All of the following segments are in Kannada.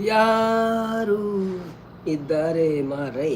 ಯಾರು ಇದ್ದಾರೆ ಮಾರೈ.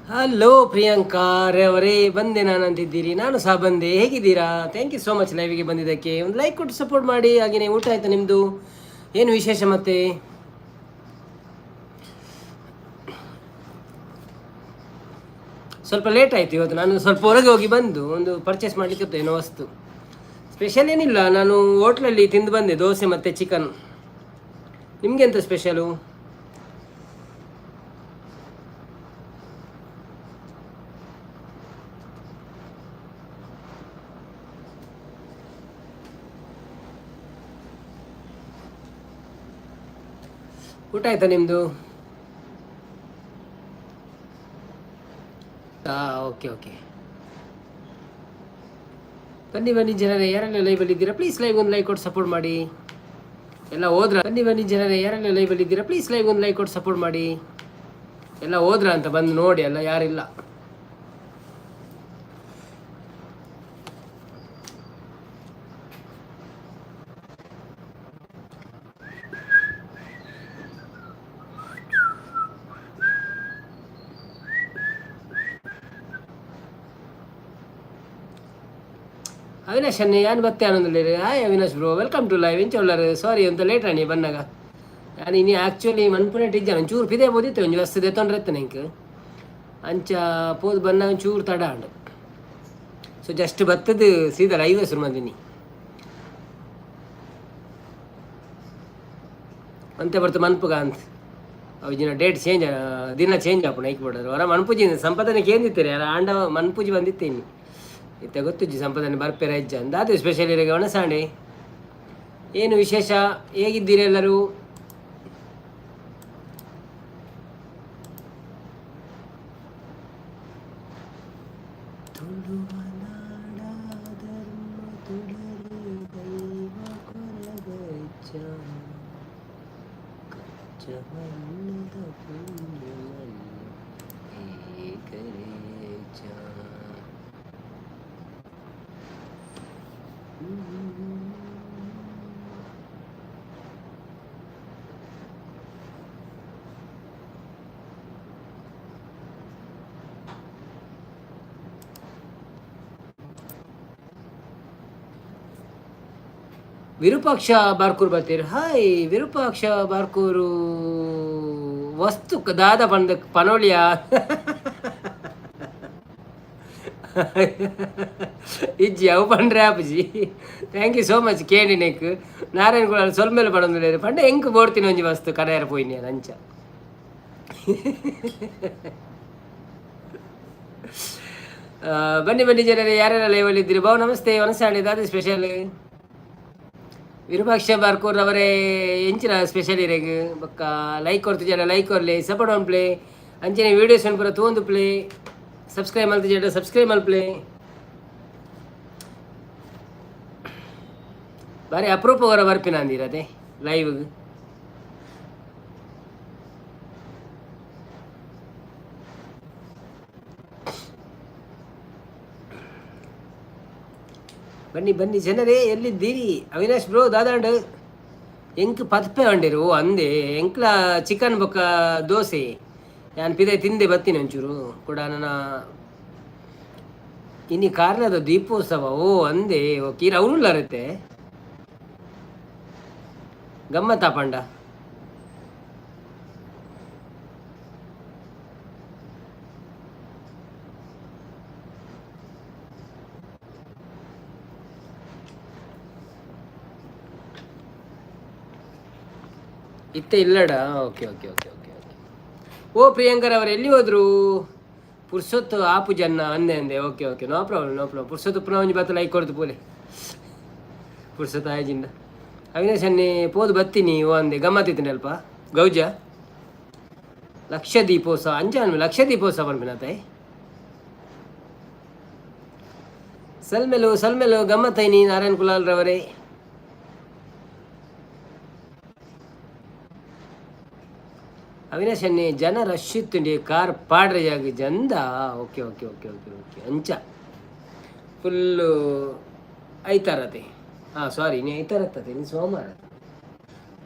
ಹಲೋ ಪ್ರಿಯಾಂಕಾ ಅವರೇ, ಬಂದೆ ನಾನು ಅಂತಿದ್ದೀರಿ. ನಾನು ಸಹ ಬಂದೆ. ಹೇಗಿದ್ದೀರಾ? ಥ್ಯಾಂಕ್ ಯು ಸೋ ಮಚ್ ಲೈವಿಗೆ ಬಂದಿದ್ದಕ್ಕೆ. ಒಂದು ಲೈಕ್ ಕೊಟ್ಟು ಸಪೋರ್ಟ್ ಮಾಡಿ. ಹಾಗೆಯೇ ಊಟ ಆಯಿತಾ ನಿಮ್ಮದು? ಏನು ವಿಶೇಷ ಮತ್ತೆ? ಸ್ವಲ್ಪ ಲೇಟ್ ಆಯಿತು ಇವತ್ತು. ನಾನು ಸ್ವಲ್ಪ ಹೊರಗೆ ಹೋಗಿ ಬಂದು ಒಂದು ಪರ್ಚೇಸ್ ಮಾಡಲಿಕ್ಕೆ ಏನೋ ವಸ್ತು. ಸ್ಪೆಷಲ್ ಏನಿಲ್ಲ, ನಾನು ಹೋಟ್ಲಲ್ಲಿ ತಿಂದು ಬಂದೆ ದೋಸೆ ಮತ್ತು ಚಿಕನ್. ನಿಮಗೆಂತ ಸ್ಪೆಷಲು? ಊಟ ಆಯ್ತಾ ನಿಮ್ಮದು? Okay okay. ಬನ್ನಿ ಬನ್ನಿ ಜನರೇ, ಯಾರೆಲ್ಲ ಲೈವಲ್ಲಿ ಇದ್ದೀರಾ ಪ್ಲೀಸ್ ಲೈವ್ ಒಂದು ಲೈಕ್ ಕೊಟ್ಟು ಸಪೋರ್ಟ್ ಮಾಡಿ. ಎಲ್ಲ ಹೋದ್ರ? ಬನ್ನಿ ಬನ್ನಿ ಜನರೇ, ಯಾರೆಲ್ಲ ಲೈವಲ್ಲಿ ಇದ್ದೀರಾ ಪ್ಲೀಸ್ ಲೈವ್ ಒಂದು ಲೈಕ್ ಕೊಟ್ಟು ಸಪೋರ್ಟ್ ಮಾಡಿ. ಎಲ್ಲ ಹೋದ್ರ ಅಂತ ಬಂದು ನೋಡಿ, ಎಲ್ಲ ಯಾರಿಲ್ಲ. ಅವಿನಾಶ್ ಅನ್ನಿ ಯಾನು ಬತ್ತೆ ಅನ್ನೋದಿಲ್ಲ. Hi Avinash bro, welcome to live. ಇಂಚ ಉಳ್ಳಾರು ಸಾರಿ ಅಂತ ಲೇಟ್ ಆಣಿ ಬನ್ನಾಗ. ನಾನು ಇನ್ನು ಆ್ಯಕ್ಚುಲಿ ಮನ್ಪುಣೆ ಇಜ್ಜಾನ ಒಂಚೂರು ಪಿದೆ ಬೋದಿತ್ತೆ ಒಂದು ವಸ್ತು ಎತ್ತೊಂಡ್ರೆ ಎತ್ತ ನಿಂಗೆ ಅಂಚ ಪೋದು ಬನ್ನಾಗ ಒಂಚೂರು ತಡ ಅಂಡು. ಸೊ ಜಸ್ಟ್ ಬತ್ತದು ಸೀದಾ ಲೈವ್ ಹೆಸರು ಬಂದಿನಿ. ಅಂತೆ ಬರ್ತು ಮನ್ಪುಗ ಅಂತ ಅವು ದಿನ ಡೇಟ್ ಚೇಂಜ್ ದಿನ ಚೇಂಜ್ ಆಪಣ ಐಕ್ ಬಿಡೋರು ಅವರ ಮನ್ಪೂಜಿ ಸಂಪಾದನೆ ಕೇಂದಿತ್ತೀರಿ ಯಾರ ಆಂಡ ಮನ್ಪೂಜಿ ಬಂದಿತ್ತೇನಿ ಇತ್ತ ಗೊತ್ತುಜ್ಜಿ ಸಂಪಾದನೆ ಬರ್ಪೇರ ಹೆಜ್ಜೆ ಅಂತ ಅದು ಸ್ಪೆಷಲ್ ಇರಿಗೆ ಒಣಸಾಂಡೆ ಏನು ವಿಶೇಷ ಹೇಗಿದ್ದೀರಿ ಎಲ್ಲರೂ ವಿರೂಪಾಕ್ಷ ಬಾರ್ಕೂರು ಬರ್ತೀರಿ ಹಾಯ್ ವಿರೂಪಾಕ್ಷ ಬಾರ್ಕೂರು ವಸ್ತು ದಾದ ಪಂದ ಪನೋಳಿಯ ಇಜ್ಜಿ ಅವು ಪಂಡ್ರೆ ಆಪುಜಿ ಥ್ಯಾಂಕ್ ಯು ಸೋ ಮಚ್ ಕೇಳಿ ನೆಕ್ ನಾರಾಯಣ ಕೂಡ ಸ್ವಲ್ಪ ಮೇಲೆ ಪಡೋದು ಪಂಡ ಹೆಂಗ್ ಬೋಡ್ತೀನಿ ಒಂಜಿ ವಸ್ತು ಕರೆಯರ ಪೋಯ್ನಿ ಅಂಚ ಬನ್ನಿ ಬನ್ನಿ ಜನರೇ ಯಾರ್ಯಾರ ಲೈವಲ್ಲಿ ಇದ್ದೀರಿ ಬಾವು ನಮಸ್ತೆ ಒನಸಾಣಿ ದಾದ ಸ್ಪೆಷಲ್ ವಿರೂಪಾಕ್ಷ ಬಾರ್ಕೂರ್ ಅವರೇ ಎಂಚಿನ ಸ್ಪೆಷಲ್ ಇರೆಗ್ ಬೊಕ್ಕ ಲೈಕ್ ಕೊಡ್ತು ಜನ ಲೈಕ್ ಕೊರ್ಲಿ ಸಪೋರ್ಟ್ ಒನ್ ಪ್ಲೇ ಅಂಚನೆ ವೀಡಿಯೋಸ್ ಪೂರ ತೂಂದು ಪ್ಲೇ ಸಬ್ಸ್ಕ್ರೈಬ್ ಮಲ್ತು ಜನ ಸಬ್ಸ್ಕ್ರೈಬ್ ಮಲ್ಪ್ಲೇ ಬಾರಿ ಅಪರೂಪ ಹೊರ ಬರ್ಪಿನ ಅಂದಿರದೆ ಲೈವ್ ಬನ್ನಿ ಬನ್ನಿ ಜನರೇ ಎಲ್ಲಿದ್ದೀರಿ ಅವಿನಾಶ್ ಬ್ರೋ ದಾದಾಂಡ್ ಎಂಕ್ ಪತ್ಪೆ ಅಂಡಿರು ಅಂದೆ ಎಂಕ್ಲ ಚಿಕನ್ ಬೊಕ್ಕ ದೋಸೆ ನಾನು ಪಿದೆ ತಿಂದೆ ಬತ್ತೀನಿ ಒಂಚೂರು ಕೂಡ ನನ್ನ ಇನ್ನು ಕಾರಣದ ದೀಪೋತ್ಸವ ಓ ಅಂದೆ ಓ ಕೀರ ಅವನುಲ್ಲರತ್ತೆ ಗಮ್ಮತ್ತ ಪಂಡ ಇತ್ತೆ ಇಲ್ಲಡ okay okay okay okay okay ಓ ಪ್ರಿಯಾಂಕರ್ ಅವರು ಎಲ್ಲಿ ಹೋದ್ರು ಪುರ್ಸೊತ್ತು ಆಪು ಜನ್ನ ಅಂದೆ ಅಂದೆ ಓಕೆ ಓಕೆ ನೋ ಪ್ರಾಬ್ಲಮ್ ಪುರ್ಸೊತ್ತು ಪುನಃ ಒಂಜಿ ಬತ್ತ ಲೈಕ್ ಕೊಡ್ತು ಪೋಲೆ ಪುರ್ಸೊತ್ತು ಆಯ್ಜಿಂದ ಅವಿನಾಶ್ ಅನ್ನಿ ಪೋದು ಬತ್ತೀನಿ ಓ ಅಂದೆ ಗಮ್ಮತ್ತಿದ್ದೀನಿ ಅಲ್ಪ ಗೌಜ ಲಕ್ಷ ದೀಪೋತ್ಸವ ಅಂಜಾನ್ ಲಕ್ಷ ದೀಪೋತ್ಸವ ಅನ್ಪಿನತಾಯ್ ಸಲ್ಮೆಲು ಗಮ್ಮತ್ತೈನಿ ನಾರಾಯಣ್ ಕುಲಾಲ್ ರವರೇ ಅವಿನಾಶ್ ಅನ್ನಿ ಜನ ರಶ್ ಇತ್ತುಂಡಿ ಕಾರ್ ಪಾಡ್ರೆ ಜಾಗ ಜಂದ okay okay okay okay okay ಅಂಚ ಫುಲ್ಲು ಐತಾರತೆ ಹಾಂ ಸಾರಿ ನೀ ಐತಾರತ್ತದೆ ನೀನು ಸೋಮವಾರ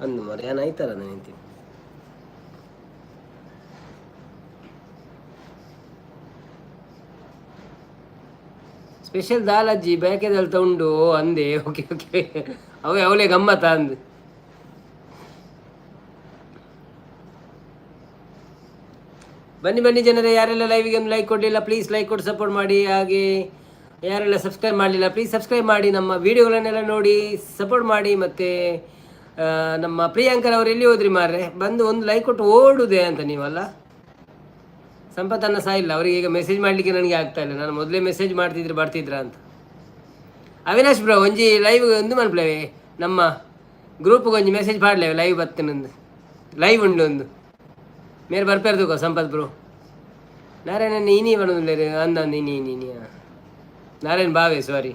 ಅಂದು ಮರ ಏನು ಐತಾರದ ನಿಂತೀನಿ ಸ್ಪೆಷಲ್ ದಾಲಜ್ಜಿ ಬೇಕೆದಲ್ಲಿ ತಗೊಂಡು ಅಂದೆ ಓಕೆ ಓಕೆ ಅವಳೇ ಗಮ್ಮತ್ತ ಅಂದು ಬನ್ನಿ ಬನ್ನಿ ಜನರೇ ಯಾರೆಲ್ಲ ಲೈವಿಗೆ ಒಂದು ಲೈಕ್ ಕೊಡಲಿಲ್ಲ ಪ್ಲೀಸ್ ಲೈಕ್ ಕೊಟ್ಟು ಸಪೋರ್ಟ್ ಮಾಡಿ ಹಾಗೆ ಯಾರೆಲ್ಲ ಸಬ್ಸ್ಕ್ರೈಬ್ ಮಾಡಲಿಲ್ಲ ಪ್ಲೀಸ್ ಸಬ್ಸ್ಕ್ರೈಬ್ ಮಾಡಿ ನಮ್ಮ ವೀಡಿಯೋಗಳನ್ನೆಲ್ಲ ನೋಡಿ ಸಪೋರ್ಟ್ ಮಾಡಿ ಮತ್ತು ನಮ್ಮ ಪ್ರಿಯಾಂಕರ್ ಅವರು ಎಲ್ಲಿ ಹೋದ್ರಿ ಮಾರ್ರೆ ಬಂದು ಒಂದು ಲೈಕ್ ಕೊಟ್ಟು ಓಡುದೆ ಅಂತ ನೀವಲ್ಲ ಸಂಪತ್ತನ್ನ ಸಹ ಇಲ್ಲ ಅವರಿಗೆ ಈಗ ಮೆಸೇಜ್ ಮಾಡಲಿಕ್ಕೆ ನನಗೆ ಆಗ್ತಾ ಇಲ್ಲ ನಾನು ಮೊದಲೇ ಮೆಸೇಜ್ ಮಾಡ್ತಿದ್ರೆ ಬರ್ತಿದ್ರ ಅಂತ ಅವಿನಾಶ್ ಬ್ರೋ ಒಂಜಿ ಲೈವ್ ಒಂದು ಮನ್ಪ್ಲೇವೆ ನಮ್ಮ ಗ್ರೂಪ್ಗೆ ಒಂಜಿ ಮೆಸೇಜ್ ಮಾಡಲೇವೆ ಲೈವ್ ಬತ್ತನೊಂದು ಲೈವ್ ಉಂಡು ಒಂದು ಮೇರೆ ಬರ್ಪೇರ್ದು ಸಂಪತ್ ಬ್ರೋ ನಾರಾಯಣ ಇನಿ ಬರೋದಿಲ್ಲ ಅಂದಂದು ಇನಿ ನಾರಾಯಣ್ ಬಾವೆ ಸಾರಿ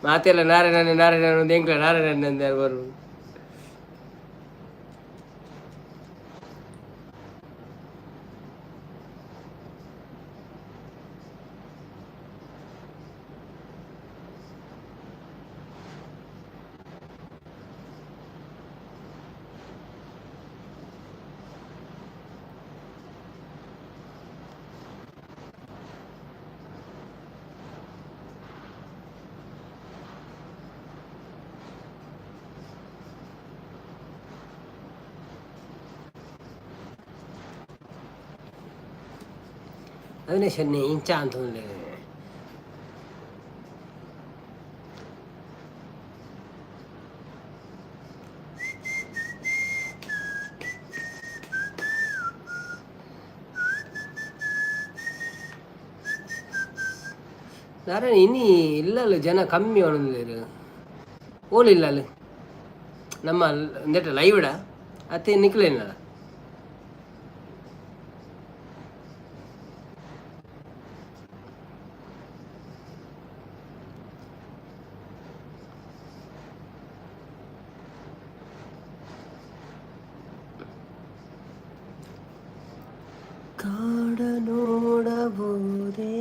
ಮಾತೆಲ್ಲ ನಾರಾಯಣ ಒಂದು ಎಂಕ್ಲ ನಾರಾಯಣ ಅಂದ ಬರು ಅವಿನಾಶ್ ಅನ್ನಿ ಇಂಚ ಅಂತ ನಾರಾಯಣ ಇನ್ನಿ ಇಲ್ಲಲ್ಲ ಜನ ಕಮ್ಮಿ ಅವನದು ಓಲಿಲ್ಲ ಅಲ್ಲಿ ನಮ್ಮ ಎಂದಟ ಲೈವ್ಡ ಅತ್ತೆ ನಿಕ್ಲೇನಲ್ಲ ಕಾಡ ನೋಡಬಹುದೇ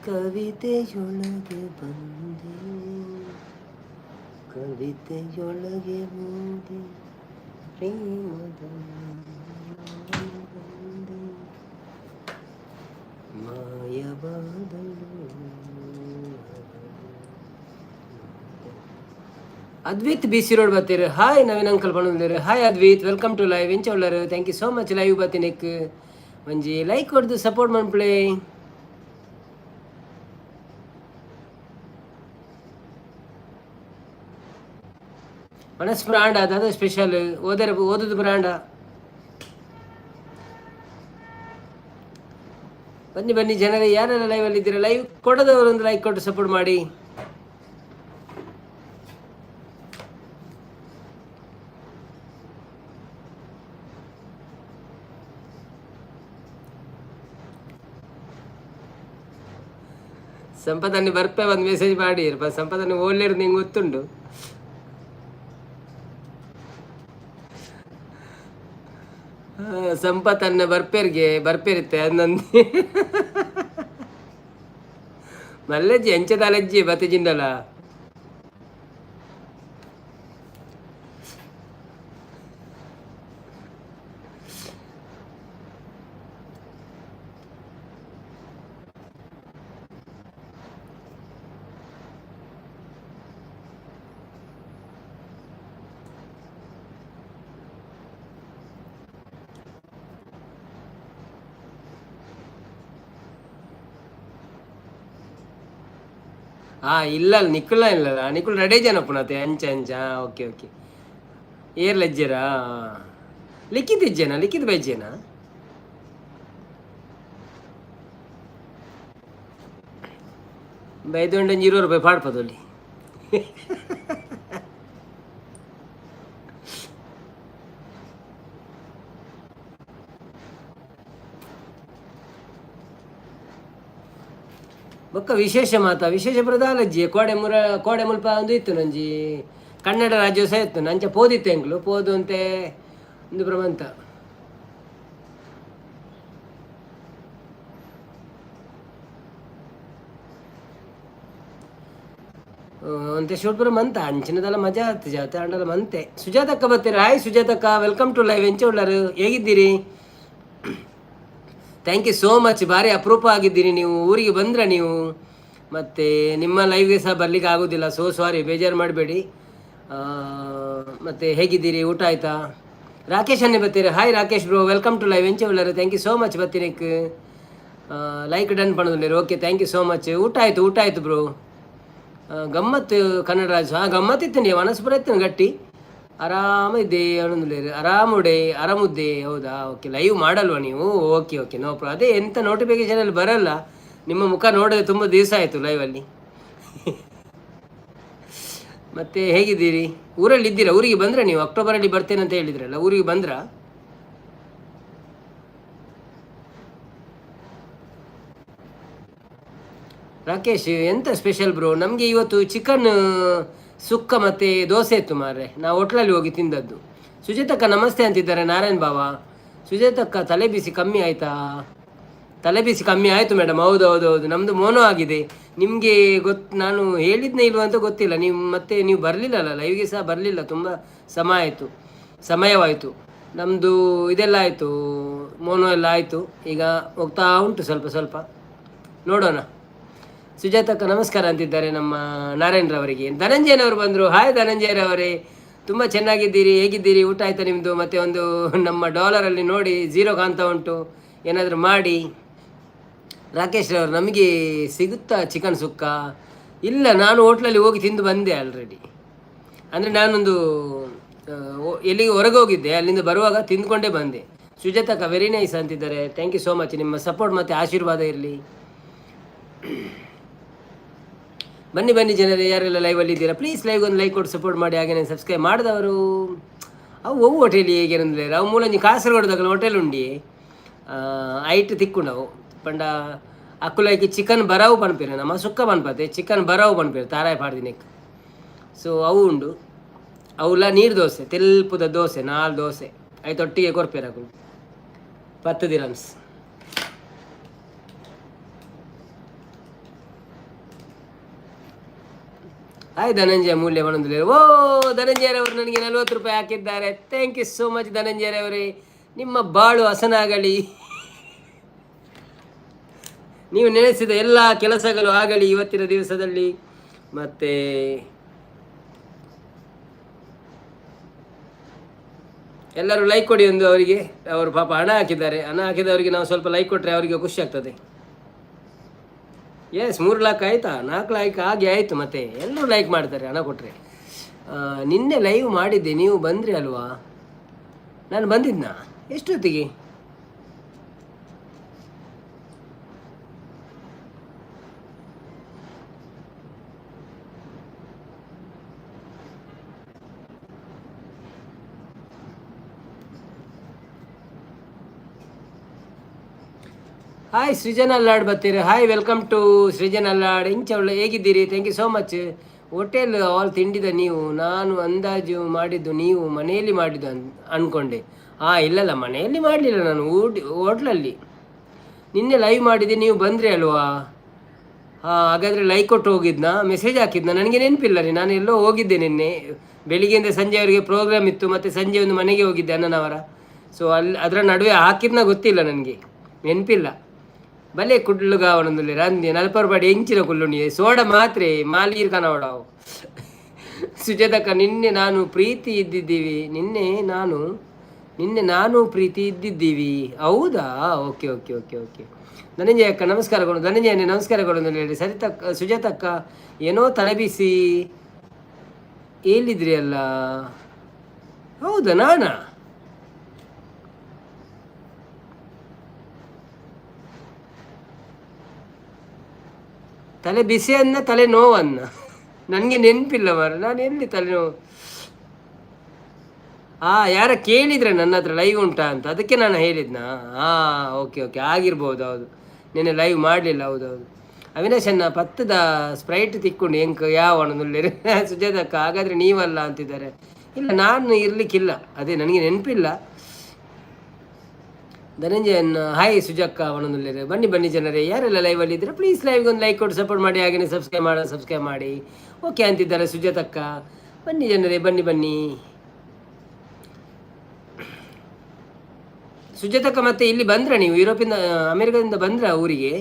ಕವಿತೆಯೊಳಗೆ ಬಂದೆ ಕವಿತೆಯೊಳಗೆ ಬಂದೆ ಪ್ರೇಮದ ಮಾಯವಾದಳು ಅದ್ವಿತ್ ಬಿ ಸಿ ರೋಡ್ ಬರ್ತೀರಿ ಹಾಯ್ ನವೀನ್ ಅಂಕಲ್ ಬಂದಿರಿ hi Advith welcome to live ಎಂಚ ಉಳ್ಳರು thank you so much live ಬರ್ತೀನಿಕ್ ಒಂಜಿ ಲೈಕ್ ಕೊಡ್ದು ಸಪೋರ್ಟ್ ಮನ್ಪ್ಲೇ ಮನಸ್ ಬ್ರಾಂಡ್ ಅದು ಸ್ಪೆಷಲ್ ಓದೋದು ಬ್ರಾಂಡ ಬನ್ನಿ ಬನ್ನಿ ಜನರೇ ಯಾರೆಲ್ಲ ಲೈವಲ್ಲಿ ಇದ್ದೀರಾ ಲೈವ್ ಕೊಡೋದವರು ಒಂದು ಲೈಕ್ ಕೊಟ್ಟು ಸಪೋರ್ಟ್ ಮಾಡಿ. ಸಂಪದನ್ನು ಬರ್ಪೆ ಒಂದು ಮೆಸೇಜ್ ಮಾಡಿ ಸಂಪದನ್ನು ಓದ್ಲಿರು ನಿಂಗೆ ಗೊತ್ತುಂಡು. ಸಂಪತ್ತನ್ನ ಬರ್ಪೇರಿತ್ತೆ ಅಂದಂದು ಮಲ್ಲಜ್ಜಿ ಎಂಚದಲಜ್ಜಿ ಬತ್ತಿಜಿಂಡಲ ಇಲ್ಲ ನಿಖುಲ ಇಲ್ಲಲ್ಲ ನಿಖುಲ್ ರೆಡಿ ಜನ ಪುನತೆ ಅಂಚ ಅಂಚ ಓಕೆ ಓಕೆ ಏರ್ಲೆಜ್ಜೆರಾ ಲಿಖಿತ್ ಇಜ್ಜೇನಾ ಲಿಖಿತ್ ಬೈಜ್ಜೇನಾ ಬೈದೊಂಡು 20 ರೂಪಾಯಿ ಪಾಡ್ಪದಲ್ಲಿ ಬೊಕ್ಕ ವಿಶೇಷ ವಿಶೇಷ ಪ್ರಧಾನಜ್ಜಿ ಕೋಡೆ ಮುಲ್ಪ ಒಂದು ಇತ್ತು ನಂಜಿ ಕನ್ನಡ ರಾಜ್ಯೋತ್ಸವ ಇತ್ತು ನಂಚ ಪೋದಿತ್ತು ಎಂಗ್ಲು ಪೋದು ಅಂತೆ ಒಂದು ಪ್ರಮಂತ ಅಂತೆ ಶೂಟ್ಪುರ ಮಂತ ಅಂಚಿನದೆಲ್ಲ ಮಜಾ ಆಗ್ತದೆ ಜಾತೆ ಅಂಡಲ್ಲ ಮಂತೆ. ಸುಜಾತಕ್ಕ ಬರ್ತೀರ ಹಾಯ್ ಸುಜಾತಕ್ಕ ವೆಲ್ಕಮ್ ಟು ಲೈವ್ ಎಂಚ ಉಳ್ಳರು ಹೇಗಿದ್ದೀರಿ? Thank you so much. ಭಾರಿ ಅಪರೂಪ ಆಗಿದ್ದೀರಿ ನೀವು. ಊರಿಗೆ ಬಂದ್ರೆ ನೀವು ಮತ್ತು ನಿಮ್ಮ ಲೈವ್ಗೆ ಸಹ ಬರಲಿಕ್ಕೆ ಆಗೋದಿಲ್ಲ. ಸೋ ಸಾರಿ, ಬೇಜಾರು ಮಾಡಬೇಡಿ. ಮತ್ತು ಹೇಗಿದ್ದೀರಿ? ಊಟ ಆಯಿತಾ? ರಾಕೇಶ್ ಅನ್ನೇ ಬರ್ತೀರಿ hi Rakesh bro welcome to live ಎಂಚ ಉಳ್ಳರು ಥ್ಯಾಂಕ್ ಯು ಸೋ ಮಚ್. ಬರ್ತೀನಿಕ್ ಲೈಕ್ ಡನ್ ಪಣದಿಲ್ಲ okay thank you so much. ಊಟ ಆಯಿತು ಬ್ರೋ. ಗಮ್ಮತ್ತು ಕನ್ನಡ ರಾಜ್ಯ ಗಮ್ಮತ್ತಿತ್ತು ನೀವು ಮನಸ್ಪುರ ಇತ್ತು ಗಟ್ಟಿ ಆರಾಮಿದ್ದೆ ಅವನೊಂದು ಆರಾಮುದ್ದೆ ಹೌದಾ ಓಕೆ. ಲೈವ್ ಮಾಡಲ್ವಾ ನೀವು? Okay okay no problem. ಅದೇ ಎಂಥ ನೋಟಿಫಿಕೇಷನಲ್ಲಿ ಬರಲ್ಲ, ನಿಮ್ಮ ಮುಖ ನೋಡೋದು ತುಂಬ ದಿವಸ ಆಯಿತು ಲೈವಲ್ಲಿ. ಮತ್ತು ಹೇಗಿದ್ದೀರಿ? ಊರಲ್ಲಿ ಇದ್ದೀರಾ? ಊರಿಗೆ ಬಂದರೆ ನೀವು ಅಕ್ಟೋಬರಲ್ಲಿ ಬರ್ತೇನೆ ಅಂತ ಹೇಳಿದ್ರಲ್ಲ, ಊರಿಗೆ ಬಂದ್ರಾ? ರಾಕೇಶ್ ಎಂಥ ಸ್ಪೆಷಲ್ ಬ್ರೋ? ನಮಗೆ ಇವತ್ತು ಚಿಕನ್ ಸುಕ್ಕ ಮತ್ತು ದೋಸೆ ಇತ್ತು ಮಾರ್ರೆ. ನಾವು ಹೋಟ್ಲಲ್ಲಿ ಹೋಗಿ ತಿಂದದ್ದು. ಸುಜಾತಕ್ಕ ನಮಸ್ತೆ ಅಂತಿದ್ದಾರೆ ನಾರಾಯಣ್ ಬಾವ. ಸುಜಾತಕ್ಕ ತಲೆ ಬಿಸಿ ಕಮ್ಮಿ ಆಯಿತಾ? ತಲೆ ಬಿಸಿ ಕಮ್ಮಿ ಆಯಿತು ಮೇಡಮ್. ಹೌದು ನಮ್ಮದು ಮೋನೋ ಆಗಿದೆ. ನಿಮಗೆ ನಾನು ಹೇಳಿದ್ನೇ ಇಲ್ವ ಅಂತ ಗೊತ್ತಿಲ್ಲ. ನೀವು ಬರಲಿಲ್ಲಲ್ಲ ಲೈವ್ಗೆ ಸಹ ಬರಲಿಲ್ಲ. ತುಂಬ ಸಮಯವಾಯಿತು. ನಮ್ಮದು ಇದೆಲ್ಲ ಆಯಿತು, ಮೋನೋ ಎಲ್ಲ ಆಯಿತು. ಈಗ ಹೋಗ್ತಾ ಉಂಟು ಸ್ವಲ್ಪ ನೋಡೋಣ. ಸುಜಾತಕ್ಕ ನಮಸ್ಕಾರ ಅಂತಿದ್ದಾರೆ ನಮ್ಮ ನಾರಾಯಣರವರಿಗೆ. ಧನಂಜಯನವರು ಬಂದರು ಹಾಯ್ ಧನಂಜಯರವರೇ, ತುಂಬ ಚೆನ್ನಾಗಿದ್ದೀರಿ, ಹೇಗಿದ್ದೀರಿ? ಊಟ ಆಯಿತಾ ನಿಮ್ಮದು? ಮತ್ತು ಒಂದು ನಮ್ಮ ಡಾಲರಲ್ಲಿ ನೋಡಿ 0 ಕಾಣ್ತಾ ಉಂಟು, ಏನಾದರೂ ಮಾಡಿ. ರಾಕೇಶ್ ರವರು ನಮಗೆ ಸಿಗುತ್ತಾ ಚಿಕನ್ ಸುಕ್ಕ? ಇಲ್ಲ, ನಾನು ಹೋಟ್ಲಲ್ಲಿ ಹೋಗಿ ತಿಂದು ಬಂದೆ ಆಲ್ರೆಡಿ. ಅಂದರೆ ನಾನೊಂದು ಎಲ್ಲಿಗೆ ಹೊರಗೆ ಹೋಗಿದ್ದೆ, ಅಲ್ಲಿಂದ ಬರುವಾಗ ತಿಂದುಕೊಂಡೇ ಬಂದೆ. ಸುಜಾತಕ್ಕ ವೆರಿ ನೈಸ್ ಅಂತಿದ್ದಾರೆ. Thank you so much. ನಿಮ್ಮ ಸಪೋರ್ಟ್ ಮತ್ತು ಆಶೀರ್ವಾದ ಇರಲಿ. ಬನ್ನಿ ಬನ್ನಿ ಜನರೇ, ಯಾರೆಲ್ಲ ಲೈವಲ್ಲಿ ಇದ್ದೀರಾ ಪ್ಲೀಸ್ ಲೈವ್ ಒಂದು ಲೈಕ್ ಕೊಟ್ಟು ಸಪೋರ್ಟ್ ಮಾಡಿ. ಹಾಗೆಯೇ ಸಬ್ಸ್ಕ್ರೈಬ್ ಮಾಡಿದವರು ಅವು ಒವು ಹೋಟೆಲ್ ಹೇಗೇನಂದ್ರೆ ಅವು ಮೂಲಂಜಿ ಕಾಸರಗೋಡ್ದಾಗ ಹೋಟೆಲ್ ಉಂಡಿ ಐಟ್ ತಿಕ್ಕೊಂಡವು ಪಂಡ ಅಕ್ಕುಲೈಕಿ ಚಿಕನ್ ಬರಾವು ಪನ್ಪೇರು ನಮ್ಮ ಸುಕ್ಕ ಪನ್ಪತೆ ಚಿಕನ್ ಬರಾವು ಪನ್ಪೇರು ತಾರಾಯ ಪಾಡ್ದಿನಕ್ಕೆ. ಸೊ ಅವು ಉಂಡು ಅವಲ್ಲ ನೀರು ದೋಸೆ ತೆಲ್ಪುದ ದೋಸೆ 4 ದೋಸೆ ಐದು ಒಟ್ಟಿಗೆ ಕೊರ್ಪೇರು 10 ದಿರಮ್ಸ್. ಹಾಯ್ ಧನಂಜಯ ಮೂಲ್ಯ ಬಂದಿಲ್ಲ. ಓ ಧನಂಜಯರವರು ನನಗೆ 40 ರೂಪಾಯಿ ಹಾಕಿದ್ದಾರೆ. ಥ್ಯಾಂಕ್ ಯು ಸೋ ಮಚ್ ಧನಂಜಯರವರೇ, ನಿಮ್ಮ ಬಾಳು ಹಸನಾಗಲಿ, ನೀವು ನೆನೆಸಿದ ಎಲ್ಲ ಕೆಲಸಗಳು ಆಗಲಿ ಇವತ್ತಿನ ದಿವಸದಲ್ಲಿ. ಮತ್ತು ಎಲ್ಲರೂ ಲೈಕ್ ಕೊಡಿ ಒಂದು ಅವರಿಗೆ, ಅವರು ಪಾಪ ಹಣ ಹಾಕಿದವರಿಗೆ ನಾವು ಸ್ವಲ್ಪ ಲೈಕ್ ಕೊಟ್ಟರೆ ಅವರಿಗೆ ಖುಷಿ ಆಗ್ತದೆ. ಎಸ್ 3 ಲೈಕ್ ಆಯಿತಾ, 4 ಲೈಕ್ ಹಾಗೆ ಆಯಿತು. ಮತ್ತೆ ಎಲ್ಲರೂ ಲೈಕ್ ಮಾಡ್ತಾರೆ ಹಣ ಕೊಟ್ಟರೆ. ನಿನ್ನೆ ಲೈವ್ ಮಾಡಿದ್ದೆ, ನೀವು ಬಂದ್ರಿ ಅಲ್ವಾ? ನಾನು ಬಂದಿದ್ನಾ ಎಷ್ಟೊತ್ತಿಗೆ? ಹಾಯ್ ಸೃಜನ್ ಅಲ್ಲಾಡ್ ಬರ್ತೀರಿ. ಹಾಯ್ ವೆಲ್ಕಮ್ ಟು ಸೃಜನ್ ಅಲ್ಲಾಡ್. ಒಳ್ಳೆ ಹೇಗಿದ್ದೀರಿ? Thank you so much. Hotel ಆಲ್ ತಿಂಡಿದ ನೀವು? ನಾನು ಅಂದಾಜು ಮಾಡಿದ್ದು ನೀವು ಮನೆಯಲ್ಲಿ ಮಾಡಿದ್ದು ಅಂದ್ಕೊಂಡೆ. ಇಲ್ಲಲ್ಲ, ಮನೆಯಲ್ಲಿ ಮಾಡಲಿಲ್ಲ, ನಾನು ಹೋಟ್ಲಲ್ಲಿ ನಿನ್ನೆ ಲೈವ್ ಮಾಡಿದ್ದೆ, ನೀವು ಬಂದ್ರಿ ಅಲ್ವಾ? ಹಾಗಾದರೆ ಲೈಕ್ ಕೊಟ್ಟು ಹೋಗಿದ್ನಾ, ಮೆಸೇಜ್ ಹಾಕಿದ್ನಾ? ನನಗೆ ನೆನಪಿಲ್ಲ ರೀ. ನಾನು ಎಲ್ಲೋ ಹೋಗಿದ್ದೆ ನಿನ್ನೆ ಬೆಳಿಗ್ಗೆಯಿಂದ ಸಂಜೆವರೆಗೆ ಪ್ರೋಗ್ರಾಮ್ ಇತ್ತು, ಮತ್ತು ಸಂಜೆ ಒಂದು ಮನೆಗೆ ಹೋಗಿದ್ದೆ ಅಣ್ಣನವರ. ಸೊ ಅದರ ನಡುವೆ ಹಾಕಿದ್ನ ಗೊತ್ತಿಲ್ಲ, ನನಗೆ ನೆನಪಿಲ್ಲ. ಭಲೆ ಕುಡ್ಲುಗ ಅವನೊಂದಲ್ಲಿ ರಂದಿ 40 ರೂಪಾಯಿ ಹೆಂಚಿನ ಕುಲ್ಲುಂಡಿ ಸೋಡ ಮಾತ್ರೆ ಮಾಲೀರ್ ಕನವಡಾವು. ಸುಜಾತಕ್ಕ ನಿನ್ನೆ ನಾನು ಪ್ರೀತಿ ಇದ್ದಿದ್ದೀವಿ. ನಿನ್ನೆ ನಾನು ಪ್ರೀತಿ ಇದ್ದಿದ್ದೀವಿ. ಹೌದಾ? Okay okay okay okay. Dhananjaya ಅಕ್ಕ ನಮಸ್ಕಾರಗಳು. ಧನಂಜಯನೇ ನಮಸ್ಕಾರಗಳು ಹೇಳಿ. ಸರಿತಕ್ಕ ಸುಜಾತಕ್ಕ ಏನೋ ತಲೆಬಿಸಿ ಹೇಳಿದ್ರಿ ಅಲ್ಲ? ಹೌದಾ? ನಾನಾ? ತಲೆ ಬಿಸಿ ಅನ್ನ ತಲೆ ನೋವನ್ನ ನನಗೆ ನೆನಪಿಲ್ಲ ಮಾರ. ನಾನು ಎಲ್ಲಿ ತಲೆನೋವು? ಯಾರ ಕೇಳಿದ್ರೆ ನನ್ನ ಹತ್ರ ಲೈವ್ ಉಂಟಾ ಅಂತ, ಅದಕ್ಕೆ ನಾನು ಹೇಳಿದ್ನಾ? ಓಕೆ ಓಕೆ, ಆಗಿರ್ಬೋದು. ಹೌದು, ನಿನ್ನೆ ಲೈವ್ ಮಾಡಲಿಲ್ಲ. ಹೌದೌದು. ಅವಿನಾಶ್ ಅನ್ನ 10ದ ಸ್ಪ್ರೈಟ್ ತಿಕ್ಕೊಂಡು ಹೆಂಗೆ ಯಾವಣ್ಣುಳ್ಳಿ ಸುಜಾತಕ್ಕ ಹಾಗಾದರೆ ನೀವಲ್ಲ ಅಂತಿದ್ದಾರೆ. ಇಲ್ಲ, ನಾನು ಇರಲಿಕ್ಕಿಲ್ಲ, ಅದೇ ನನಗೆ ನೆನಪಿಲ್ಲ. ಧನಂಜಯನ್ ಹಾಯ್ ಸುಜಕ್ಕ ಅವನೊಂದು ಬನ್ನಿ ಬನ್ನಿ ಜನರೇ, ಯಾರೆಲ್ಲ ಲೈವಲ್ಲಿ ಇದ್ದರೆ ಪ್ಲೀಸ್ ಲೈವ್ಗೆ ಒಂದು ಲೈಕ್ ಕೊಟ್ಟು ಸಪೋರ್ಟ್ ಮಾಡಿ. ಹಾಗೆಯೇ ಸಬ್ಸ್ಕ್ರೈಬ್ ಮಾಡಿ. ಓಕೆ ಅಂತಿದ್ದಾರೆ ಸುಜಾತಕ್ಕ. ಬನ್ನಿ ಜನರೇ, ಬನ್ನಿ ಬನ್ನಿ. ಸುಜಾತಕ್ಕ ಮತ್ತೆ ಇಲ್ಲಿ ಬಂದ್ರ ನೀವು? ಯುರೋಪಿಂದ ಅಮೆರಿಕದಿಂದ ಬಂದ್ರ ಊರಿಗೆ?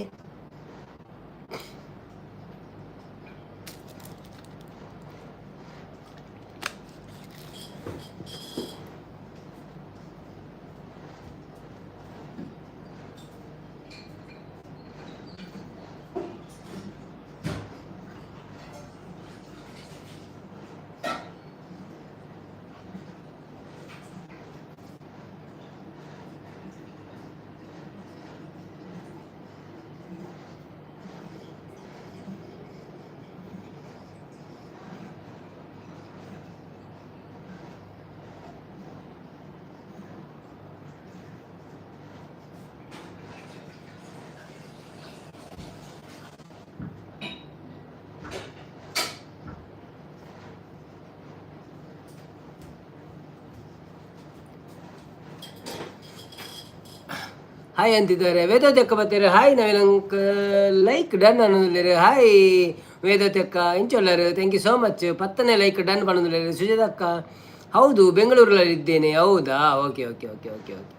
ಹಾಯ್ ಅಂತಿದ್ದಾರೆ. ವೇದಾತ್ಯಕ್ಕ ಬರ್ತಾರೆ. Hi Naveen uncle, like done ಅನ್ನೋದಿಲ್ಲ. ಹಾಯ್ ವೇದಾತ್ಯಕ್ಕ ಇಂಚೊಲ್ಲರು, ಥ್ಯಾಂಕ್ ಯು ಸೋ ಮಚ್. 10ನೇ ಲೈಕ್ ಡನ್ ಮಾಡೋದಿಲ್ಲ. ಸುಜಾತಕ್ಕ ಹೌದು, ಬೆಂಗಳೂರಲ್ಲಿ ಇದ್ದೇನೆ. ಹೌದಾ? Okay okay okay okay okay.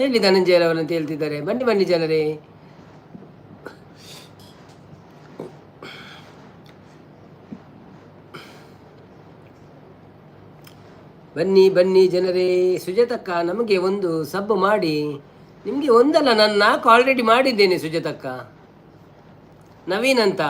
ಹೇಳಿ ಧನಂಜಯರವರು ಅಂತ ಹೇಳ್ತಿದ್ದಾರೆ. ಬನ್ನಿ ಬನ್ನಿ ಜನರೇ, ಬನ್ನಿ ಬನ್ನಿ ಜನರೇ. ಸುಜಾತಕ್ಕ ನಮಗೆ ಒಂದು ಸಬ್ ಮಾಡಿ. ನಿಮಗೆ ಒಂದಲ್ಲ, ನಾನು 4 ಆಲ್ರೆಡಿ ಮಾಡಿದ್ದೇನೆ ಸುಜಾತಕ್ಕ. ನವೀನ್ ಅಂತ.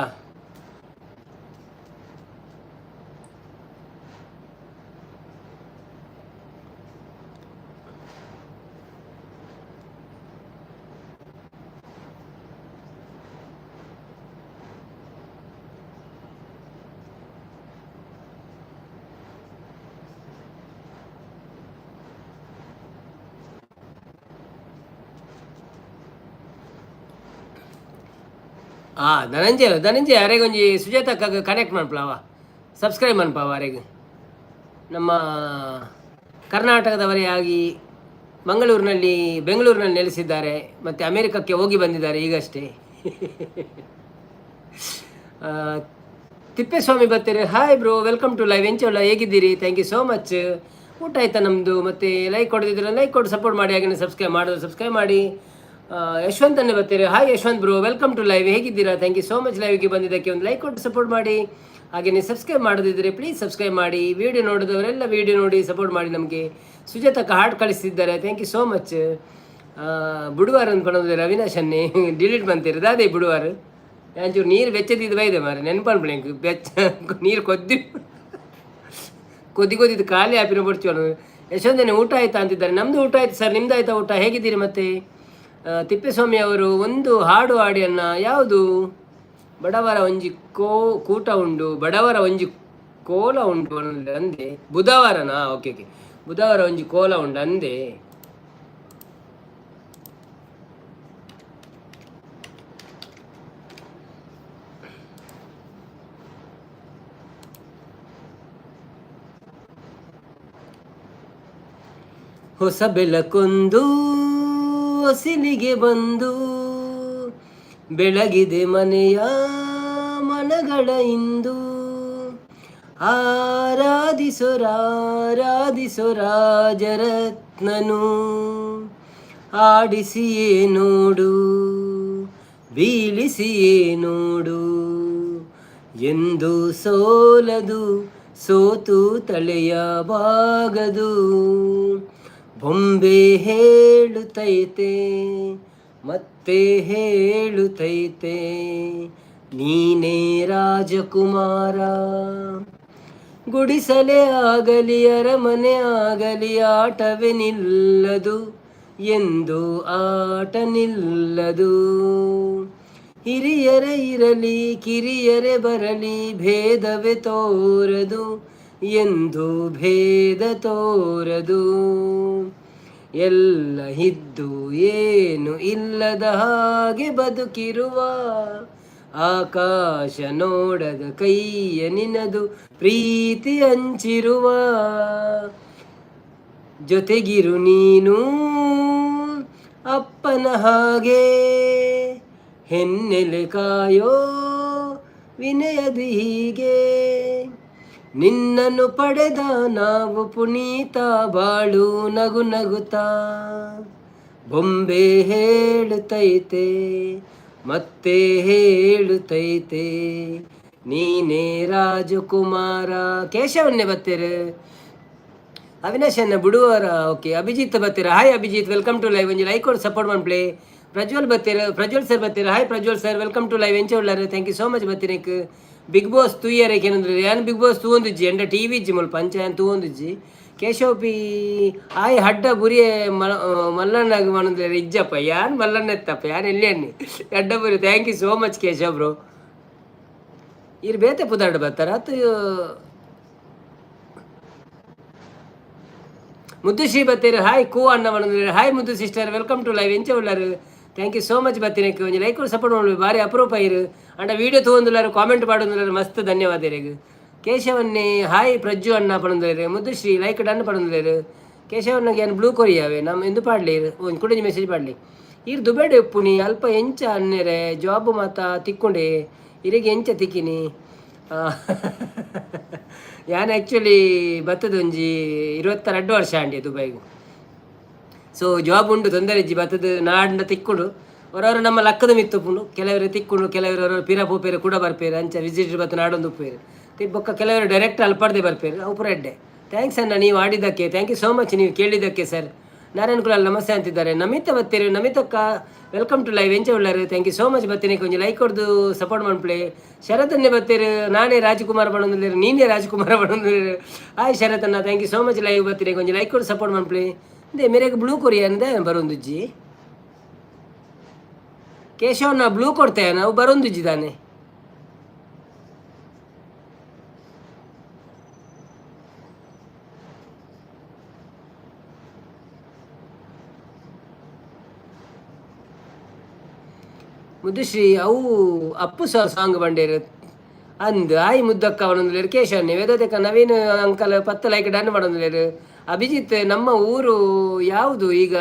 ಧನಂಜಯ ಅರೆಗೊಂಜಿ ಸುಜಾತಕ್ಕಾಗ ಕನೆಕ್ಟ್ ಮಾಡ್ಪಲವ ಸಬ್ಸ್ಕ್ರೈಬ್ ಮನ್ಪಾವ ಅರೆಗೆ ನಮ್ಮ ಕರ್ನಾಟಕದವರೇ ಆಗಿ ಬೆಂಗಳೂರಿನಲ್ಲಿ ನೆಲೆಸಿದ್ದಾರೆ ಮತ್ತು ಅಮೇರಿಕಕ್ಕೆ ಹೋಗಿ ಬಂದಿದ್ದಾರೆ ಈಗಷ್ಟೇ. ಆ, ತಿಪ್ಪೇಸ್ವಾಮಿ ಬರ್ತೀರಿ, hi bro, welcome to live. ಎಂಚೋಲ್ಲ, ಹೇಗಿದ್ದೀರಿ? Thank you so much. ಊಟ ಆಯ್ತಾ ನಮ್ಮದು? ಮತ್ತು ಲೈಕ್ ಕೊಡದಿದ್ರೆ ಲೈಕ್ ಕೊಟ್ಟು ಸಪೋರ್ಟ್ ಮಾಡಿ, ಹಾಗೆ ಸಬ್ಸ್ಕ್ರೈಬ್ ಮಾಡಿ. ಯಶವಂತ್ ಅನ್ನೇ ಬರ್ತೀರಿ, hi Yashwanth bro, welcome to live. ಹೇಗಿದ್ದೀರಾ? ಥ್ಯಾಂಕ್ ಯು ಸೋ ಮಚ್ ಲೈವ್ಗೆ ಬಂದಿದ್ದಕ್ಕೆ. ಒಂದು ಲೈಕ್ ಕೊಟ್ಟು ಸಪೋರ್ಟ್ ಮಾಡಿ, ಹಾಗೆ ಸಬ್ಸ್ಕ್ರೈಬ್ ಮಾಡೋದಿದ್ದರೆ ಪ್ಲೀಸ್ ಸಬ್ಸ್ಕ್ರೈಬ್ ಮಾಡಿ. ವಿಡಿಯೋ ನೋಡಿದವರೆಲ್ಲ ವಿಡಿಯೋ ನೋಡಿ ಸಪೋರ್ಟ್ ಮಾಡಿ ನಮಗೆ. ಸುಜಾತಕ್ಕ ಹಾರ್ಟ್ ಕಳಿಸ್ತಿದ್ದಾರೆ, thank you so much. ಬುಡುವಾರ ಅಂದ್ಕೊಂಡಿದ್ದಾರೆ ಅವಿನಾಶನ್ನೇ delete ಬಂತೀರಿ ಅದೇ ಬುಡುವಾರ. ಒಂಚೂರು ನೀರು ಬೆಚ್ಚದಿದ್ದು ಬೈದೆ ಮಾರೆ, ನೆನಪನ್ಬಿಡ್ಲಿಂಕ್ ಬೆಚ್ಚ ನೀರು ಕೊದ್ದಿದ್ದು ಖಾಲಿ ಆಪಿನ ಬಿಡ್ತೀವಲ್ಲ. ಯಶವಂತನೇ ಊಟ ಆಯ್ತಾ ಅಂತಿದ್ದಾರೆ. ನಮ್ಮದು ಊಟ ಆಯ್ತು ಸರ್, ನಿಮ್ದು ಆಯ್ತಾ ಊಟ? ಹೇಗಿದ್ದೀರಿ? ಮತ್ತು ತಿಪ್ಪೇಸ್ವಾಮಿ ಅವರು ಒಂದು ಹಾಡು ಹಾಡಿಯನ್ನ, ಯಾವುದು? ಬಡವರ ಒಂಜಿ ಕೂಟ ಉಂಡು, ಬಡವರ ಒಂಜಿ ಕೋಲ ಉಂಟು ಅಂದೆ. ಬುಧವಾರನಾ? ಓಕೆ, ಬುಧವಾರ ಒಂಜಿ ಕೋಲ ಉಂಡು ಅಂದೆ. ಹೊಸ ಬೆಳಕೊಂದು ಹೊಸಿಲಿಗೆ ಬಂದು ಬೆಳಗಿದೆ ಮನೆಯ ಮನಗಳ ಇಂದು. ಆರಾಧಿಸೋ ರಾಜರತ್ನನು, ಆಡಿಸಿಯೇ ನೋಡು ಬೀಳಿಸಿಯೇ ನೋಡು. ಎಂದು ಸೋಲದು ಸೋತು ತಲೆಯ ಬಾಗದು. ಬೊಂಬೆ ಹೇಳುತ್ತೈತೆ ಮತ್ತೆ ಹೇಳುತ್ತೈತೆ, ನೀನೇ ರಾಜಕುಮಾರ. ಗುಡಿಸಲೇ ಆಗಲಿ ಅರಮನೆ ಆಗಲಿ ಆಟವೇ ನಿಲ್ಲದು, ಎಂದು ಆಟ ನಿಲ್ಲದು. ಹಿರಿಯರೇ ಇರಲಿ ಕಿರಿಯರೇ ಬರಲಿ ಭೇದವೇ ತೋರದು, ಎಂದು ಭೇದ ತೋರದು. ಎಲ್ಲ ಇದ್ದು ಏನು ಇಲ್ಲದ ಹಾಗೆ ಬದುಕಿರುವ, ಆಕಾಶ ನೋಡದ ಕೈಯ ನಿನದು ಪ್ರೀತಿ ಹಂಚಿರುವ. ಜೊತೆಗಿರು ನೀನು ಅಪ್ಪನ ಹಾಗೆ, ಹೆನ್ನೆಲೆ ಕಾಯೋ ವಿನಯದಿ ಹೀಗೆ. ನಿನ್ನನ್ನು ಪಡೆದ ನಾವು ಪುನೀತ, ಬಾಳು ನಗು ನಗುತ್ತಾ. ಬೊಂಬೆ ಹೇಳುತ್ತೈತೆ ಮತ್ತೆ ಹೇಳುತ್ತೈತೆ, ನೀನೇ ರಾಜಕುಮಾರ. ಕೇಶವನ್ನೇ ಬರ್ತೀರ, ಅವಿನಾಶನ್ನ ಬುಡುವಾರ. ಓಕೆ, ಅಭಿಜಿತ್ ಬರ್ತೀರ, hi Abhijith, welcome to live. ಒಂಜಿ ಲೈಕ್ ಕೊಡು ಸಪೋರ್ಟ್ ಮಾಡ್ಪ್ಲೇ. ಪ್ರಜ್ವಲ್ ಬರ್ತೀರ, ಪ್ರಜ್ವಲ್ ಸರ್ ಬರ್ತೀರ, hi Prajwal sir, welcome to live. ಎಂಚ ಉಳ್ಳಾರ, ಥ್ಯಾಂಕ್ ಯು ಸೋ ಮಚ್ ಬರ್ತೀರಕ್ಕೆ. ಬಿಗ್ ಬಾಸ್ ತೂಯರಕ್ಕೆ ಏನಂದ್ರೆ ಯಾನ್ ಬಿಗ್ ಬಾಸ್ ತೂವೊಂದಿಜ್ಜಿ ಎಂಡ ಟಿ ವಿ ಇಜ್ಜಿ ಮುಲ್ಪ ಅಂಚ ಯಾನ್ ತೂವೊಂದಿಜ್ಜಿ. ಕೇಶವ್ ಪಿ ಆಯ್ ಹಡ್ಡ ಬುರಿಯೇ ಮಲ್ಲಣ್ಣಗೆ ಮನಂದ್ರೆ ಇಜ್ಜಪ್ಪ, ಯಾನ್ ಮಲ್ಲಣ್ಣ ಎತ್ತಪ್ಪ, ಯಾನ್ ಎಲ್ಲಿ ಅನ್ನಿ ಅಡ್ಡ ಬುರಿ. Thank you so much Keshav bro. ಇರ್ ಬೇತೆ ಪುದಾರ್ಡ್ ಬರ್ತಾರ ಅತ್ತು. ಮುದ್ದುಶ್ರೀ ಬರ್ತೀರಿ, ಹಾಯ್ ಕೂ ಅಣ್ಣ ಮನಂದ್ರೆ, ಹಾಯ್ ಮುದ್ದು ಸಿಸ್ಟರ್, ವೆಲ್ಕಮ್ ಟು ಲೈವ್. ಎಂಚ ಉಳ್ಳಾರು, ಥ್ಯಾಂಕ್ ಯು ಸೋ ಮಚ್ ಬರ್ತೀನಿ. ಒಂಜಿ ಲೈಕ್ ಕೊಡು ಸಪೋರ್ಟ್ ಮಾಡಿ, ಭಾರಿ ಅಪರೂಪ ಇರು ಅಂಡ ವಿಡಿಯೋ ತೊಗೊಂದಿಲ್ಲಾರು ಕಾಮೆಂಟ್ ಮಾಡೋದಿಲ್ಲಾರು, ಮಸ್ತ್ ಧನ್ಯವಾದ ಇರಿಗೆ. ಕೇಶವನ್ನೇ ಹಾಯ್ ಪ್ರಜ್ಜು ಅಣ್ಣ ಪಡಂದ್ರೆ, ಮುದ್ದುಶ್ರೀ ಲೈಕ್ ಡನ್ ಪಡಂದ್ರೆ. ಕೇಶವನ್ನಾಗ ಏನು ಬ್ಲೂ ಕೊರಿಯಾವೆ ನಮ್ಮ ಎಂದು ಪಾಡ್ಲಿ ಒಂದು ಕುಡಿಜಿ ಮೆಸೇಜ್ ಪಾಡ್ಲಿ. ಇರ್ ದುಬೇಡೆ ಉಪ್ಪುನಿ ಅಲ್ಪ ಎಂಚ ಅನ್ನೆರೆ ಜಾಬ್ ಮಾತ ತಿಕ್ಕೊಂಡೆ ಇರಿಗೆ ಎಂಚ ತಿಕ್ಕಿನಿ. ಯಾನ್ ಆ್ಯಕ್ಚುಲಿ ಬತ್ತದ ಒಂಜಿ 22 ವರ್ಷ ಅಂಡಿ ದುಬೈಗೆ. ಸೊ ಜಾಬ್ ಉಂಡು ತೊಂದರೆ ಇಜ್ಜಿ ಬತ್ತದ ನಾಡಿನ ತಿಕ್ಕುಡು ಅವರವರು ನಮ್ಮ ಲಕ್ಕದ ಮಿತ್ತುಪ್ಪುಂಡು. ಕೆಲವರು ತಿಕ್ಕುಂಡು, ಕೆಲವರು ಅವರು ಪಿರ ಪೋಪೇರು ಕೂಡ ಬರ್ಪೇರು, ಅಂಚ ವಿಸಿಟ್ ಬತ್ತು ನಾಡೊಂದು ಉಪ್ಪೇರು ತಿಬ್ಬೊಕ್ಕ. ಕೆಲವರು ಡೈರೆಕ್ಟ್ ಅಲ್ಪಡ್ದೆ ಬರ್ಪೇರು, ಉಪುರ ಎಡ್ಡೆ. ಥ್ಯಾಂಕ್ಸ್ ಅಣ್ಣ ನೀವು ಆಡಿದ್ದಕ್ಕೆ, ಥ್ಯಾಂಕ್ ಯು ಸೋ ಮಚ್ ನೀವು ಕೇಳಿದ್ದಕ್ಕೆ ಸರ್. ನಾರಾಯಣ ಕುಲಾಲ್ ನಮಸ್ತೆ ಅಂತಿದ್ದಾರೆ. ನಮಿತ ಬರ್ತೀರಿ, ನಮಿತಕ್ಕ ವೆಲ್ಕಮ್ ಟು ಲೈವ್. ಎಂಚ ಉಳ್ಳಾರು, ಥ್ಯಾಂಕ್ ಯು ಸೋ ಮಚ್ ಬರ್ತೀನಿ. ಕೊಂಚ ಲೈಕ್ ಹೊಡೆದು ಸಪೋರ್ಟ್ ಮಾಡ್ಪ್ಲೇ. ಶರತನ್ನೇ ಬರ್ತೀರಿ, ನಾನೇ ರಾಜಕುಮಾರ ಬಣ್ಣದಿಲ್ಲ, ನೀನೇ ರಾಜಕುಮಾರ ಬಣ್ಣದಿಲ್ಲ. ಹಾಯ್ ಶರತನ್ನ, thank you so much live ಬರ್ತೀನಿ. ಕೊಂಚ ಲೈಕ್ ಕೊಡು ಸಪೋರ್ಟ್ ಮಾಡ್ಪ್ಲೇ. ಅದೇ ಮೇರೆಗೆ ಬ್ಲೂ ಕೊರಿಯಾ ಅಂದೆ ಬರೋಂದುಜ್ಜಿ. ಕೇಶವನ್ನ ಬ್ಲೂ ಕೊಡ್ತೇವೆ ನಾವು, ಬರೋಂದುಜ್ಜಿ ತಾನೆ. ಮುದ್ದುಶ್ರೀ ಅವು ಅಪ್ಪು ಸರ್ ಸಾಂಗ್ ಬಂಡೇರು ಅಂದು ಆಯಿ ಮುದ್ದಕ್ಕ ಅವನೊಂದು ಕೇಶವನ್ನೇ ವೇದೋದಕ್ಕ ನವೀನ್ ಅಂಕಲ್ 10 ಲೈಕ್ ಡನ್ ಮಾಡೋದು. ಅಭಿಜಿತ್ ನಮ್ಮ ಊರು ಯಾವುದು ಈಗ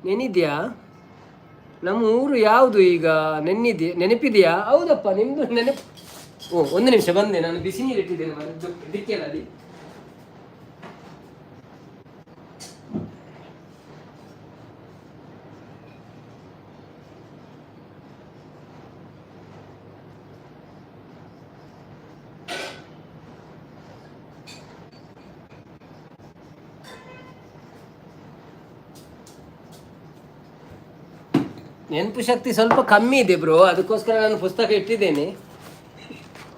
ನೆನಿದ್ಯಾ? ನಮ್ಮ ಊರು ಯಾವುದು ಈಗ ನೆನಪಿದೆಯಾ? ಹೌದಪ್ಪ ನಿಮ್ದು ನೆನಪು. ಒಂದು ನಿಮಿಷ ಬಂದೆ, ನಾನು ಬಿಸಿ ನೀರು ಇಟ್ಟಿದ್ದೇನೆ ದಿಕ್ಕೆನಲ್ಲಿ. ನೆನಪು ಶಕ್ತಿ ಸ್ವಲ್ಪ ಕಮ್ಮಿ ಇದೆ ಬ್ರೋ, ಅದಕ್ಕೋಸ್ಕರ ನಾನು ಪುಸ್ತಕ ಇಟ್ಟಿದ್ದೇನೆ.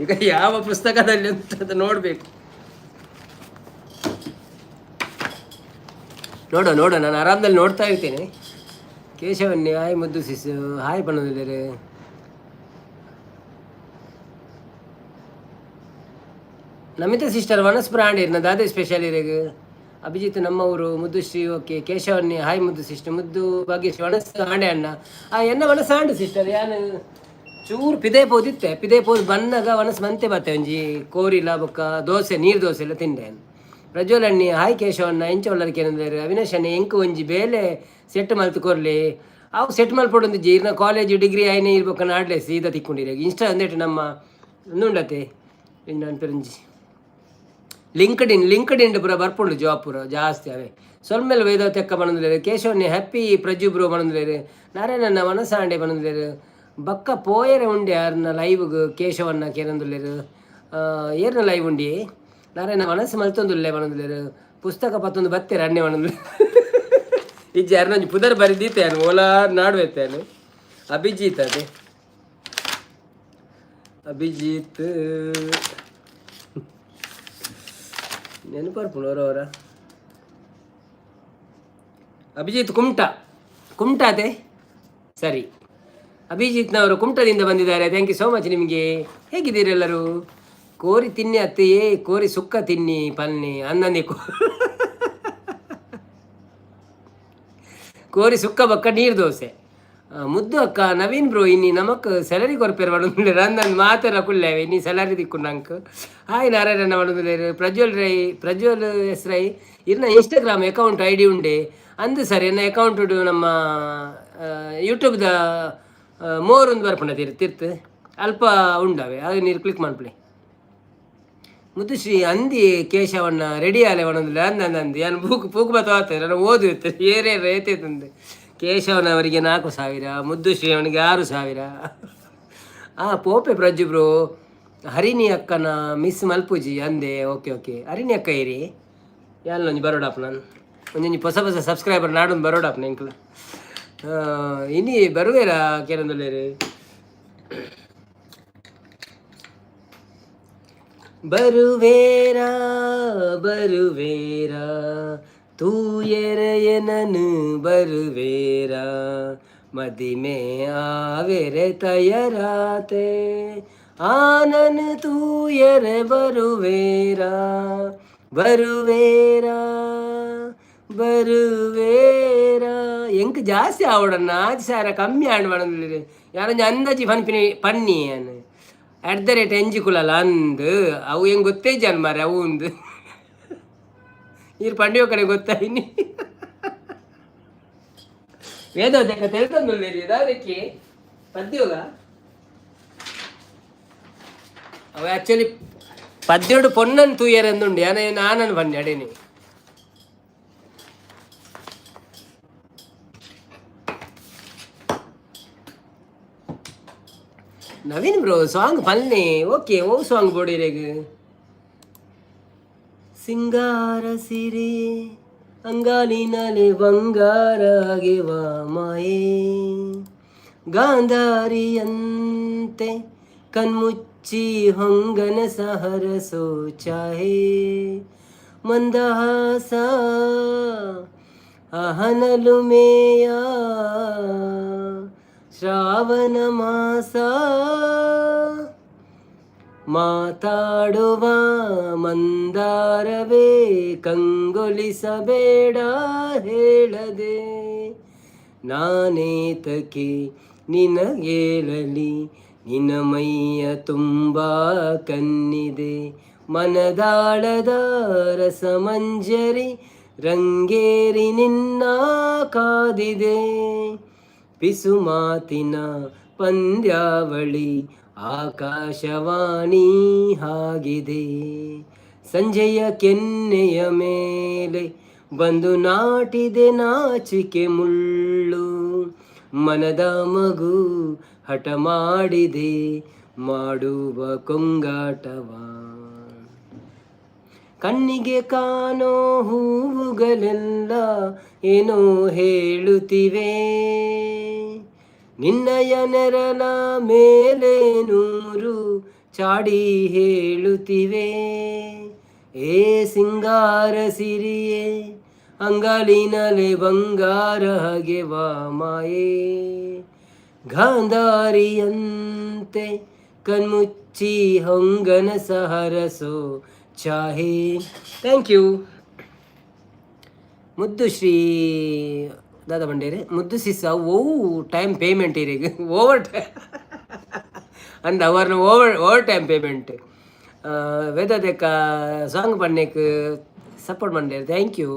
ಈಗ ಯಾವ ಪುಸ್ತಕದಲ್ಲಿ ಅಂತ ನೋಡ್ಬೇಕು. ನೋಡ ನಾನು ಆರಾಮದಲ್ಲಿ ನೋಡ್ತಾ ಇರ್ತೇನೆ. ಕೇಶವನ್ನೇ ಹಾಯ್ ಮುದ್ದು ಸಿಸು ಹಾಯ್ ಪಣ್ಣದಿದ್ದಾರೆ. ನಮಿತ ಸಿಸ್ಟರ್ ವನಸ್ ಬ್ರಾಂಡ್ ದಾದೆ ಸ್ಪೆಷಲ್ ಇರೆಗ್. ಅಭಿಜಿತ್ ನಮ್ಮವರು ಮುದ್ದುಶ್ರೀ ಓಕೆ. ಕೇಶವನ್ನೇ ಹಾಯ್ ಮುದ್ದು ಸಿಸ್ಟರ್ ಮುದ್ದು ಭಾಗ್ಯಶ್ರೀ ವನಸ್ ಹಾಂಡೆ ಅಣ್ಣ ಎನ್ನ ವನಸ್ ಹಾಂಡು ಸಿಸ್ಟರ್ ಯಾನು ಚೂರು ಪಿದೇ ಪೋದಿತ್ತೆ. ಪಿದೇ ಪೋದು ಬನ್ನಾಗ ವನಸ್ ಮಂತೆ ಬರ್ತೇವೆ ಒಂಜಿ ಕೋರಿಲ ಬೊಕ್ಕ ದೋಸೆ ನೀರು ದೋಸೆ ಎಲ್ಲ ತಿಂಡೆ. ಪ್ರಜ್ವಲ್ ಅಣ್ಣಿ ಹಾಯ್ ಕೇಶವಣ್ಣ ಎಂಚ ಒಳ್ಳರ್ಕೆ ಏನಂದ್ರೆ ಅವಿನಾಶ್ ಅಣ್ಣ ಎಂಕು ಒಂಜಿ ಬೇಲೆ ಸೆಟ್ ಮಲ್ತು ಕೊರ್ಲಿ ಅವು ಸೆಟ್ ಮಲ್ಪೊಡು ಜೀರ್ನ ಕಾಲೇಜ್ ಡಿಗ್ರಿ ಆಯ್ನೆ ಇರ್ಬೇಕನ್ನ ಆಡ್ಲೆ ಸೀದಾ ತಿಕ್ಕೊಂಡಿರ ಇನ್ಸ್ಟಾ ಅಂದೇಟು ನಮ್ಮ ಉಂಡತೆ ಇಂಜಿ ಲಿಂಕ್ಡ್ ಪುರ ಬರ್ಪುಂಡು ಜಾಬ್ ಪುರ ಜಾಸ್ತಿ ಅವೇ ಸೊಲ್ಮೇಲೆ ವೇದ ತೆಕ್ಕ ಬಂದಿದ್ದಾರೆ. ಕೇಶವನ್ನೇ ಹ್ಯಾಪಿ ಪ್ರಜ್ಜು ಬ್ರೋ ಬಂದಿದ್ದಾರೆ. ನಾರಾಯಣನ ಮನಸಾಂಡೆ ಬಂದಿದ್ದಾರೆ. ಬಕ್ಕ ಪೋಯರೆ ಉಂಡೆ ಯಾರನ್ನ ಲೈವ್ಗೆ ಕೇಶವನ್ನ ಕೇರಂದುಲ್ಲೇರು ಏರ್ನ ಲೈವ್ ಉಂಡಿ ನಾರಾಯಣ ಮನಸ್ಸು ಮಲ್ತೊಂದುಲ್ಲೆ ಬಂದಿದ್ದಾರೆ. ಪುಸ್ತಕ ಪತ್ತೊಂದು ಬತ್ತೇರೆ ಅಣ್ಣೆ ಬಂದು ಇಜ್ಜ ಯಾರನ್ನ ಪುದರ್ ಬರಿದೀತೇನು ಓಲಾ ನಾಡುವೆತ್ತೇನು. ಅಭಿಜಿತ್ ಅದೇ ಅಭಿಜಿತ್ ನೆನಪರ್ಪುಣವರವರ ಅಭಿಜಿತ್ ಕುಮಟಾ ಅದೇ ಸರಿ. ಅಭಿಜಿತ್ನವರು ಕುಮಟದಿಂದ ಬಂದಿದ್ದಾರೆ. ಥ್ಯಾಂಕ್ ಯು ಸೋ ಮಚ್ ನಿಮಗೆ. ಹೇಗಿದ್ದೀರಿ ಎಲ್ಲರೂ? ಕೋರಿ ತಿನ್ನಿ ಅತ್ತೆಯೇ ಕೋರಿ ಸುಕ್ಕ ತಿನ್ನಿ ಪನ್ನಿ ಅನ್ನನೆ ಕೋರಿ ಸುಕ್ಕ ಬಕ್ಕ ನೀರು ದೋಸೆ ಮುದ್ದು ಅಕ್ಕ ನವೀನ್ ಬ್ರೋ ಇನ್ನಿ ನಮಕ್ ಸ್ಯಾಲರಿ ಕೊರಪೇರು ಮಾಡೋದಿಲ್ಲ ನಂದು ಮಾತೆಲ್ಲ ಕುಳ್ಳೇವೆ ಇನ್ನಿ ಸ್ಯಾಲರಿ ದಿಕ್ಕೊಂಡು ನಂಗೆ ಹಾಯ್ ನಾರಾಯಣ ಮಾಡೋದಿಲ್ಲ. ಪ್ರಜ್ವಲ್ ಹೆಸ್ರೈ ಇರ್ನ ಇನ್ಸ್ಟಾಗ್ರಾಮ್ ಅಕೌಂಟ್ ID ಉಂಡೆ ಅಂದು ಸರ್ ಎನ್ನ ಅಕೌಂಟ್ ನಮ್ಮ ಯೂಟ್ಯೂಬ್ದ ಮೋರೊಂದು ಬರ್ಪುಂಡ ತಿರ್ತು ಅಲ್ಪ ಉಂಡವೆ ಅದು ನೀರು ಕ್ಲಿಕ್ ಮಾಡ್ಬಿಡಿ. ಮುದ್ದುಶ್ರೀ ಅಂದಿ ಕೇಶವಣ್ಣ ರೆಡಿ ಆಲೆ ಒಣದಿಲ್ಲ ಅಂದಂದು ನಾನು ಪೂಕು ಬತ್ತವಾಗ್ತದೆ ನಾನು ಓದಿರುತ್ತೆ ಏತೇ ತಂದೆ. ಕೇಶವನವರಿಗೆ 4,000, ಮುದ್ದುಶ್ರೀ ಅವನಿಗೆ 6,000. ಪೋಪೆ ಪ್ರಜ್ಜು ಬ್ರೋ ಹರಿಣಿ ಅಕ್ಕನ ಮಿಸ್ ಮಲ್ಪುಜಿ ಅಂದೆ. ಓಕೆ ಹರಿಣಿ ಅಕ್ಕ ಇರಿ ಯಾಲ್ ಒಂಜಿ ಬರೋಡಪ್ಪ ನಾನು ಒಂಜಿ ಹೊಸ ಸಬ್ಸ್ಕ್ರೈಬರ್ ನಾಡೊಂದು ಬರೋಡಪ್ಪ ನೆಂಕ್ಲು ಇನ್ನಿ ಬರುವೇರಾ ಕೇರಂದುಲ್ಲೇರಿ. ಬರುವೇರಾ ತೂಯೆರೆಯನನು ಬರುವೇರಾ ಮದಿಮೆ ಆವೆರೆ ತಯರಾತೆ ಆನನು ತೂಯರೆ ಬರುವೇರಾ ಎಂಕ್ ಜಾಸ್ತಿ ಆವಡನ್ನ ಆಜ್ ಸಾರ ಕಮ್ಮಿ ಆಡ್ ಮಾಡೋದಿಲ್ಲ ಯಾರಂಜ ಅಂದಾಜಿ ಪನ್ನಿ ಅನ್ @ ಅಂದು ಅವು ಹೆಂಗೆ ಗೊತ್ತೇ ಜನ್ ಮಾರೆ ಅವು ಒಂದು ಇವ್ರು ಪಂಡಿಯೋ ಕಡೆ ಗೊತ್ತಾಯಿನಿ ವೇದೋದಕ್ಕ ತಿಳ್ಕೊಂಡ್ರಿ ಅದಕ್ಕೆ ಪದ್ಯೋಗ ಅವ ಆ್ಯಕ್ಚುಲಿ ಪದ್ಯೋಡು ಪೊನ್ನನ್ ತೂಯರೆಂದುಂಡು ನಾನನ್ನು ಬನ್ನಿ ಅಡೇನಿ ನವೀನ್ ಬ್ರೋ ಸಾಂಗ್ ಪನ್ನೆ ಓಕೆ ಓ ಸಾಂಗ್ ಬೋಡಿರೆಗ್ ಸಿಂಗಾರ ಸಿರಿ ಅಂಗಾಲಿನಲೆ ಬಂಗಾರಾಗಿವ ಮಾಯೇ ಗಾಂಧಾರಿಯಂತೆ ಕಣ್ಮುಚ್ಚಿ ಹೊಂಗನ ಸಹರಸೋ ಚಾಹೆ ಮಂದಹಾಸ ಅಹನಲು ಮೇಯ ಶ್ರಾವಣ ಮಾಸ ಮಾತಾಡುವ ಮಂದಾರವೇ ಕಂಗೊಳಿಸಬೇಡ ಹೇಳದೆ ನಾನೇತಕ್ಕೆ ನಿನಗೇಳಲಿ ನಿನ್ನ ಮೈಯ ತುಂಬ ಕಣ್ಣಿದೆ ಮನದಾಳದ ರಸಮಂಜರಿ ರಂಗೇರಿ ನಿನ್ನ ಕಾದಿದೆ ಪಿಸು ಮಾತಿನ ಪಂದ್ಯಾವಳಿ ಆಕಾಶವಾಣಿ ಆಗಿದೆ ಸಂಜೆಯ ಕೆನ್ನೆಯ ಮೇಲೆ ಬಂದು ನಾಟಿದೆ ನಾಚಿಕೆ ಮುಳ್ಳು ಮನದ ಮಗು ಹಠ ಮಾಡಿದೆ ಮಾಡುವ ಕೊಂಗಾಟವ ಕಣ್ಣಿಗೆ ಕಾಣೋ ಹೂವುಗಳೆಲ್ಲ ಏನೋ ಹೇಳುತ್ತಿವೆ ನಿನ್ನಯ ನೆರಳ ಮೇಲೆ ನೂರು ಚಾಡಿ ಹೇಳುತ್ತಿವೆ ಏ ಸಿಂಗಾರ ಸಿರಿಯೇ ಅಂಗಾಲಿನಲೆ ಬಂಗಾರ ಹಗೆವ ಮಾಯೇ ಗಾಂಧಾರಿಯಂತೆ ಕಣ್ಮುಚ್ಚಿ ಹೊಂಗನ ಸಹರಸೋ ಚಾಹೆ. ಥ್ಯಾಂಕ್ ಯು ಮುದ್ದು ಶ್ರೀ ದಾದಾ ಬಂಡೇರಿ ಮುದ್ದು ಸಿಸ್ಸ ಟೈಮ್ ಪೇಮೆಂಟ್ ಇರೀಗ ಓವರ್ ಟೈಮ್ ಅಂದ ಅವರ್ನ ಓವರ್ ಟೈಮ್ ಪೇಮೆಂಟ್ ವೇದಕ್ಕ ಸಾಂಗ್ ಪಣ್ಣೆಕ್ ಸಪೋರ್ಟ್ ಮಂಡೇರಿ ಥ್ಯಾಂಕ್ ಯು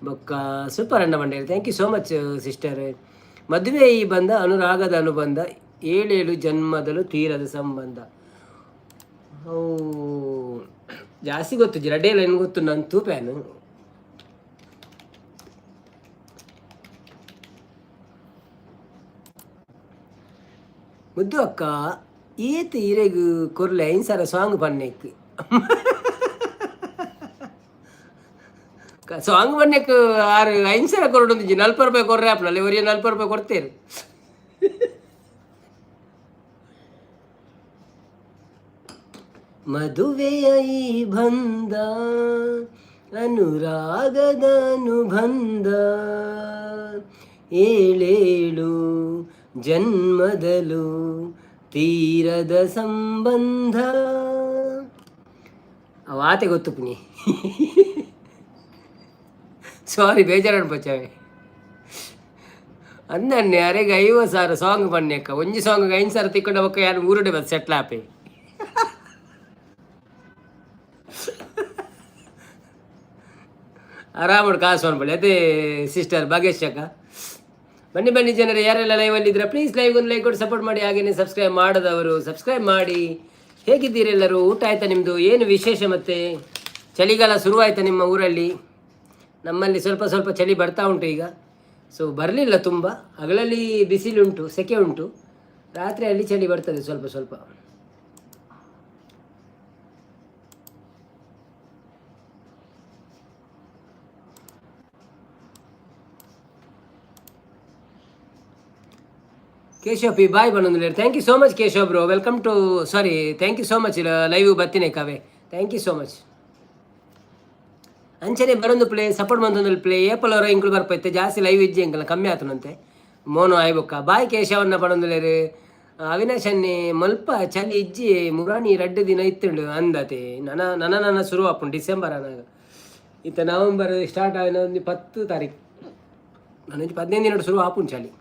ಬೊಕ್ಕ ಸೂಪರ್ ಅಣ್ಣ ಮಂಡೇರಿ thank you so much sister ಮದುವೆ ಈ ಬಂದ ಅನುರಾಗದ ಅನುಬಂಧ 7 ಜನ್ಮದಲ್ಲೂ ತೀರದ ಸಂಬಂಧ ಓ ಜಾಸ್ತಿ ಗೊತ್ತು ಜಡೇಲ ಏನು ಗೊತ್ತು ನಾನು ತೂಪ್ಯಾನು ಮುದ್ದು ಅಕ್ಕ ಈತ ಇರೆಗು ಕೊರ್ಲೆ 5 ಸಲ ಸಾಂಗ್ ಪನ್ನೆಕ್ ಸಾಂಗ್ ಪನ್ನೆಕ್ 5 ಸಲ ಕೊರಡು 40 ರೂಪಾಯಿ ಕೊರ್ರೆ ಆಪ್ನಲ್ಲಿ ಇವರಿಗೆ 40 ರೂಪಾಯಿ ಕೊಡ್ತೇನೆ ಮದುವೆಯ ಈ ಬಂಧ ಅನುರಾಗದ ಅನುಬಂಧ 7 ಜನ್ಮದಲ್ಲೂ ತೀರದ ಸಂಬಂಧ ಆತೆ ಗೊತ್ತು ಪುನಿ ಸಾರಿ ಬೇಜಾರು ಪಚ್ಚಾವೆ ಅನ್ನನ್ನೆ ಅರೆಗೆ 50,000 ಸಾಂಗ್ ಪನ್ನೆಕ್ಕ ಒಂಜಿ ಸಾಂಗ್ 5 ಸಾವಿರ ತಿಕ್ಕೊಂಡ ಬಕ್ಕ ಯಾರು 3 ಡೇ ಬಸ್ ಸೆಟ್ಲ್ ಆಪೆ ಆರಾಮಡ್ ಕಾಸು ಅನ್ಬೇಡಿ ಅದೇ ಸಿಸ್ಟರ್ ಭಾಗ್ಯಶ್ ಅಕ್ಕ ಬನ್ನಿ ಜನರು ಯಾರೆಲ್ಲ ಲೈವಲ್ಲಿ ಇದ್ರೆ ಪ್ಲೀಸ್ ಲೈವ್ ಒಂದು ಲೈಕ್ ಕೊಟ್ಟು ಸಪೋರ್ಟ್ ಮಾಡಿ ಹಾಗೇನೆ ಸಬ್ಸ್ಕ್ರೈಬ್ ಮಾಡದವರು ಸಬ್ಸ್ಕ್ರೈಬ್ ಮಾಡಿ ಹೇಗಿದ್ದೀರಿ ಎಲ್ಲರೂ ಊಟ ಆಯ್ತಾ ನಿಮ್ಮದು ಏನು ವಿಶೇಷ ಮತ್ತೆ ಚಳಿಗಾಲ ಶುರುವಾಯ್ತಾ ನಿಮ್ಮ ಊರಲ್ಲಿ ನಮ್ಮಲ್ಲಿ ಸ್ವಲ್ಪ ಚಳಿ ಬರ್ತಾ ಉಂಟು ಈಗ ಸೊ ಬರಲಿಲ್ಲ ತುಂಬ ಹಗಲಲ್ಲಿ ಬಿಸಿಲುಂಟು ಸೆಕೆ ಉಂಟು ರಾತ್ರಿಯಲ್ಲಿ ಚಳಿ ಬರ್ತದೆ ಸ್ವಲ್ಪ ಕೇಶವ್ ಪಿ ಬಾಯ್ ಬಂದೊಂದು thank you so much Keshav bro welcome to thank you so much live ಬರ್ತೀನಿ ಕಾವೆ ಥ್ಯಾಂಕ್ ಯು ಸೋ ಮಚ್ ಅಂಚನೆ ಬರೊಂದು ಪ್ಲೇ ಸಪೋರ್ಟ್ ಬಂದೊಂದು ಪ್ಲೇ ಏಪಲ್ ಅವರ ಇಂಕ್ಲು ಬರ್ಪೈತೆ ಜಾಸ್ತಿ ಲೈವ್ ಇಜ್ಜಿ ಅಂಕಲ್ಲ ಕಮ್ಮಿ ಆತನಂತೆ ಮೋನು ಆಯ್ಬೊಕ್ಕ ಬಾಯ್ ಕೇಶವನ್ನ ಪಡೊಂದುಲೇರು ಅವಿನಾಶ್ ಅನ್ನಿ ಮಲ್ಪ ಚಲಿ ಇಜ್ಜಿ ಮುರಾಣಿ 2 ದಿನ ಇತ್ತುಂಡು ಅಂದತೆ ನನ್ನ ಶುರು ಆಪುಂಡು ಡಿಸೆಂಬರ್ ಅನ್ನಾಗ ಇತ್ತ ನವಂಬರ್ ಸ್ಟಾರ್ಟ್ ಆಗಿ ಒಂದು 10 ತಾರೀಕು ನಾನು 15 ದಿನ ಶುರು ಆಪುಂಡು ಚಳಿ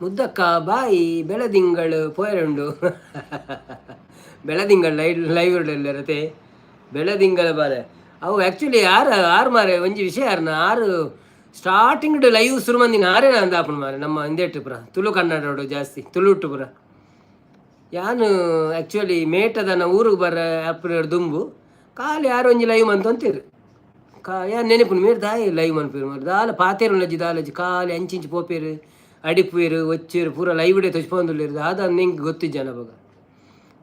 ಮುದ್ದಕ್ಕ ಬಾಯಿ ಬೆಳದಿಂಗಳು ಪೋಯರುಂಡು ಬೆಳದಿಂಗಳು ಲೈವ್ ಇರತ್ತೆ ಬೆಳದಿಂಗಳ ಬಾರೆ ಅವು ಆ್ಯಕ್ಚುಲಿ ಆರು ಮಾರೆ ಒಂಜಿ ವಿಷಯ ಆರು ಸ್ಟಾರ್ಟಿಂಗ್ ಲೈವ್ ಶುರು ಮಂದಿನ ಆರೇನ ಅಂದಾಪನ ಮಾರೆ ನಮ್ಮ ಇಂದೇಟು ಪುರ ತುಳು ಕನ್ನಡ ಜಾಸ್ತಿ ತುಳುಟ್ಟು ಪುರ ಯಾನು ಆ್ಯಕ್ಚುಲಿ ಮೇಟದನ ಊರಿಗೆ ಬರ ಅಪ್ಪನ ದುಂಬು ಖಾಲಿ ಯಾರು ಒಂಜಿ ಲೈವ್ ಮಂತಂತೀರು ಯಾರು ನೆನಪು ಮೀರು ದಾಯಿ ಲೈವ್ ಮನ್ಪೇರು ಮಾರು ದಾಲ ಪಾತೇರು ಲಜ್ಜಿ ದಾಲಜ್ಜಿ ಖಾಲಿ ಅಂಚಿಂಚು ಪೋಪೇರು ಅಡಿಪುವೇರು ಒಚ್ಚೇರು ಪೂರ ಲೈವ್ ಡೇ ತೊಚ್ಪೊಂದುಲ್ಲೇರು ಅದು ನಿಂಗೆ ಗೊತ್ತಿದ್ದ ಜನ ಬಗ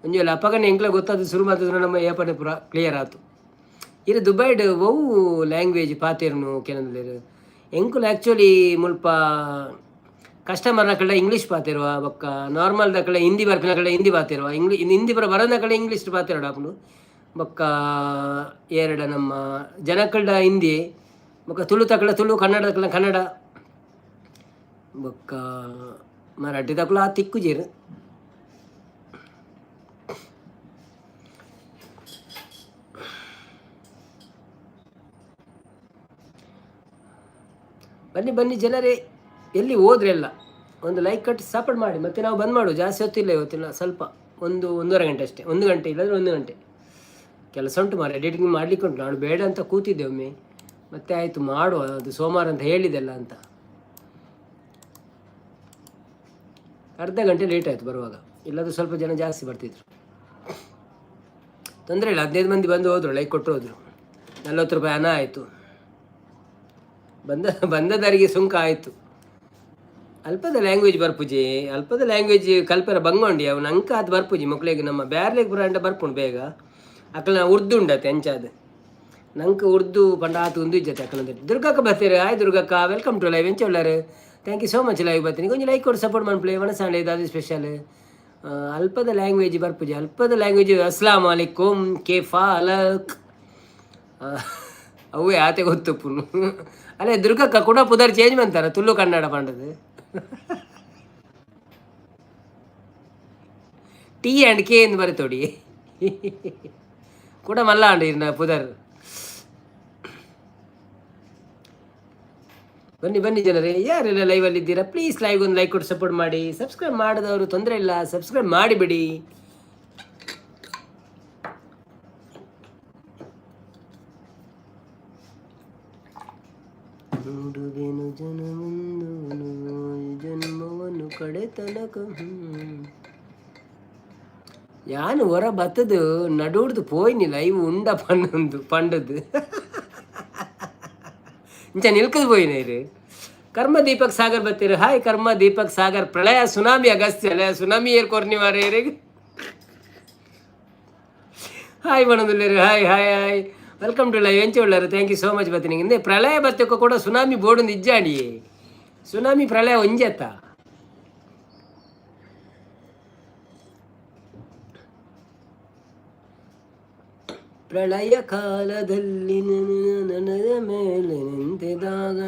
ಒಂಜಲ್ಲ ಅಪ್ಪಗನೆ ಎಂಕ್ಲ ಗೊತ್ತಾದ ಶುರು ಮಾತಾದ್ರೆ ನಮ್ಮ ಏಪನೆ ಪೂರ ಕ್ಲಿಯರ್ ಆಯ್ತು ಇದು ದುಬೈಡ್ ಒವು ಲ್ಯಾಂಗ್ವೇಜ್ ಪಾತೇರ್ನು ಕೆಲಂದುಲ್ಲೇರು ಎಂಕುಲು ಆ್ಯಕ್ಚುಲಿ ಮುಲ್ಪ ಕಸ್ಟಮರ್ನ ಕಡೆ ಇಂಗ್ಲೀಷ್ ಪಾತಿರುವ ಬೊಕ್ಕ ನಾರ್ಮಲ್ದ ಕಡೆ ಹಿಂದಿ ಬರ್ಪಿನ ಕಡೆ ಹಿಂದಿ ಪಾತಿರುವ ಹಿಂದಿ ಬರೋದ ಕಡೆ ಇಂಗ್ಲೀಷ್ ಪಾತಿರೋಡು ಆಪುಂಡು ಬೊಕ್ಕ 2 ನಮ್ಮ ಜನಕಲ್ಡ ಹಿಂದಿ ಬೊಕ್ಕ ತುಳು ತಕ್ಕಲ ತುಳು, ಕನ್ನಡ ತಕ್ಕಲ ಕನ್ನಡ, ಬೊಕ್ಕ ಮರಾಠಿ ತಕ್ಕಲ ಆ ತಿಕ್ಕುಜೇರು. ಬನ್ನಿ ಬನ್ನಿ ಜನರೇ, ಎಲ್ಲಿ ಹೋದ್ರೆ ಎಲ್ಲ ಒಂದು ಲೈಕ್ ಕಟ್ಟಿ ಸಪೋರ್ಟ್ ಮಾಡಿ. ಮತ್ತೆ ನಾವು ಬಂದ್ ಮಾಡುವ, ಜಾಸ್ತಿ ಹೊತ್ತಿಲ್ಲ ಇವತ್ತಿಲ್ಲ, ಸ್ವಲ್ಪ ಒಂದೂವರೆ ಗಂಟೆ ಅಷ್ಟೇ, 1 ಗಂಟೆ ಇಲ್ಲಾಂದರೆ 1 ಗಂಟೆ. ಕೆಲಸ ಉಂಟು ಮಾರ, ಎಡಿಟಿಂಗ್ ಮಾಡಲಿಕ್ಕೆ ಉಂಟು. ನಾನು ಬೇಡ ಅಂತ ಕೂತಿದ್ದೆ ಒಮ್ಮೆ, ಮತ್ತೆ ಆಯಿತು ಮಾಡುವ, ಅದು ಸೋಮವಾರ ಅಂತ ಹೇಳಿದೆಲ್ಲ ಅಂತ. ಅರ್ಧ ಗಂಟೆ ಲೇಟ್ ಆಯಿತು ಬರುವಾಗ, ಇಲ್ಲಾದರೂ ಸ್ವಲ್ಪ ಜನ ಜಾಸ್ತಿ ಬರ್ತಿದ್ರು. ತೊಂದರೆ ಇಲ್ಲ, 15 ಮಂದಿ ಬಂದು ಹೋದರು, ಲೈಕ್ ಕೊಟ್ಟು ಹೋದರು. 40 ರೂಪಾಯಿ ಹಣ ಆಯಿತು, ಬಂದದರಿಗೆ ಸುಂಕ ಆಯಿತು. ಅಲ್ಪದ ಲ್ಯಾಂಗ್ವೇಜ್ ಬರ್ಪುಜಿ, ಅಲ್ಪದ ಲ್ಯಾಂಗ್ವೇಜ್ ಕಲ್ಪರ ಬಂಗೋಂಡಿ ಅವನು ಅಂಕ ಅದು ಬರ್ಪುಜಿ ಮಕ್ಳಿಗೆ. ನಮ್ಮ ಬ್ಯಾರ್ಲೆಗ್ ಬುರಾಂಡ ಬರ್ಪುಂಡು ಬೇಗ. ಅಕ್ಕಲ ಉರ್ದು ಉಂಡತ್ತೆ ಎಂಚಾದ ನಂಗೆ ಉರ್ದು ಪಂಡ ಆತು ಒಂದು ಇಜ್ಜತೆ ಅಕ್ಕಲಂತ. ದುರ್ಗಕ್ಕ ಬರ್ತೀರಿ? ಹಾಯ್ ದುರ್ಗಕ್ಕ, ವೆಲ್ಕಮ್ ಟು ಲೈವ್ ಎಂಚ ಉಳ್ಳಾರು. Thank you so much live ಬರ್ತೀನಿ. ಕೊಂಚ ಲೈಕ್ ಕೊಟ್ಟು ಸಪೋರ್ಟ್ ಮಾಡ್ಪ್ಲೇ ವನಸಾಂಡೆ ಇದು ಅದು ಸ್ಪೆಷಲ್. ಅಲ್ಪದ ಲ್ಯಾಂಗ್ವೇಜ್ ಬರ್ಪುಜಿ, ಅಲ್ಪದ ಲ್ಯಾಂಗ್ವೇಜ್. ಅಸ್ಲಾಂ ಅಲೈಕುಮ್, ಕೇಫಾಲಕ್ ಅವೇ ಆತೆ ಗೊತ್ತು ಪುನು. ಅಲ್ಲೇ ದುರ್ಗಕ್ಕ ಕೂಡ ಪುದರ್ ಚೇಂಜ್ ಮಾಡ್ತಾರ ತುಳು ಕನ್ನಡ ಪಂಡದು. ಟಿ ಆ್ಯಂಡ್ ಕೆ ಎಂದು ಬರೀತೋಡಿ ಕೂಡ ಮಲ್ಲ ಅಂಡ ಪುದರ್. ಬನ್ನಿ ಬನ್ನಿ ಜನರೇ, ಯಾರೆಲ್ಲ ಲೈವಲ್ಲಿ ಇದ್ದೀರಾ ಪ್ಲೀಸ್ ಲೈವ್ ಒಂದು ಲೈಕ್ ಕೊಟ್ಟು ಸಪೋರ್ಟ್ ಮಾಡಿ. ಸಬ್ಸ್ಕ್ರೈಬ್ ಮಾಡಿದವರು ತೊಂದರೆ ಇಲ್ಲ, ಸಬ್ಸ್ಕ್ರೈಬ್ ಮಾಡಿಬಿಡಿ. ನೋಡುವೆನು ಜನ್ಮವನ್ನು ಕಡೆ ತನಕ. ಯಾನು ಹೊರ ಬತ್ತದು ನಡುಡ್ದು ಪೋಯ್ನಿ ಲೈವ್ ಉಂಡ ಪಂಡದು ಇಂಚ ನಿಲ್ಕದು ಪೋಯ್ನೇರು. ಕರ್ಮ ದೀಪಕ್ ಸಾಗರ್ ಬತ್ತೀರು. ಹಾಯ್ ಕರ್ಮ ದೀಪಕ್ ಸಾಗರ್. ಪ್ರಳಯ ಸುನಾಮಿ ಅಗಸ್ತ್ಯ ಅಲ್ಲ, ಸುನಾಮಿ ಏರ್ ಕೊರ್ನಿವಾರ ಏರಿಗೆ. ಹಾಯ್ ಬಣದುಲ್ಲೇರು, hi hi hi, welcome to live ಎಂಚ ಉಳ್ಳಾರು. ಥ್ಯಾಂಕ್ ಯು ಸೋ ಮಚ್ ಬರ್ತೀನಿ. ಹಿಂದೆ ಪ್ರಳಯ ಬತ್ತಕ್ಕ ಕೂಡ ಸುನಾಮಿ ಬೋರ್ಡು ನಿಜ್ಜಾಡಿಯೇ. ಸುನಾಮಿ ಪ್ರಳಯ ಒಂಜತ್ತ. ಪ್ರಳಯ ಕಾಲದಲ್ಲಿ ನನದ ಮೇಲೆ ನಿಂತಿದಾಗ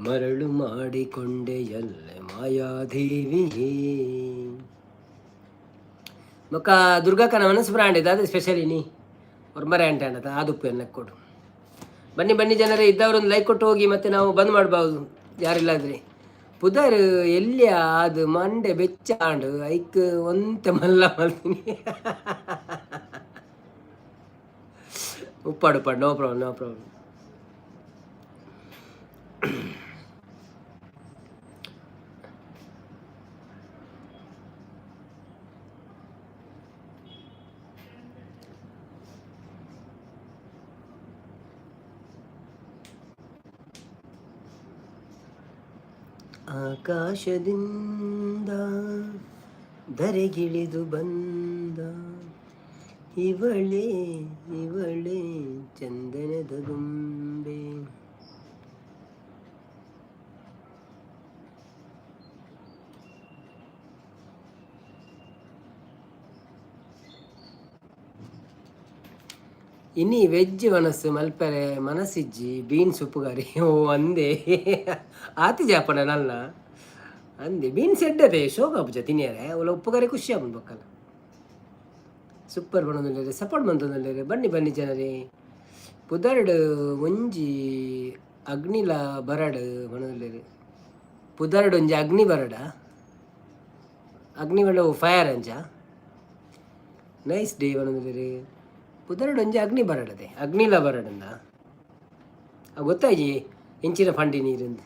ಮರಳು ಮಾಡಿಕೊಂಡೆ ಎಲ್ಲ ಮಾಯಾದೇವಿಯೇ. ಮೊಕ್ಕ ದುರ್ಗಾಕನ ಮನಸ್ಸು ಬ್ರಾಂಡ್ ಇದೆ, ಅದು ಸ್ಪೆಷಲ್ ಇನಿ ಅವ್ರ ಮರ ಅಂಟ ಅನ್ನತ ಆದುಪ್ಪು ಎನ್ನಕ್ಕೆ ಕೊಡು. ಬನ್ನಿ ಬನ್ನಿ ಜನರೇ, ಇದ್ದವ್ರೊಂದು ಲೈಕ್ ಕೊಟ್ಟು ಹೋಗಿ, ಮತ್ತೆ ನಾವು ಬಂದ್ ಮಾಡ್ಬೋದು ಯಾರಿಲ್ಲಾದ್ರೆ. ಪುದರ್ ಎಲ್ಲಿ ಅದು ಮಂಡೆ ಬೆಚ್ಚಾಂಡು ಐಕ್ ಒಂತ ಮಲ್ಲ ಮಲ್ತೀನಿ. ಉಪ್ಪಾಡು ಉಪ್ಪಾಡು, ನೋ ಪ್ರಾಬ್ಲಮ್ ನೋ ಪ್ರಾಬ್ಲಮ್. ಆಕಾಶದಿಂದ ಧರೆಗಿಳಿದು ಬಂದ ಇವಳೇ ಇವಳೇ ಚಂದನದ ಗೊಂಬೆ. ಇನ್ನಿ ವೆಜ್ ಮನಸ್ಸು ಮಲ್ಪರೆ ಮನಸ್ಸಿಜ್ಜಿ ಬೀನ್ಸ್ ಉಪ್ಪುಗಾರಿ. ಓ ಅಂದೆ ಆತಿ ಜಾಪನ ನಲ್ಲ ಅಂದೆ ಬೀನ್ಸ್ ಎಡ್ಡದೆ ಶೋಕ ಪೂಜ ತಿನ್ನಿಯಾರೆ ಅವಳ ಉಪ್ಪುಗಾರಿ ಖುಷಿ ಆಗ್ಬೋದು ಬಕ್ಕಲ್ಲ. Super ಬಣ್ಣದಲ್ಲೇ support ಬಂತಂದಲ್ಲೇ. ಬನ್ನಿ ಬನ್ನಿ ಜನರೇ, ಪುದರ್ಡ್ ಒಂಜಿ ಅಗ್ನಿಲ ಬರಡ್ ಬಣ್ಣದಲ್ಲೇ. ಪುದರ್ಡ್ ಒಂಜಿ ಅಗ್ನಿ ಬರಡ, ಅಗ್ನಿ ಬಣ್ಣ ಫೈರ್ ಅಂಚ. ನೈಸ್ ಡೇ ಬಣ್ಣದಲ್ಲೇ. ಪುದರ್ಡ್ ಒಂಜಿ ಅಗ್ನಿ ಬರಡದೆ, ಅಗ್ನಿಲ ಬರಡಂದ ಗೊತ್ತಾಯಿ ಇಂಚಿನ ಫಂಡಿ ನೀರಿಂದ.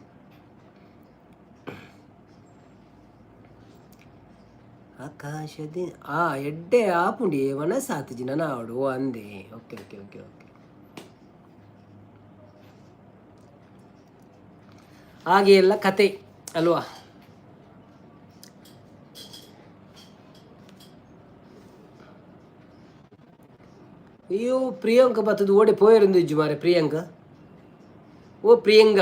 ಆಕಾಶದ ಎಡ್ಡೆ ಆಪುಂಡಿ ಮನಸ್ಸಾತಜಿ ನನ್ನ ಆವಡು. ಓ ಅಂದೆ, ಓಕೆ ಓಕೆ ಓಕೆ ಓಕೆ. ಹಾಗೆ ಎಲ್ಲ ಕತೆ ಅಲ್ವಾ. ಅಯ್ಯೋ ಪ್ರಿಯಾಂಕ ಬತ್ತದು ಓಡಿ ಪೋಯರಿಂದ ಇಜ್ಜು ಮಾರೆ. ಪ್ರಿಯಾಂಕ ಓ ಪ್ರಿಯಂಗ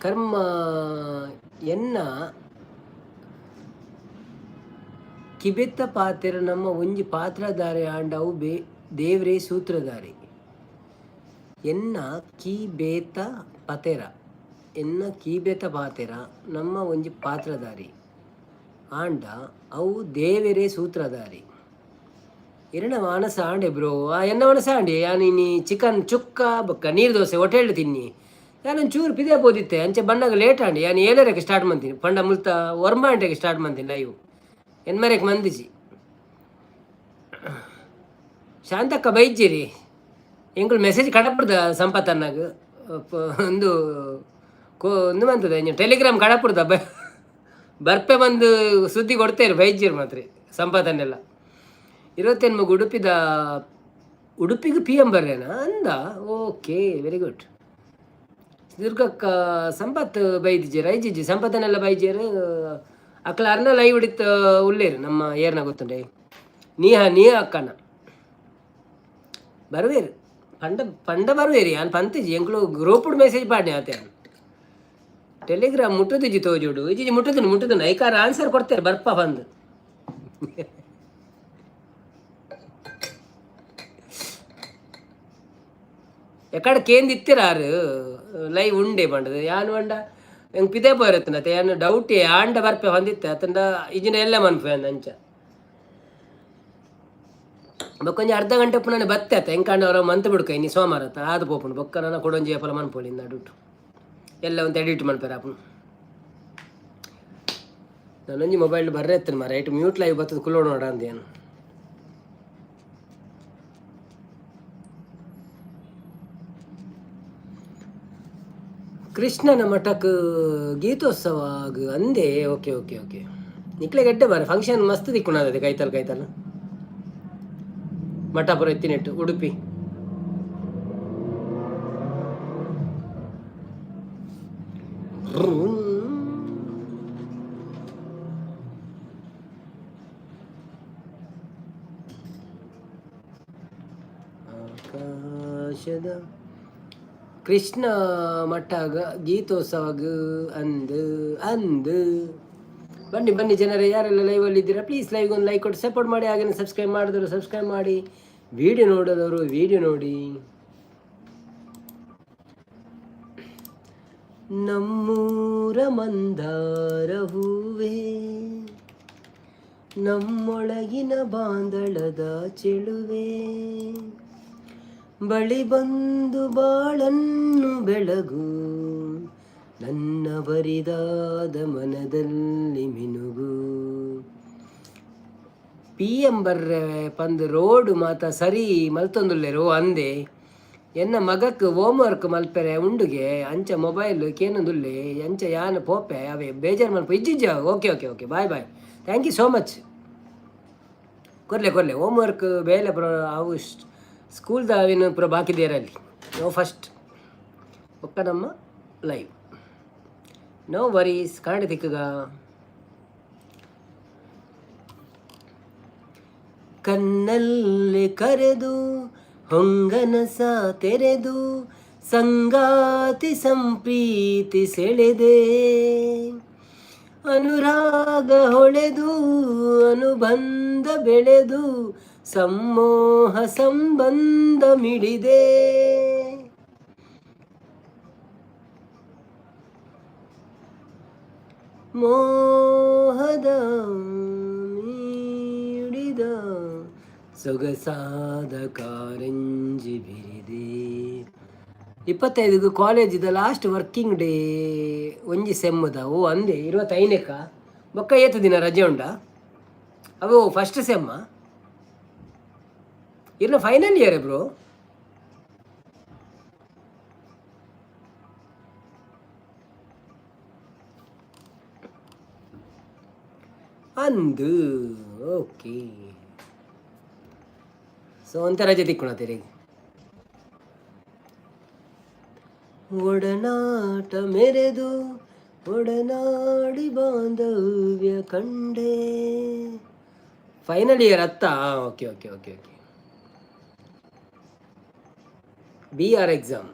ಕರ್ಮ ಎನ್ನ ಕಿಬೆತ್ತ ಪಾತೆರ ನಮ್ಮ ಒಂಜಿ ಪಾತ್ರಧಾರೆ ಆಂಡವು ದೇವ್ರೇ ಸೂತ್ರಧಾರಿ ಎನ್ನ ಕೀಬೇತ ಪತೆರ ಎನ್ನ ಕೀಬೇತ ಪಾತೆರ ನಮ್ಮ ಒಂಜಿ ಪಾತ್ರಧಾರಿ ಆಂಡ ಅವು ದೇವರೇ ಸೂತ್ರಧಾರಿ ಇರಣ ಮಾನಸ ಆಂಡೆ ಬ್ರೋ ಎನ್ನ ಮನಸ ಆಂಡೆ ಯಾನಿ ಚಿಕನ್ ಚುಕ್ಕ ಬೊಕ್ಕ ನೀರು ದೋಸೆ ಹೊಟೇಳು ತಿನ್ನಿ ಯಾನೊಂದು ಚೂರು ಪಿದೆ ಬೋದಿತ್ತೆ ಅಂಚೆ ಬಣ್ಣಗೆ ಲೇಟ್ ಆಂಡಿ ಯಾನು ಏಳರಕ್ಕೆ ಸ್ಟಾರ್ಟ್ ಮಾಡ್ತೀನಿ ಪಂಡ ಮುಲ್ತ ಒರ್ಮಾಂಟೆಗೆ ಸ್ಟಾರ್ಟ್ ಮಾಡ್ತೀನಿ ಲೈವ್ ಎನ್ಮರೆಗೆ ಮಂದಿಜಿ ಶಾಂತಕ್ಕ ಬೈಜ್ಜಿರಿ ಎಂಗಳು ಮೆಸೇಜ್ ಕಡಪಡ್ದ ಸಂಪತ್ ಅನ್ನಾಗ ಒಂದು ಒಂದು ಬಂತದ ಟೆಲಿಗ್ರಾಮ್ ಕಡಪಡ್ದ ಬರ್ಪೆ ಬಂದು ಸುದ್ದಿ ಕೊಡ್ತೇನೆ ಬೈಜ್ಜಿರಿ ಮಾತ್ರ ಸಂಪತ್ತನ್ನೆಲ್ಲ 21 ಉಡುಪಿಗೆ ಪಿ ಎಂ ಬರ್ರೇನಾ ಅಂದ ಓಕೆ ವೆರಿ ಗುಡ್ ದುರ್ಗಕ್ಕ ಸಂಪತ್ ಬೈದಿಜ್ಜಿ ರೈಜಿಜ್ಜಿ ಸಂಪತ್ತನ್ನೆಲ್ಲ ಬೈಜಿಯರು ಅಕ್ಲ ಅರ್ನ ಲೈವ್ ಹಿಡಿತ ಉಳ್ಳೇರು ನಮ್ಮ ಏರ್ನ ಗೊತ್ತುಂಡೆ ನೀ ಅಕ್ಕನ ಬರುವೇರು ಪಂಡ ಬರುವೇರಿ ನಾನು ಪಂತಿಜಿ ಎಂಕ್ಳು ಗ್ರೂಪ್ಡ್ ಮೆಸೇಜ್ ಪಾಡ್ನೆ ಆತೆ ಟೆಲಿಗ್ರಾಮ್ ಮುಟ್ಟುದಿಜ್ಜಿ ತೋಜೋಡು ಇಜ್ಜಿ ಮುಟ್ಟುದನು ಐಕಾರ ಆನ್ಸರ್ ಕೊಡ್ತೇನೆ ಬರ್ಪ ಬಂದು ಎಕಡೆ ಕೇಂದಿತ್ತಿರಾರು ಲೈವ್ ಉಂಡೆ ಬಂಡದು ಯಾನು ಬಂಡ ಹೆಂಗೆ ಪಿದೆ ಪೋರತ್ತನತ್ತೆ ಯಾನು ಡೌಟ್ ಆಂಡ ಬರ್ಪೆ ಹೊಂದಿತ್ತೆ ಅತಂಡ ಇಜಿನ ಎಲ್ಲ ಮನ್ಪೆ ಅಂಚ ಬೊಕ್ಕೊಂಜಿ ಅರ್ಧ ಗಂಟೆ ಪುನಃ ಬತ್ತೆ ಆತ ಹೆಂಗೆ ಅವ್ರ ಮಂತ್ ಬಿಡ್ಕ ಇನ್ನು ಸೋಮವಾರ ಆತ ಆದು ಪೋಪುಂಡು ಬೊಕ್ಕ ನನ್ನ ಕೊಡೊಂಜಿ ಫಲ ಮನ್ಪೋಳಿ ನಡುಟು ಎಲ್ಲ ಒಂದು ಎಡಿಟ್ ಮನ್ಪೇರ ಅಪ್ಪನು ನಾನೊಂಜಿ ಮೊಬೈಲ್ ಬರ್ರೆ ಎತ್ತನ ಮಾರ ರೈಟ್ ಮ್ಯೂಟ್ ಲೈವ್ ಬರ್ತದೆ ಕುಲ್ಲೋಡು ನೋಡ ಅಂದೇನು ಕೃಷ್ಣನ ಮಠಕ್ಕೆ ಗೀತೋತ್ಸವ ಅಂದೆ ಓಕೆ ಓಕೆ ಓಕೆ ನಿಕ್ಲೆ ಗಡ್ಡೆ ಬಾರ ಫಂಕ್ಷನ್ ಮಸ್ತ್ ದಿಕ್ಕುಣಾದದೆ ಕೈತಲ್ ಮಠಪುರ ಎತ್ತಿನೆಟ್ಟು ಉಡುಪಿ ಆಕಾಶದ ಕೃಷ್ಣ ಮಠಗ ಗೀತೋತ್ಸವಗ ಅಂದು ಬನ್ನಿ ಜನರೇ ಯಾರೆಲ್ಲ ಲೈವಲ್ಲಿ ಇದ್ದೀರಾ ಪ್ಲೀಸ್ ಲೈವ್ಗೆ ಒಂದು ಲೈಕ್ ಕೊಟ್ಟು ಸಪೋರ್ಟ್ ಮಾಡಿ ಹಾಗೆ ಸಬ್ಸ್ಕ್ರೈಬ್ ಮಾಡಿದವರು ಸಬ್ಸ್ಕ್ರೈಬ್ ಮಾಡಿ ವಿಡಿಯೋ ನೋಡೋದವರು ವಿಡಿಯೋ ನೋಡಿ ನಮ್ಮೂರ ಮಂದಾರ ಹೂವೇ ನಮ್ಮೊಳಗಿನ ಬಾಂದಳದ ಚೆಲುವೆ ಬಳಿ ಬಂದು ಬಾಳನ್ನು ಬೆಳಗು ನನ್ನ ಬರಿದಾದ ಮನದಲ್ಲಿ ಮಿನುಗು ಪಿ ಎಂ ಬರ್ರೆ ಪಂದು ರೋಡು ಮಾತ ಸರಿ ಮಲ್ತೊಂದುಲ್ಲೆರು ಅಂದೆ ಎನ್ನ ಮಗಕ್ಕೆ ಹೋಮ್ವರ್ಕ್ ಮಲ್ಪೆರೆ ಉಂಡುಗೆ ಅಂಚ ಮೊಬೈಲ್ ಕೇನೊಂದುಲ್ಲೆ ಅಂಚ ಯಾನು ಪೋಪೆ ಅವೇ ಬೇಜಾರು ಮಲ್ಪ ಇಜ್ಜಿಜ್ಜ okay okay okay bye thank you so much ಕೊರ್ಲೆ ಹೋಮ್ವರ್ಕ್ ಬೇಲೆ ಪ್ರ ಅವು ಸ್ಕೂಲ್ದ ಅವೇನು ಪುರ ಬಾಕಿದೇರಲ್ಲಿ ನೋ ಫಸ್ಟ್ ಒಕ್ಕ ನಮ್ಮ ಲೈವ್ ನೋ ವರೀಸ್ ಕಾಂಡೆ ತಿಕ್ಕಗ ಕಣ್ಣಲ್ಲಿ ಕರೆದು ಹೊಂಗನಸ ತೆರೆದು ಸಂಗಾತಿ ಸಂಪ್ರೀತಿ ಸೆಳೆದೆ ಅನುರಾಗ ಹೊಳೆದು ಅನುಬಂಧ ಬೆಳೆದು ಸಮ್ಮೋಹ ಸಂಬಂಧ ಮಿಡಿದೆ ಮೋಹದ ಮೀಡಿದ ಸೊಗಸಾದ ಕಾರಂಜಿ ಬಿರಿದೆ 25 ಕಾಲೇಜಿದ ಲಾಸ್ಟ್ ವರ್ಕಿಂಗ್ ಡೇ ಒಂಜಿ ಸೆಮ್ಮದ ಓ ಅಂದೆ 25ನೇಕ ಬೊಕ್ಕ ಏತು ದಿನ ರಜೆ ಉಂಡ ಅವು ಫಸ್ಟ್ ಸೆಮ್ಮ ಇನ್ನು ಫೈನಲ್ ಇಯರ್ ಬ್ರೋ ಅಂದು ಓಕೆ ಸೊ ಅಂತ ರಜೆ ತಿಕ್ಕೊಳತ್ತೀರಿ ಒಡನಾಟ ಮೆರೆದು ಒಡನಾಡಿ ಬಾಂಧವ್ಯ ಕಂಡೆ ಫೈನಲ್ ಇಯರ್ ಅತ್ತ okay okay okay okay BR exam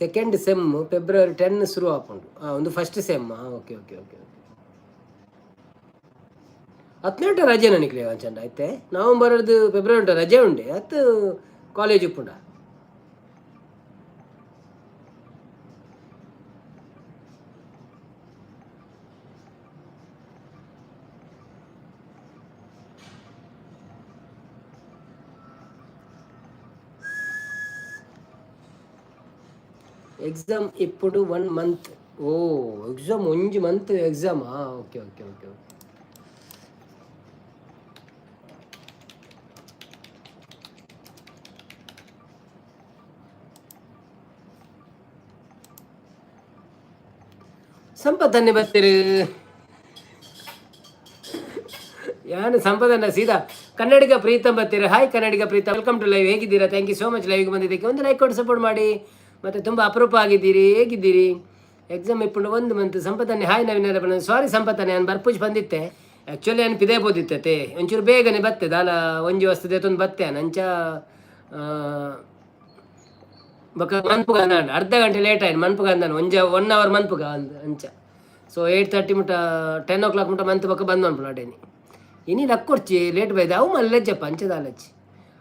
second sem February 10 ಶುರು ಆಪುಂಡು ಒಂದು first sem okay okay okay okay 18 ರಜೆ ನನಗೆ ಚಂದ ಆಯ್ತೆ ನವಂಬರ್ದು ಫೆಬ್ರವರಿ ರಜೆ ಉಂಡೆ ಅತ್ತು ಕಾಲೇಜ್ ಉಪ್ಪುಂಡ ಎಕ್ಸಾಮ್ ఇప్పుడు 1 ಮಂತ್ ಓ ಎಕ್ಸಾಮ್ 1 ಮಂತ್ ಎಕ್ಸಾಮಾ ಓಕೆ ಓಕೆ ಓಕೆ ಓಕೆ ಸಂಪತ್ತನ್ನೇ ಬರ್ತೀರಿ ಯಾನು ಸಂಪದನ್ನ ಸೀದಾ ಕನ್ನಡಿಗ ಪ್ರೀತಮ್ ಬರ್ತೀರಿ hi Kannadiga Preetham welcome to live ಹೇಗಿದ್ದೀರಾ ಥ್ಯಾಂಕ್ ಯು ಸೋ ಮಚ್ ಲೈವ್ಗೆ ಬಂದಿದ್ದಕ್ಕೆ ಒಂದು ಲೈಕ್ ಕೊಟ್ಟು ಸಪೋರ್ಟ್ ಮಾಡಿ ಮತ್ತು ತುಂಬ ಅಪರೂಪ ಆಗಿದ್ದೀರಿ ಹೇಗಿದ್ದೀರಿ ಎಕ್ಸಾಮ್ ಇಪ್ಪುಂಡು 1 ಮಂತ್ ಸಂಪತ್ತನ್ನೇ ಹಾಯ್ ನವೀನ ಬಂದ ಸಾರಿ ಸಂಪತ್ತನ್ನೇ ನಾನು ಬರ್ಪೂಜ್ ಬಂದಿತ್ತೆ ಆ್ಯಕ್ಚುಲಿ ನಾನು ಪಿದೇ ಬೋದಿತ್ತೆ ಒಂಚೂರು ಬೇಗನೆ ಬತ್ತೆ ದಾಲ ಒಂಜಿ ವಸ್ತುದೆ ತೊಂದು ಬತ್ತೆ ನಂಚ ಬೊಕ್ಕ ಮನ್ಪುಗ ಅಂದಾಂಡು ಅರ್ಧ ಗಂಟೆ ಲೇಟ್ ಆಯ್ತು ಮನ್ಪುಗ ಅಂದಾನು 1 ಅವರ್ ಮನ್ಪುಗ ಅಂಚ ಸೊ 8:30 ಮುಟ 10 o'clock ಮುಟ ಮಂತ್ ಬೊಕ್ಕ ಬಂದು ಅನ್ಪುಣ ಅಡೇನಿ ಇನಿ ಲಕ್ಕೊಡ್ಚಿ ಲೇಟ್ ಬೈದೆ ಅವು ಮಲ್ಲೆಜ್ಜಪ್ಪ ಅಂಚದಾಲಚ್ಚಿ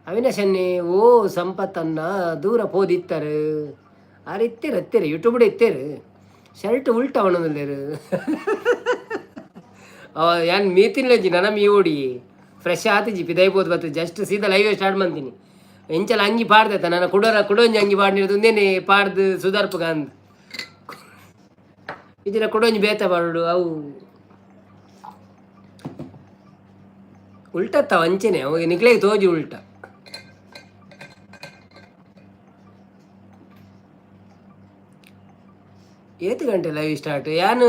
ಅವಿನಾಶನ್ನಿ ಓ ಸಂಪತ್ತನ್ನ ದೂರ ಪೋದಿತ್ತಾರೆ ಆರು ಇತ್ತೇರು ಯೂಟ್ಯೂಬ್ಡ್ ಇತ್ತೇರು ಶರ್ಟ್ ಉಲ್ಟ ಅವನಲ್ಲೇರು ಯಾನ್ ಮೀತಿನ್ಲಜ್ಜಿ ನನ್ನ ಮೀ ಓಡಿ ಫ್ರೆಶ್ ಆತಿಜಿ ಪಿದೈಬೋದು ಬರ್ತದೆ ಜಸ್ಟ್ ಸೀದಾ ಲೈವ್ ಸ್ಟಾರ್ಟ್ ಮಾಡ್ತೀನಿ ಎಂಚಲ ಅಂಗಿ ಪಾಡ್ದೈತ ನಾನು ಕುಡೊಂಜಿ ಅಂಗಿ ಪಾಡ್ನಿರೋದು ಒಂದೇನೆ ಪಾಡ್ದು ಸುಧಾರ್ಪಗ ಅಂದ್ ಇದನ್ನ ಕುಡೊಂಜಿ ಬೇತ ಪಾಡು ಅವು ಉಲ್ಟತ್ತಾವ ಅಂಚೆನೆ ಅವಾಗ ನಿಕ್ಲೆಗೆ ತೋಜಿ ಉಲ್ಟ ಏತು ಗಂಟೆ ಲೈವ್ ಸ್ಟಾರ್ಟ್ ಯಾನು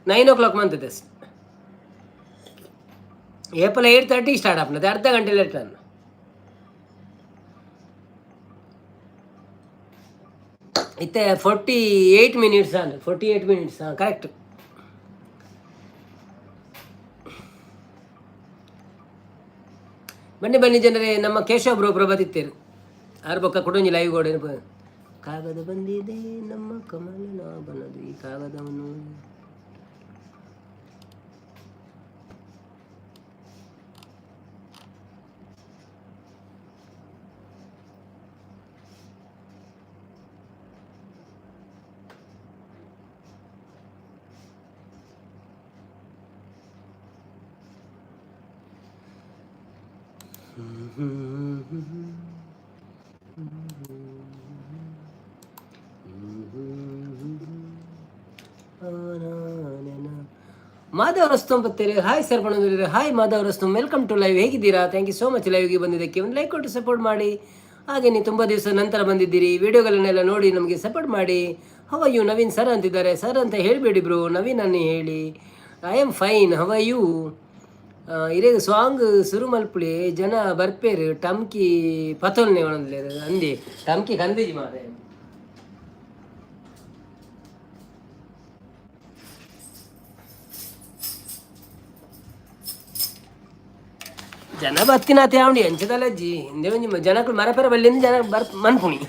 9 o'clock ಮಂತದೆ ಏಪಲ 8:30 ಸ್ಟಾರ್ಟ್ ಆಪ್ನದೆ ಅರ್ಧ ಗಂಟೆ ಲೇಟ್ ನಾನು ಇತ್ತೆ 48 minutes 48 minutes ಕರೆಕ್ಟ್ ಬನ್ನಿ ಜನರೇ ನಮ್ಮ ಕೇಶವ ಬ್ರೋ ಪ್ರಭಾದಿತ್ತೇರು ಆರು ಬೊಕ್ಕ ಕೊಡೊಂಜಿ ಲೈವ್ ಗೋಡೆ ಕಾಗದ ಬಂದಿದೆ ನಮ್ಮ ಕಮಲ ಬನ್ನದು ಈ ಕಾಗದವನ್ನು ಮಾಧವ್ ರಸ್ತಂ ಬತ್ತೇರಿ ಹಾಯ್ ಸರ್ ಬಣ್ಣ hi Madhav Rustam welcome to live ಹೇಗಿದ್ದೀರಾ ಥ್ಯಾಂಕ್ ಯು ಸೋ ಮಚ್ ಲೈವ್ಗೆ ಬಂದಿದ್ದಕ್ಕೆ ಒಂದು ಲೈಕ್ ಕೊಟ್ಟು ಸಪೋರ್ಟ್ ಮಾಡಿ ಹಾಗೆ ನೀವು ತುಂಬ ದಿವಸ ನಂತರ ಬಂದಿದ್ದೀರಿ ವಿಡಿಯೋಗಳನ್ನೆಲ್ಲ ನೋಡಿ ನಮಗೆ ಸಪೋರ್ಟ್ ಮಾಡಿ ಹವ ಯು ನವೀನ್ ಸರ್ ಅಂತಿದ್ದಾರೆ ಸರ್ ಅಂತ ಹೇಳಬೇಡಿ ಬ್ರೋ ನವೀನ್ ಅನ್ನಿ ಹೇಳಿ I am fine how you ಇರೇದು ಸಾಂಗ್ ಸುರು ಮಲ್ಪುಳಿ ಜನ ಬರ್ಪೇರು ಟಮ್ಕಿ ಪತೋಲ್ನೆ ಒಣದ್ಲೆ ಅಂದಿ ಟಮ್ಕಿ ಕಂದಿಜಿ ಮಾರೆ ಜನ ಬತ್ತಿನಾತೆ ಅವಣಿ ಅಂಚದಲ್ಲಜ್ಜಿ ಹಿಂದೆ ಒಂಜಿ ಜನಕ್ಕಳು ಮರಪೆರ ಬಲ್ಲಿಂದ ಜನ ಮನ್ಪುಣಿ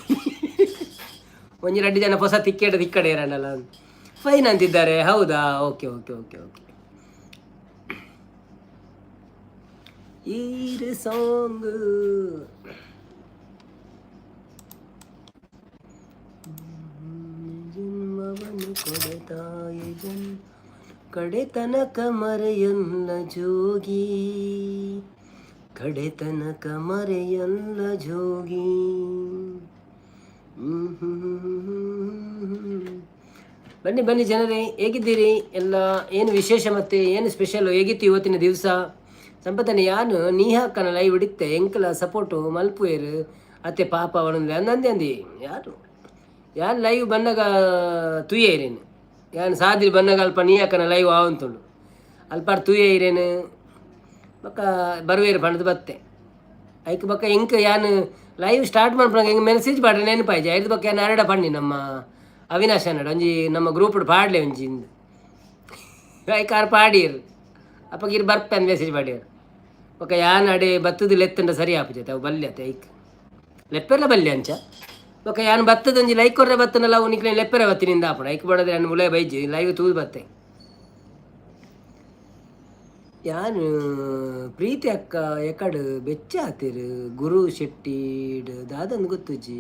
ಒಂಜಿ 2 ಜನ ಹೊಸ ತಿಕ್ಕಡೆ ಇರಲ್ಲ ಫೈನ್ ಅಂತಿದ್ದಾರೆ ಹೌದಾ ಓಕೆ ಓಕೆ ಓಕೆ ಓಕೆ ಈರು ಸಾಂಗ್ ಜನ್ಮವನ್ನು ಕೊಡತಾಯಿ ಕಡೆತನಕ ಮರೆಯಲ್ಲ ಜೋಗಿ ಕಡೆತನಕ ಮರೆಯಲ್ಲ ಜೋಗಿ ಬನ್ನಿ ಜನರೇ ಹೇಗಿದ್ದೀರಿ ಎಲ್ಲ ಏನು ವಿಶೇಷ ಮತ್ತು ಏನು ಸ್ಪೆಷಲ್ ಹೇಗಿತ್ತು ಇವತ್ತಿನ ದಿವಸ ಸಂಪತ್ತನೆ ಯಾನು ನೀ ಹಾಕನ ಲೈವ್ ಹಿಡಿತ್ತೆ ಎಂಕಲ ಸಪೋರ್ಟು ಮಲ್ಪುವೇರು ಅತ್ತೆ ಪಾಪ ಅವನಂದ್ರೆ ಅಂದಂದೆ ಅಂದಿ ಯಾನು ಲೈವ್ ಬಂದಾಗ ತುಯ್ಯ ಇರೇನು ಯಾನು ಸಾದಿರಿ ಬಂದಾಗ ಅಲ್ಪ ನೀ ಹಾಕನ ಲೈವ್ ಆವಂತುಂಡು ಅಲ್ಪಾರು ತುಯ್ಯ ಇರೇನು ಬಕ್ಕ ಬರುವೇರು ಪಣದು ಬತ್ತೆ ಐಕ್ ಬಕ್ಕ ಎಂಕ ಯಾನು ಲೈವ್ ಸ್ಟಾರ್ಟ್ ಮಾಡ್ಬಿಡಂಗೆ ಹೆಂಗೆ ಮೆಸೇಜ್ ಮಾಡ್ರಿ ನೆನಪಾಯ್ಜಿ ಐದು ಬಕ್ಕ ಏನು ಅರಡ ಪಣ್ಣಿ ನಮ್ಮ ಅವಿನಾಶ್ ಅನ್ನಡ ಒಂಜಿ ನಮ್ಮ ಗ್ರೂಪ್ ಪಾಡ್ಲೆ ಒಂಜಿಂದು ಐಕ್ ಆರು ಪಾಡಿಯರು ಅಪ್ಪಗಿರು ಬರ್ಪೆ ಮೆಸೇಜ್ ಮಾಡ್ಯಾರು ఒక యాన్ అడే బతుది లెత్తండ సరి ఆపుచేత అవు బల్లి అతే ఐక్ లెప్పెర్ల బల్లి అంచ ಬೊಕ್ಕ ಯಾನ್ ಬತ್ತದೊಂಜಿ ಲೈಕ್ ಕೊರ್ರೆ ಬತ್ತನಲ್ಲ ಅವು ನಿಕ್ಲೆ ಲೆಪ್ಪರೆ ಬತ್ತಿನಿಂದ ಆಪಣ ಐಕ್ ಬಡದ್ರೆ ನಾನು ಮುಲೆ ಬೈಜಿ ಲೈವ್ ತೂದು ಬತ್ತೆ ಯಾನು ಪ್ರೀತಿ ಅಕ್ಕ ಎಕಡು ಬೆಚ್ಚ ಆತಿರು ಗುರು ಶೆಟ್ಟಿಡ್ ದಾದಂದು ಗೊತ್ತುಜ್ಜಿ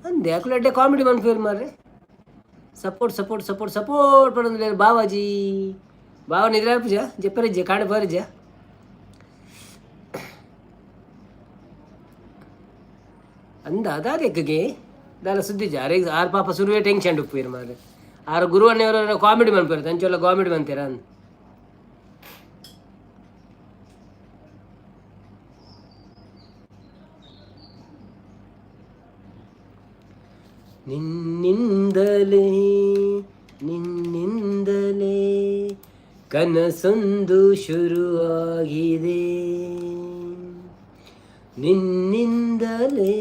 ಅಂದೆ ಅಕ್ಕಲಡ್ಡೆ ಕಾಮಿಡಿ ಮನ್ಫೇರ್ ಮಾರ್ರೆ ಸಪೋರ್ಟ್ ಸಪೋರ್ಟ್ ಸಪೋರ್ಟ್ ಸಪೋರ್ಟ್ ಪಡೋದಿಲ್ಲ ಬಾವಾಜಿ ಬಾವ ನಿದ್ರೆ ಪೂಜ ಜಪ್ಪರಿಜ್ಜೆ ಕಾಡು ಬರಿಜ್ಜ ಅಂದ ಅದಾದೆಕ್ಕಗೆ ದಾಲ ಸುದ್ದಿ ಜಾರೆ ಆರು ಪಾಪ ಸುರುವೆ ಟೆನ್ಷನ್ ಉಪ್ಪುರು ಮಾರ್ರೆ ಆರು ಗುರುವಣ್ಣವರ ಕಾಮಿಡಿ ಮನ್ಪೇರು ತಂಚೊಲ್ಲ ಕಾಮಿಡಿ ಮಂತೀರ ಅಂದ್ ನಿನ್ನಿಂದಲೇ ನಿನ್ನಿಂದಲೇ ಕನಸೊಂದು ಶುರುವಾಗಿದೆ ನಿನ್ನಿಂದಲೇ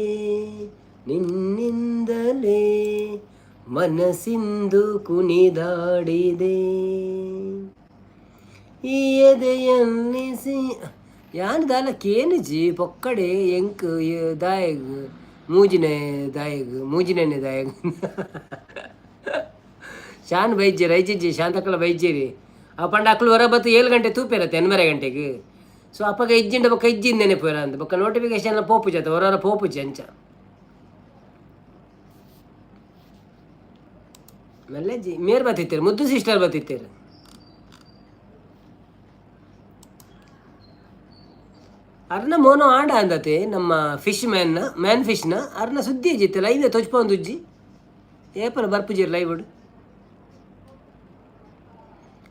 ನಿನ್ನಿಂದಲೇ ಮನಸ್ಸಿಂದು ಕುಣಿದಾಡಿದೆ ಈ ಎದೆಯಲ್ಲಿ ಯಾನ್ ದಾಲಕ್ಕೇನುಜಿ ಪೊಕ್ಕಡೆ ಎಂಕ್ ದಾಯಗ್ ಮೂಜಿನೆ ದಾಯಗ್ ಮೂಜಿನೆಣ್ಣೆ ದಾಯಗ್ ಶಾನ್ ಬೈಜ್ಜೇರಿ ಐಜಿಜ್ಜಿ ಶಾಂತಕ್ಕಳ ಬೈಜ್ಜೇರಿ ಆ ಪಂಡ ಅಕ್ಳು ಹೊರ ಬತ್ತು 7 ಗಂಟೆ ತೂಪೇರತ್ತೆ 8:30 ಗಂಟೆಗೆ ಸೊ ಅಪ್ಪಗ ಇಜ್ಜಿಂಡ ಬೊಕ್ಕ ಇಜ್ಜಿಂದ ನೆನಪೇರ ಅಂತ ಬೊಕ್ಕ ನೋಟಿಫಿಕೇಶನ್ ಪೋಪು ಜತ ಹೊರ ಪೋಪುಜಿ ಅಂಚ ಮೆಲ್ಲೆಜ್ಜಿ ಮೇರ್ ಬತ್ತಿತ್ತೇರು ಮುದ್ದು ಸಿಸ್ಟರ್ ಬತ್ತಿತ್ತೇರು ಅರ್ನ ಮೋನೋ ಆಂಡ ಅಂದತೆ ನಮ್ಮ ಫಿಶ್ ಮ್ಯಾನ್ ಫಿಶ್ನ ಅರ್ನ ಸುದ್ದಿ ಅಜ್ಜಿತ್ತೆ ಲೈವ್ ತೊಚ್ಪೊಂದು ಉಜ್ಜಿ ಏಪನ ಬರ್ಪುಜಿರ್ ಲೈವ್ ಉಡು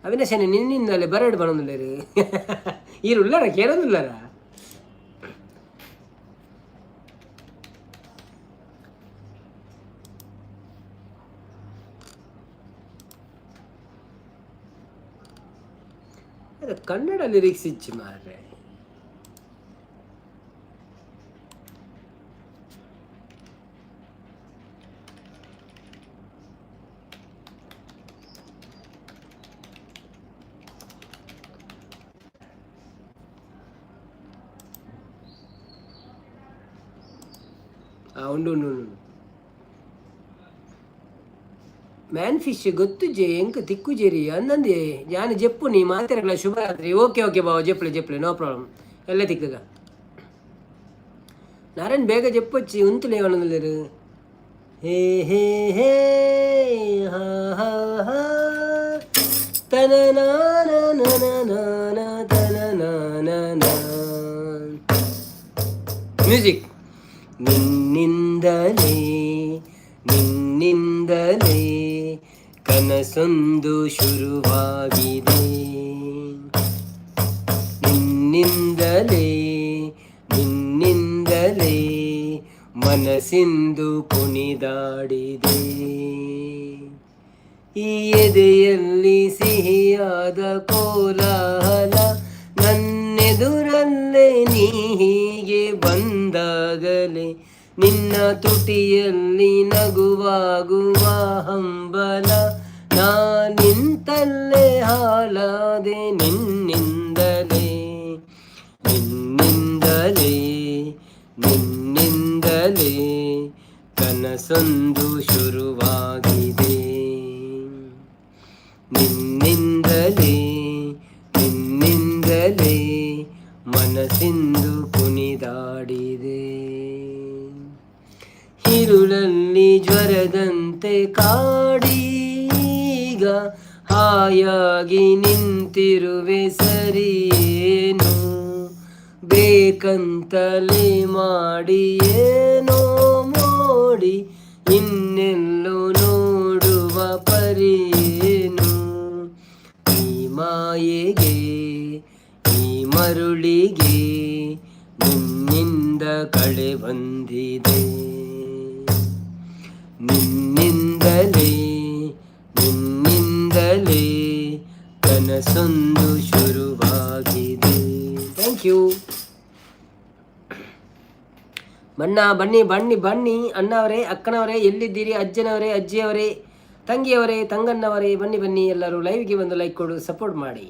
ಅವಿನಾಶನೆ ನಿನ್ನಿಂದಲೇ ಬರಡು ಬಣೊಂದುಲ್ಲೇರು ಈರುಳ್ಳಾರ ಕೇಳೋದಿಲ್ಲಾರ ಅದು ಕನ್ನಡ ಲಿರಿಕ್ಸ್ ಇಚ್ಚಿ ಮಾರ್ರೆ ಉಂಡು ಉಂಡು ಉಂಡು ಮ್ಯಾನ್ ಫಿಶ್ ಗೊತ್ತುಜೆ ಎಂಕ ತಿಕ್ಕುಜೇರಿ ಅಂದಂದೆ ಯಾನು ಜೆಪ್ಪು ನೀ ಮಾತೆರಗಳ ಶುಭರಾತ್ರಿ ಓಕೆ ಓಕೆ ಬಾವ ಜೆಪ್ಲೆ ಜೆಪ್ಲೆ ನೋ ಪ್ರಾಬ್ಲಮ್ ಎಲ್ಲ ತಿಕ್ಕಗ ನಾರಾಯಣ್ ಬೇಗ ಜೆಪ್ಪೊಚ್ಚಿ ಉಂತುಲೆ ಅವನಲ್ಲೇರು ಹೇ ಹೇ ಹೇ ಹಾ ಹಾ ಹಾ ತನನಾನ ತನನಾನ ಮ್ಯೂಸಿಕ್ ನಿನ್ನಿಂದಲೇ ನಿನ್ನಿಂದಲೇ ಕನಸೊಂದು ಶುರುವಾಗಿದೆ ನಿನ್ನಿಂದಲೇ ನಿನ್ನಿಂದಲೇ ಮನಸ್ಸಿಂದು ಕುಣಿದಾಡಿದೆ ಈ ಎದೆಯಲ್ಲಿ ಸಿಹಿಯಾದ ಕೋಲಾಹಲ ನನ್ನೆದುರಲ್ಲೇ ನೀ ಹೀಗೆ ಬಂದಾಗಲೇ ನಿನ್ನ ತುಟಿಯಲ್ಲಿ ನಗುವಾಗುವ ಹಂಬಲ ನಿಂತಲ್ಲೇ ಹಾಲಾದೆ ನಿನ್ನಿಂದಲೇ ನಿನ್ನಿಂದಲೇ ನಿನ್ನಿಂದಲೇ ಕನಸೊಂದು ಶುರುವಾಗಿದೆ ನಿನ್ನಿಂದಲೇ ನಿನ್ನಿಂದಲೇ ಮನಸ್ಸಿಂದು ಕುಣಿದಾಡಿದೆ ಹಿರುಳಲ್ಲಿ ಜ್ವರದಂತೆ ಕಾಡೀಗ ಹಾಯಾಗಿ ನಿಂತಿರುವೆ ಸರಿಯೇನು ಬೇಕಂತಲೇ ಮಾಡಿ ಏನೋ ಮೋಡಿ ಇನ್ನೆಲ್ಲೋ ನೋಡುವ ಪರಿಯೇನು ಈ ಮಾಯೆಗೆ ಈ ಮರುಳಿಗೆ ನಿನ್ನಿಂದ ಕಳೆ ಬಂದಿದೆ ನಿನ್ನಿಂದಲೇ ನಿನ್ನಿಂದಲೇ ಕನಸೊಂದು ಶುರುವಾಗಿದೆ. Thank you. ಬಣ್ಣ ಬನ್ನಿ ಬನ್ನಿ ಬನ್ನಿ ಅಣ್ಣವರೇ, ಅಕ್ಕನವರೇ, ಎಲ್ಲಿದ್ದೀರಿ? ಅಜ್ಜನವರೇ, ಅಜ್ಜಿಯವರೇ, ತಂಗಿಯವರೇ, ತಂಗಣ್ಣವರೇ, ಬನ್ನಿ ಬನ್ನಿ ಎಲ್ಲರೂ ಲೈವ್ಗೆ ಬಂದು ಲೈಕ್ ಕೊಡು, ಸಪೋರ್ಟ್ ಮಾಡಿ.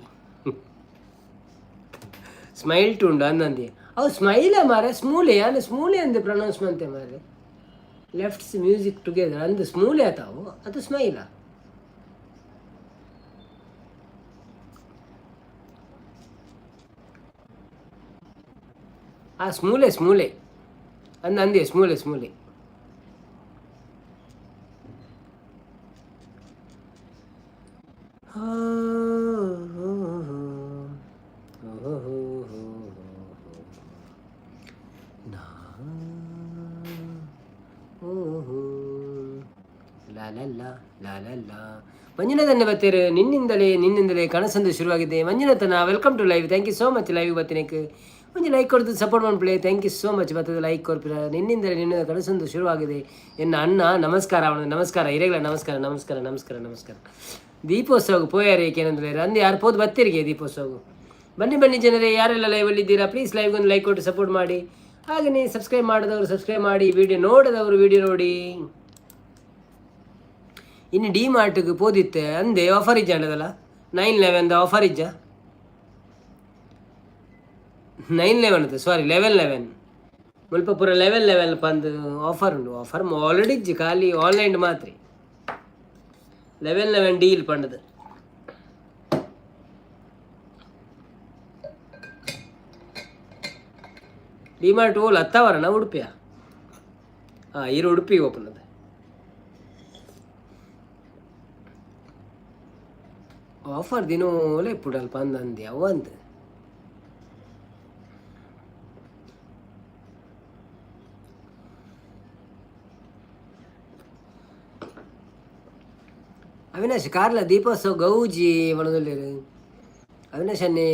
ಸ್ಮೈಲ್ ಟುಂಡು ಅಂದಂದಿ ಅವು ಸ್ಮೈಲೇ ಮಾರೆ, ಸ್ಮೂಲೆ ಅಂದ್ರೆ ಸ್ಮೂಲೆ ಅಂದೆ ಪ್ರೊನೌನ್ಸ್ ಮಾಡ್ತೆ ಮಾರೆ. ಲೆಫ್ಟ್ಸ್ ಮ್ಯೂಸಿಕ್ ಟುಗೆದರ್ ಅಂದು ಸ್ಮೂಲೆ ಆತಾವು ಅದು ಸ್ಮೈಲ ಆ ಸ್ಮೂಲೆ ಅಂದೆ ಸ್ಮೂಲೆ ಮಂಜುನಾಥನ್ನ ಬತ್ತೀರು ನಿನ್ನಿಂದಲೇ ಕನಸಂದು ಶುರುವಾಗಿದೆ. ಮಂಜುನಾಥನ welcome to live. Thank you so much live ಬತ್ತಿನಕ್ಕೆ ಮುಂಚೆ ಲೈಕ್ ಕೊಡ್ದು ಸಪೋರ್ಟ್ ಮಾಡ್ಬಿಡಿ. ಥ್ಯಾಂಕ್ ಯು ಸೋ ಮಚ್ ಬರ್ತದೆ ಲೈಕ್ ಕೊಡ್ಪಿರ. ನಿನ್ನ ಕನಸಂದು ಶುರುವಾಗಿದೆ. ಎನ್ನ ಅಣ್ಣ ನಮಸ್ಕಾರ ನಮಸ್ಕಾರ ಇರೆಗಳ ನಮಸ್ಕಾರ. ದೀಪೋತ್ಸವಕ್ಕೆ ಪೋಯಾರಿ ಏಕೆಂದ್ರೆ ಅಂದು ಯಾರು ಪೋದು ಬತ್ತಿರಿಗೆ ದೀಪೋತ್ಸವ ಬನ್ನಿ ಜನರೇ, ಯಾರೆಲ್ಲ ಲೈವಲ್ಲಿ ಇದ್ದೀರಾ ಪ್ಲೀಸ್ ಲೈವ್ಗೊಂದು ಲೈಕ್ ಕೊಟ್ಟು ಸಪೋರ್ಟ್ ಮಾಡಿ. ಹಾಗೆಯೇ ಸಬ್ಸ್ಕ್ರೈಬ್ ಮಾಡಿದವರು ಸಬ್ಸ್ಕ್ರೈಬ್ ಮಾಡಿ, ವಿಡಿಯೋ ನೋಡಿದವರು ವಿಡಿಯೋ ನೋಡಿ. ಇನ್ನು ಡಿ ಮಾರ್ಟ್ಗೆ ಪೋದಿತ್ತೆ ಅಂದೆ ಆಫರ್ ಇಜ್ಜ ಅಂಡದಲ್ಲ 9/11 ಆಫರ್ ಇಜ್ಜ 9/11 ಸಾರಿ 11/11 ಮುಲ್ಪ ಪೂರ 11/11 ಪಂದು ಆಫರ್ ಉಂಡು. ಆಫರ್ ಆಲ್ರೆಡಿ ಇಜ್ಜಿ ಖಾಲಿ ಆನ್ಲೈನ್ ಮಾತ್ರ 11/11 ಡೀಲ್ ಪಂಡದು. ಡಿಮಾರ್ಟ್ ಓಲ್ ಹತ್ತವರಣ ಉಡುಪಿಯ ಇರು ಉಡುಪಿಗೆ ಓಪನ್ ಅದು. ಆಫರ್ ದಿನೋಲೆ ಪುಡಲ್ಪ ಅಂದಂದು ಅವಂತ ಅವಿನಾಶ್ ಕಾರ್ಲ ದೀಪೋತ್ಸವ ಗೌಜಿ ಮನದಲ್ಲಿ ಅವಿನಾಶ್ ಅನ್ನೇ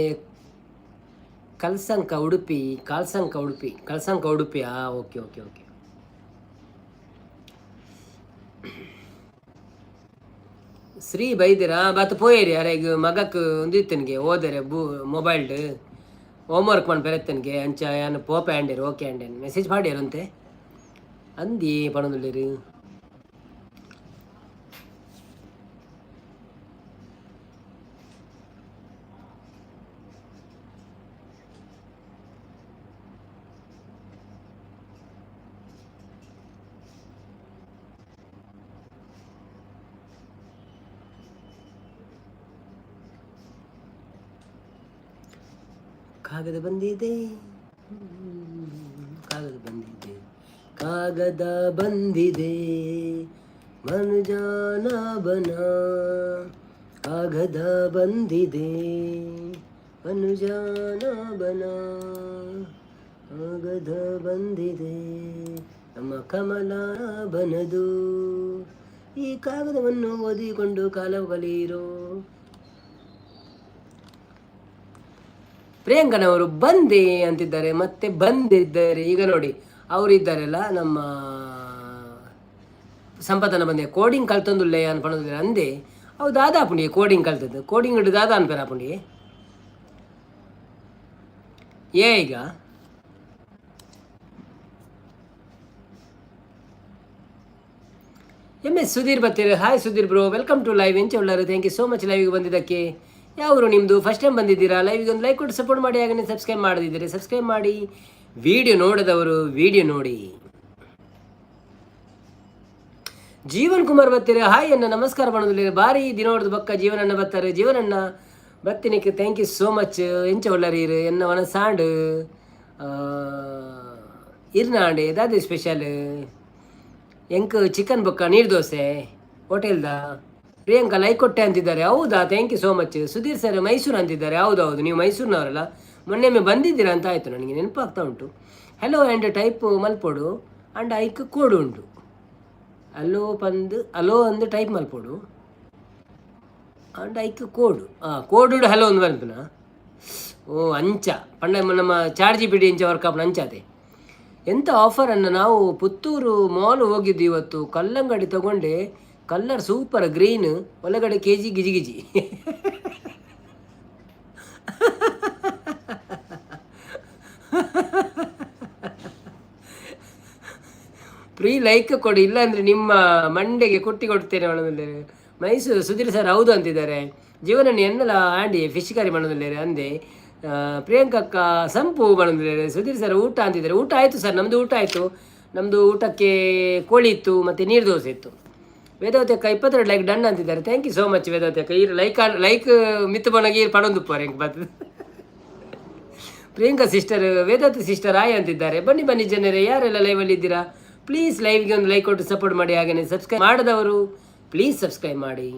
ಕಲ್ಸಂಕ ಉಡುಪಿ ಓಕೆ. ಶ್ರೀ ಬೈದಿರ ಬತ್ ಪೋಯೇರಿ ಅರೆಗ್ ಮಗಕ್ಕೆ ಒಂದಿತ್ತನಿಗೆ ಓದರೆ ಮೊಬೈಲ್ಡ್ ಹೋಮ್ವರ್ಕ್ ಮಾಡಿ ಬೆರೆತ್ತನಿಗೆ ಅಂಚ ಏನು ಪೋಪೆ ಆಂಡೇರು ಓಕೆ ಆಂಡೇನು ಮೆಸೇಜ್ ಮಾಡ್ಯಾರಂತೆ ಅಂದಿ ಪಣದಲ್ಲಿ. ಕಾಗದ ಬಂದಿದೆ ಮನುಜಾನ ಬನ ಕಾಗದ ಬಂದಿದೆ ಮನುಜಾನ ಬನ ಕಾಗದ ಬಂದಿದೆ ನಮ್ಮ ಕಮಲ ಬನದು ಈ ಕಾಗದವನ್ನು ಓದಿಕೊಂಡು ಕಾಲವು ಕಲಿಯಿರೋ. ಪ್ರಿಯಾಂಕನವರು ಬಂದೆ ಅಂತಿದ್ದಾರೆ, ಮತ್ತೆ ಬಂದಿದ್ದಾರೆ. ಈಗ ನೋಡಿ ಅವರಿದ್ದಾರಲ್ಲ ನಮ್ಮ ಸಂಪತ್ತನ ಬಂದೆ ಕೋಡಿಂಗ್ ಕಲ್ತೊಂದುಲ್ಲೆ ಅನ್ಪಣೋದಿಲ್ಲ ಅಂದೆ ಅವು ದಾದಾ ಪುಂಡಿ ಕೋಡಿಂಗ್ ಕಲ್ತದ್ದು ಕೋಡಿಂಗ್ ಹಿಡಿದು ದಾದಾ ಅನ್ಪೇರ ಪುಂಡಿ ಈಗ MS ಸುಧೀರ್ ಬತ್ತೀರಿ. Hi Sudheer bro, welcome to live. ಎಂಚ ಉಳ್ಳಾರು, ಥ್ಯಾಂಕ್ ಯು ಸೋ ಮಚ್ ಲೈವಿಗೆ ಬಂದಿದ್ದಕ್ಕೆ. ಯಾವರು ನಿಮ್ಮದು ಫಸ್ಟ್ ಟೈಮ್ ಬಂದಿದ್ದೀರಾ ಲೈವಿಗೆ ಒಂದು ಲೈಕ್ ಕೊಟ್ಟು ಸಪೋರ್ಟ್ ಮಾಡಿ. ಹಾಗೆ ಸಬ್ಸ್ಕ್ರೈಬ್ ಮಾಡದಿದ್ದೀರಿ ಸಬ್ಸ್ಕ್ರೈಬ್ ಮಾಡಿ, ವಿಡಿಯೋ ನೋಡದವರು ವಿಡಿಯೋ ನೋಡಿ. ಜೀವನ್ ಕುಮಾರ್ ಬತ್ತೀರಿ. ಹಾಯ್ ಅನ್ನ ನಮಸ್ಕಾರ ಮಾಡೋದಿಲ್ಲ ಭಾರಿ ದಿನೋಡ್ದು ಬಕ್ಕ ಜೀವನನ್ನ ಬರ್ತಾರೆ. ಜೀವನನ್ನ ಬತ್ತಿನಕ್ಕೆ ಥ್ಯಾಂಕ್ ಯು ಸೋ ಮಚ್. ಎಂಚ ಒಳ್ಳರೀರು ಎನ್ನ ವನ ಸಾಂಡು ಇರ್ನಾಂಡೆ ದಾದಿ ಸ್ಪೆಷಲ್ ಎಂಕ್ ಚಿಕನ್ ಬೊಕ್ಕ ನೀರು ದೋಸೆ ಹೋಟೆಲ್ದ. ಪ್ರಿಯಾಂಕಾ ಲೈಕ್ ಕೊಟ್ಟೆ ಅಂತಿದ್ದಾರೆ. ಹೌದಾ, thank you so much. Sudheer sir Mysuru ಅಂತಿದ್ದಾರೆ. ಹೌದು, ನೀವು ಮೈಸೂರಿನವರಲ್ಲ, ಮೊನ್ನೆ ಬಂದಿದ್ದೀರಾ ಅಂತ ಆಯಿತು, ನನಗೆ ನೆನಪಾಗ್ತಾ ಉಂಟು. ಹೆಲೋ ಆ್ಯಂಡ್ ಟೈಪ್ ಮಲ್ಪೋಡು ಆ್ಯಂಡ್ ಐಕ್ ಕೋಡು ಉಂಟು. ಅಲೋ ಅಂದು ಟೈಪ್ ಮಲ್ಪೋಡು ಆ್ಯಂಡ್ ಐಕ್ ಕೋಡು ಕೋಡು ಹಲೋ ಒಂದು ಬಂತನ. ಓ ಅಂಚ ಪಂಡ ನಮ್ಮ ಚಾರ್ಜಿ ಬಿಡಿ ಇಂಚ ವರ್ಕಪ್ನ ಅಂಚಾತೆ. ಎಂಥ ಆಫರನ್ನು ನಾವು ಪುತ್ತೂರು ಮಾಲ್ ಹೋಗಿದ್ದು ಇವತ್ತು. ಕಲ್ಲಂಗಡಿ ತಗೊಂಡೆ, ಕಲ್ಲರ್ ಸೂಪರ್ ಗ್ರೀನ್, ಒಳಗಡೆ KG ಗಿಜಿ ಫ್ರೀ ಲೈಕ್ ಕೊಡಿ, ಇಲ್ಲಾಂದರೆ ನಿಮ್ಮ ಮಂಡೆಗೆ ಕೊಡ್ತೇನೆ ಮಣದಲ್ಲಿ. ಮೈಸೂರು ಸುಧೀರ್ ಸರ್ ಹೌದು ಅಂತಿದ್ದಾರೆ. ಜೀವನನ್ನು ಎನ್ನಲ ಆಂಡಿ ಫಿಶ್ ಕರಿ ಮಣದಲ್ಲಿ ಅಂದೆ. ಪ್ರಿಯಾಂಕಕ್ಕ ಸಂಪು ಮಣದಲ್ಲಿ. ಸುಧೀರ್ ಸರ್ ಊಟ ಅಂತಿದ್ದಾರೆ. ಊಟ ಆಯಿತು ಸರ್, ನಮ್ಮದು ಊಟ ಆಯಿತು. ನಮ್ಮದು ಊಟಕ್ಕೆ ಕೋಳಿ ಇತ್ತು ಮತ್ತು ನೀರು ದೋಸೆ ಇತ್ತು. ವೇದಾವತಿ ಅಕ್ಕ 22 ಲೈಕ್ ಡನ್ ಅಂತಿದ್ದಾರೆ. Thank you so much Vedavathi ಅಕ್ಕ. ಈ ಲೈಕ್ ಮಿತ್ತು ಬಣಗಿ ಪಡೊಂದುಪ್ಪಾರೆ ಹೆಂಗೆ ಬರ್ತದೆ. ಪ್ರಿಯಾಂಕಾ ಸಿಸ್ಟರ್, ವೇದಾವತಿ ಸಿಸ್ಟರ್ ಆಯ್ ಅಂತಿದ್ದಾರೆ. ಬನ್ನಿ ಬನ್ನಿ ಜನರೇ, ಯಾರೆಲ್ಲ ಲೈವಲ್ಲಿ ಇದ್ದೀರಾ ಪ್ಲೀಸ್ ಲೈವ್ಗೆ ಒಂದು ಲೈಕ್ ಕೊಟ್ಟು ಸಪೋರ್ಟ್ ಮಾಡಿ. ಹಾಗೆಯೇ ಸಬ್ಸ್ಕ್ರೈಬ್ ಮಾಡಿದವರು ಪ್ಲೀಸ್ ಸಬ್ಸ್ಕ್ರೈಬ್ ಮಾಡಿ.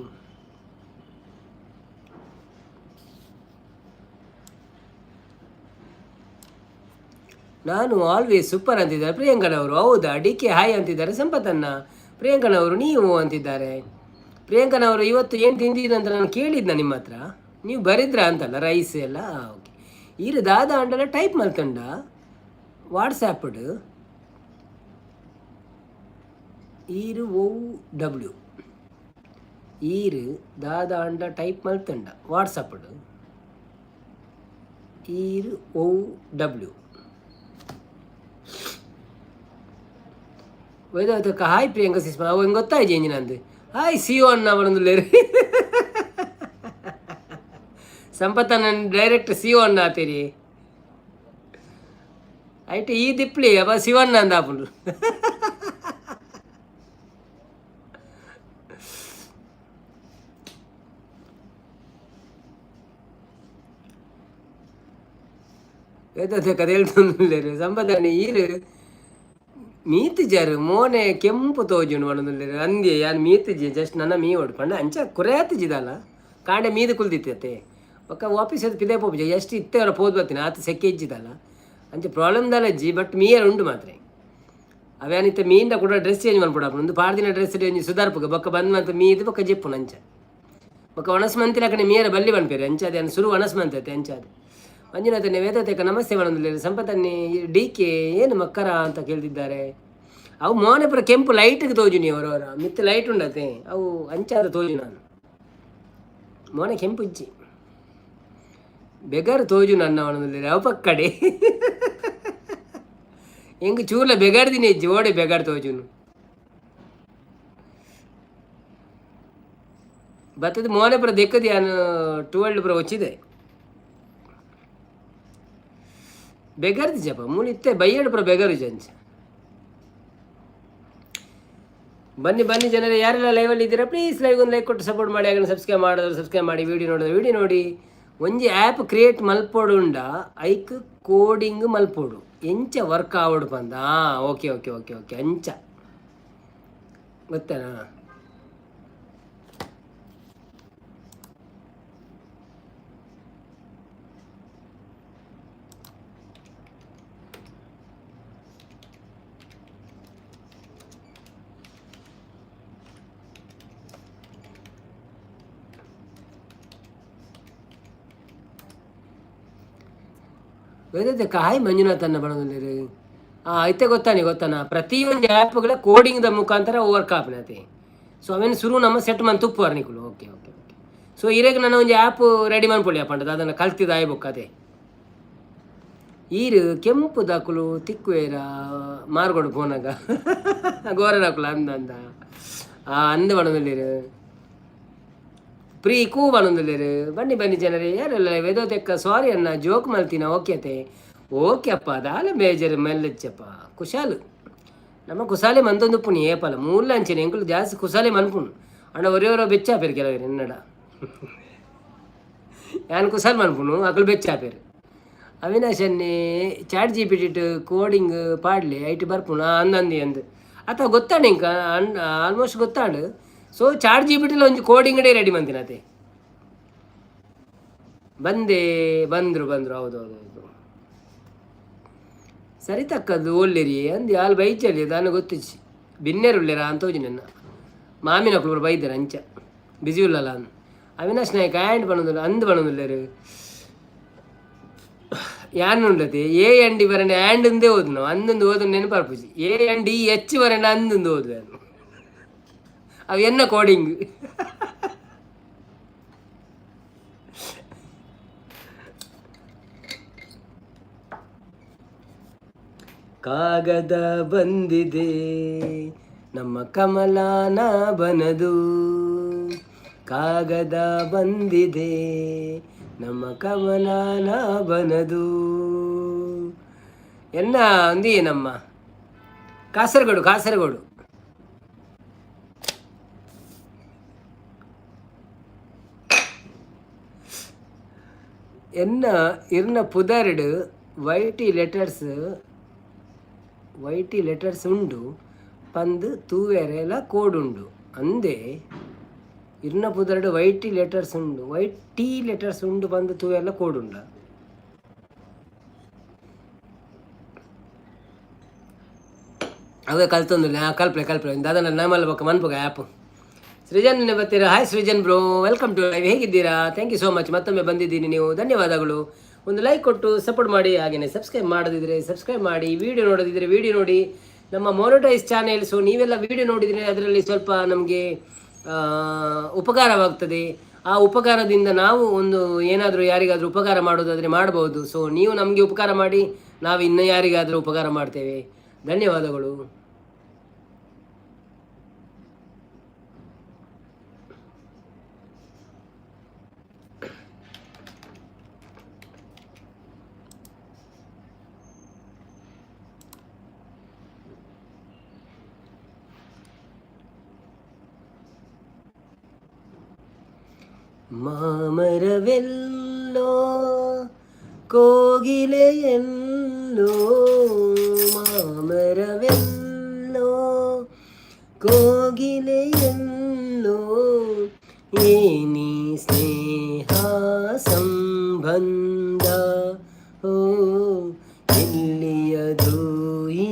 ನಾನು ಆಲ್ವೇಸ್ ಸೂಪರ್ ಅಂತಿದ್ದಾರೆ ಪ್ರಿಯಾಂಕನವರು. ಹೌದಾ, ಡಿ ಕೆ ಹಾಯ್ ಅಂತಿದ್ದಾರೆ. ಸಂಪತ್ತನ್ನ ಪ್ರಿಯಾಂಕನವರು ನೀವು ಅಂತಿದ್ದಾರೆ. ಪ್ರಿಯಾಂಕನವರು ಇವತ್ತು ಏನು ತಿಂದಿದ್ದು ಅಂತ ನಾನು ಕೇಳಿದ್ನ ನಿಮ್ಮ ಹತ್ರ, ನೀವು ಬರಿದ್ರ ಅಂತಲ್ಲ ರೈಸ್ ಎಲ್ಲ. ಓಕೆ, ಈರು ದಾದ ಅಂಡಲ್ಲ ಟೈಪ್ ಮಲ್ಕಂಡ ವಾಟ್ಸಾಪ್ಡ್ ಈರು OW ಈರು ದಾದ ಅಂಡ ಟೈಪ್ ಮಲ್ತಂಡ ವಾಟ್ಸಪ್ಡ್ ಈರು OW. ವೈದಾವತಕ್ಕ ಹಾಯ್ ಪ್ರಿಯಾಂಕಾ ಸಿಸ್ಮಾ ಅವು ಹೆಂಗೆ ಗೊತ್ತಾಯ್ತು ಎಂಜಿನ ಅಂದು ಹಾಯ್ ಸಿಯೋ ಅನ್ನ ಬರೋದಿಲ್ಲ ಸಂಪತ್ತ ನನ್ನ ಡೈರೆಕ್ಟ್ ಸಿಯೋ ಅನ್ನ ಆತೀರಿ ಐಟು ಈ ದಿಪ್ಲಿ ಅಪ್ಪ ಶಿವಣ್ಣ ಅಂದ ಹಾಪುಂಡು. ವೇದಾವತಕ್ಕ ಅದು ಹೇಳ್ತಂದಿಲ್ಲೇರು ಸಂಪತ್ತನೆ ಈರು ಮೀತಿಜಾರು ಮೋನೆ ಕೆಂಪು ತೋಜುಂಡು ಮಾಡೋದಿಲ್ಲ ಅಂದ್ಯ ಯಾನು ಮೀತಿಜಿ ಜಸ್ಟ್ ನನ್ನ ಮೀ ಹೊಡ್ಕೊಂಡು ಅಂಚ ಕುರೆಯತ್ತಿಜಿದಲ್ಲ ಕಾಂಡೆ ಮೀದು ಕುಲ್ದಿತ್ತತೆ ಒಕ್ಕ ವಾಪಸ್ ಅದು ಪಿದೆ ಪೋಪು ಎಷ್ಟು ಇತ್ತೆ ಅವರ ಪೋದ್ ಬರ್ತೀನಿ ಆತ ಸೆಕ್ಕೆ ಇಜ್ಜಿದಲ್ಲ ಅಂಚೆ ಪ್ರಾಬ್ಲಮ್ದಲ್ಲ ಅಜ್ಜಿ. ಬಟ್ ಮೀಯರ್ ಉಂಡು ಮಾತ್ರ ಅವೇನಿತ್ತ ಮೀಂದ ಕೂಡ ಡ್ರೆಸ್ ಚೇಂಜ್ ಮಾಡ್ಬಿಡಪ್ಪ ಒಂದು ಪಾಡ್ದಿನ ಡ್ರೆಸ್ ಚೇಂಜ್ ಸುಧಾರ್ಪಗ ಬೊಕ್ಕ ಬಂದು ಮತ್ತು ಮೀದು ಬೊಕ್ಕ ಜೆಪ್ಪು ಅಂಚ ಬೊಕ್ಕ ಒಣಸ್ಮಂತಿನ ಕಡೆ ಮೀಯರ ಬಲ್ಲಿ ಬಂದ್ಪೇರಿ ಅಂಚದೆ ಅನ್ನು ಸುರು ಒಣಸ್ಮಂತತೆ ಅಂಚದೆ. ಮಂಜುನಾಥನೇ ವೇದಾವತಕ್ಕ ನಮಸ್ತೆ ಮಾಡೋದಿಲ್ಲ. ಸಂಪತ್ತನ್ನೇ ಡಿ ಕೆ ಏನು ಮಕ್ಕರ ಅಂತ ಕೇಳ್ತಿದ್ದಾರೆ. ಅವು ಮೋನೆ ಪುರ ಕೆಂಪು ಲೈಟ್ಗೆ ತೋಜು ನೀವು ಅವರವರ ಮಿತ್ತು ಲೈಟ್ ಉಂಡತೆ ಅವು ಅಂಚಾದ ತೋಜು ನಾನು ಮೋನೆ ಕೆಂಪು ಇಜ್ಜಿ ಬೆಗರ್ ತೋಜು ನನ್ನ ಅವನದಿಲ್ಲ ಅವು ಪಕ್ಕಡೆ ಹೆಂಗೆ ಚೂರ್ಲ ಬೆಗಾರ್ದಿನಿ ಇಜ್ಜಿ ಓಡಿ ಬೆಗಾರ್ ತೋಜುನು ಬತ್ತದ ಮೋನೆ ಪುರ ದೆಕ್ಕದು ಯಾನು 12 ಪುರ వచ్చిದೆ ಬೆಗರ್ದು ಜಪ ಮೂಲ ಇತ್ತೆ ಬೈಯಡು ಪುರ ಬೆಗರು ಜಂಚ. ಬನ್ನಿ ಬನ್ನಿ ಜನರೇ, ಯಾರೆಲ್ಲ ಲೈವಲ್ಲಿ ಇದ್ದೀರಾ ಪ್ಲೀಸ್ ಲೈವ್ ಒಂದು ಲೈಕ್ ಕೊಟ್ಟು ಸಪೋರ್ಟ್ ಮಾಡಿ. ಹಾಗೆ ಸಬ್ಸ್ಕ್ರೈಬ್ ಮಾಡಿದ್ರೆ ಸಬ್ಸ್ಕ್ರೈಬ್ ಮಾಡಿ, ವಿಡಿಯೋ ನೋಡಿದ್ರೆ ವಿಡಿಯೋ ನೋಡಿ. ಒಂಜಿ ಆ್ಯಪ್ ಕ್ರಿಯೇಟ್ ಮಲ್ಪೋಡು ಉಂಡ ಐಕ್ ಕೋಡಿಂಗ್ ಮಲ್ಪೋಡು ಎಂಚ ವರ್ಕ್ ಆವಡು ಬಂದ. ಓಕೆ ಓಕೆ ಓಕೆ ಓಕೆ ಅಂಚ ಗೊತ್ತೇನಾ. ವೇದಕ್ಕೆ ಹಾಯ್ ಮಂಜುನಾಥನ್ನ ಬರೋದಿಲ್ಲ ಐತೆ ಗೊತ್ತಾನ ಪ್ರತಿಯೊಂದು ಆ್ಯಪ್ಗಳ ಕೋಡಿಂಗ್ದ ಮುಖಾಂತರ ವರ್ಕ್ ಆಪ್ನತೆ. ಸೊ ಅವೇನು ಶುರು ನಮ್ಮ ಸೆಟ್ ಮನ್ ತುಪ್ಪುವಾರ ನಿಕುಲು. Okay okay okay. ಸೊ ಇರೇಗ ನನ್ನ ಒಂದು ಆ್ಯಪ್ ರೆಡಿ ಮಾಡ್ಕೊಳ್ಳಿ ಅಪ್ಪಂಡದು ಅದನ್ನು ಕಲ್ತಿದ್ದು ಆಯ್ಬೇಕು ಅದೇ ಈರು ಕೆಂಪು ದಾಕುಲು ತಿಕ್ಕುವೇರ ಮಾರ್ಗೋಡು ಫೋನಾಗ ಗೋರನಾಕುಲು ಅಂದ ಅಂದ ಬಣದಲ್ಲಿರು ಪ್ರೀ ಕೂ ಬಣದಲ್ಲಿರು. ಬನ್ನಿ ಬನ್ನಿ ಜನರೇ, ಯಾರೆಲ್ಲ ವೇದೋತೆಕ್ಕ ಸಾರಿ ಅನ್ನ ಜೋಕ್ ಮಲ್ತಿನ ಓಕೆತೆ ಓಕೆ ಅಪ್ಪ ದಾಲ ಬೇಜರ್ ಮೆಲ್ಲಚ್ಚಪ್ಪ ಕುಶಾಲು ನಮ್ಮ ಕುಸಾಲೆ ಮಂತೊಂದು ಪುಣಿ ಏಪಲ ಮೂಲ ಅಂಚೆನೆ ಎಂಕುಲು ಜಾಸ್ತಿ ಕುಸಾಲೆ ಮನ್ಪುಣು ಅಣ್ಣ ಒರೆಯವರ ಬೆಚ್ಚಾಪೇರು ಕೆಲವರು ಎನ್ನಡ ಯಾನು ಕುಸಾಲ್ ಮನ್ಪುಣು ಅಕಲು ಬೆಚ್ಚಾಪೇರು. ಅವಿನಾಶ್ ಅನ್ನೇ ಚಾಟ್ GPT ಕೋಡಿಂಗ್ ಪಾಡ್ಲಿ ಐಟಿ ಬರ್ಪುಣ ಅಂದಂದಿ ಅಂದು ಅಥವಾ ಗೊತ್ತಾಂಡು ಇಂಕ ಆಲ್ಮೋಸ್ಟ್ ಗೊತ್ತಾಂಡು. ಸೊ ಚಾಟ್ GPT ಒಂಜಿ ಕೋಡಿಂಗ್ ಡೇ ರೆಡಿ ಮಂತಿನತೆ ಬಂದರು ಹೌದು ಸರಿ ತಕ್ಕದ್ದು ಒಳ್ಳೆರಿ ಅಂದು ಯಾಲು ಬೈಚಲ್ಲಿ ನಾನು ಗೊತ್ತಿಚ್ಚಿ ಬಿನ್ನೆರುಳ್ಳೆರ ಅಂತೋಜಿ ನನ್ನ ಮಾಮಿನಕ್ಕಳು ಬೈದ್ದಾರೆ ಅಂಚ ಬಿಸಿ ಉಳ್ಳಲ್ಲ ಅಂದು. ಅವಿನಾಶ್ ನಾಯಕ ಆ್ಯಂಡ್ ಬಣದಿಲ್ಲ ಅಂದು ಬಣದಿಲ್ಲರು ಯಾನು ಉಂಡತೆ ಎ ಅಂಡ್ ಬರಣ್ಣ ಆ್ಯಂಡ್ ಓದು ನಾವು ಅಂದೊಂದು ಓದು ನೆನಪರ್ಪುಜಿ AND ಬರಣ್ಣ ಅಂದೊಂದು ಓದು ನಾನು ಅವು ಎನ್ನ ಕೋಡಿಂಗ್ ಕಾಗದ ಬಂದಿದೆ ನಮ್ಮ ಕಮಲಾನ ಬನದು ಕಾಗದ ಬಂದಿದೆ ನಮ್ಮ ಕಮಲಾನ ಬನದು ಎನ್ನ ಅಂದಿ ನಮ್ಮ ಕಾಸರಗೋಡು ಕಾಸರಗೋಡು. ಎನ್ನ ಇರ್ನ ಪುದರ್ಡ್ ವೈಟಿ ಲೆಟರ್ಸ್ ಉಂಡು ಪಂದು ತೂವೆರೆಲ ಕೋಡುಂಡು ಅಂದೆ ಇರ್ನ ಪುದರ್ಡ್ ವೈಟಿ ಲೆಟರ್ಸ್ ಉಂಡು ಪಂದು ತೂವೆರೆಲ ಕೋಡುಂಡ. ಅವೇ ಕಲ್ತೊಂದು ಕಲ್ಪನೆ ಅದನ್ನ ನಮ್ಮಲ್ಲಿ ಬಕ್ಕ ಮನ್ಪುಗ ಆ್ಯಪ್. ಸೃಜನ್ ಬರ್ತೀರಾ? Hi Srujan bro, welcome to live. ಹೇಗಿದ್ದೀರಾ? Thank you so much. ಮತ್ತೊಮ್ಮೆ ಬಂದಿದ್ದೀನಿ, ನೀವು ಧನ್ಯವಾದಗಳು. ಒಂದು ಲೈಕ್ ಕೊಟ್ಟು ಸಪೋರ್ಟ್ ಮಾಡಿ, ಹಾಗೆಯೇ ಸಬ್ಸ್ಕ್ರೈಬ್ ಮಾಡದಿದ್ದರೆ ಸಬ್ಸ್ಕ್ರೈಬ್ ಮಾಡಿ, ವಿಡಿಯೋ ನೋಡೋದಿದ್ದರೆ ವಿಡಿಯೋ ನೋಡಿ. ನಮ್ಮ ಮೊನೋಟೈಸ್ ಚಾನೆಲ್, ಸೊ ನೀವೆಲ್ಲ ವಿಡಿಯೋ ನೋಡಿದರೆ ಅದರಲ್ಲಿ ಸ್ವಲ್ಪ ನಮಗೆ ಉಪಕಾರವಾಗ್ತದೆ. ಆ ಉಪಕಾರದಿಂದ ನಾವು ಒಂದು ಏನಾದರೂ ಯಾರಿಗಾದರೂ ಉಪಕಾರ ಮಾಡೋದಾದರೆ ಮಾಡ್ಬೋದು. ಸೊ ನೀವು ನಮಗೆ ಉಪಕಾರ ಮಾಡಿ, ನಾವು ಇನ್ನೂ ಯಾರಿಗಾದರೂ ಉಪಕಾರ ಮಾಡ್ತೇವೆ. ಧನ್ಯವಾದಗಳು. ಮಾಮರವೆಲ್ಲೋ ಕೋಗಿಲೆಯೆಲ್ಲೋ, ಮಾಮರವೆಲ್ಲೋ ಕೋಗಿಲೆಯೆಲ್ಲೋ, ಏನಿ ಸ್ನೇಹ ಸಂಬಂಧ ಓ ಎಲ್ಲಿಯದು ಈ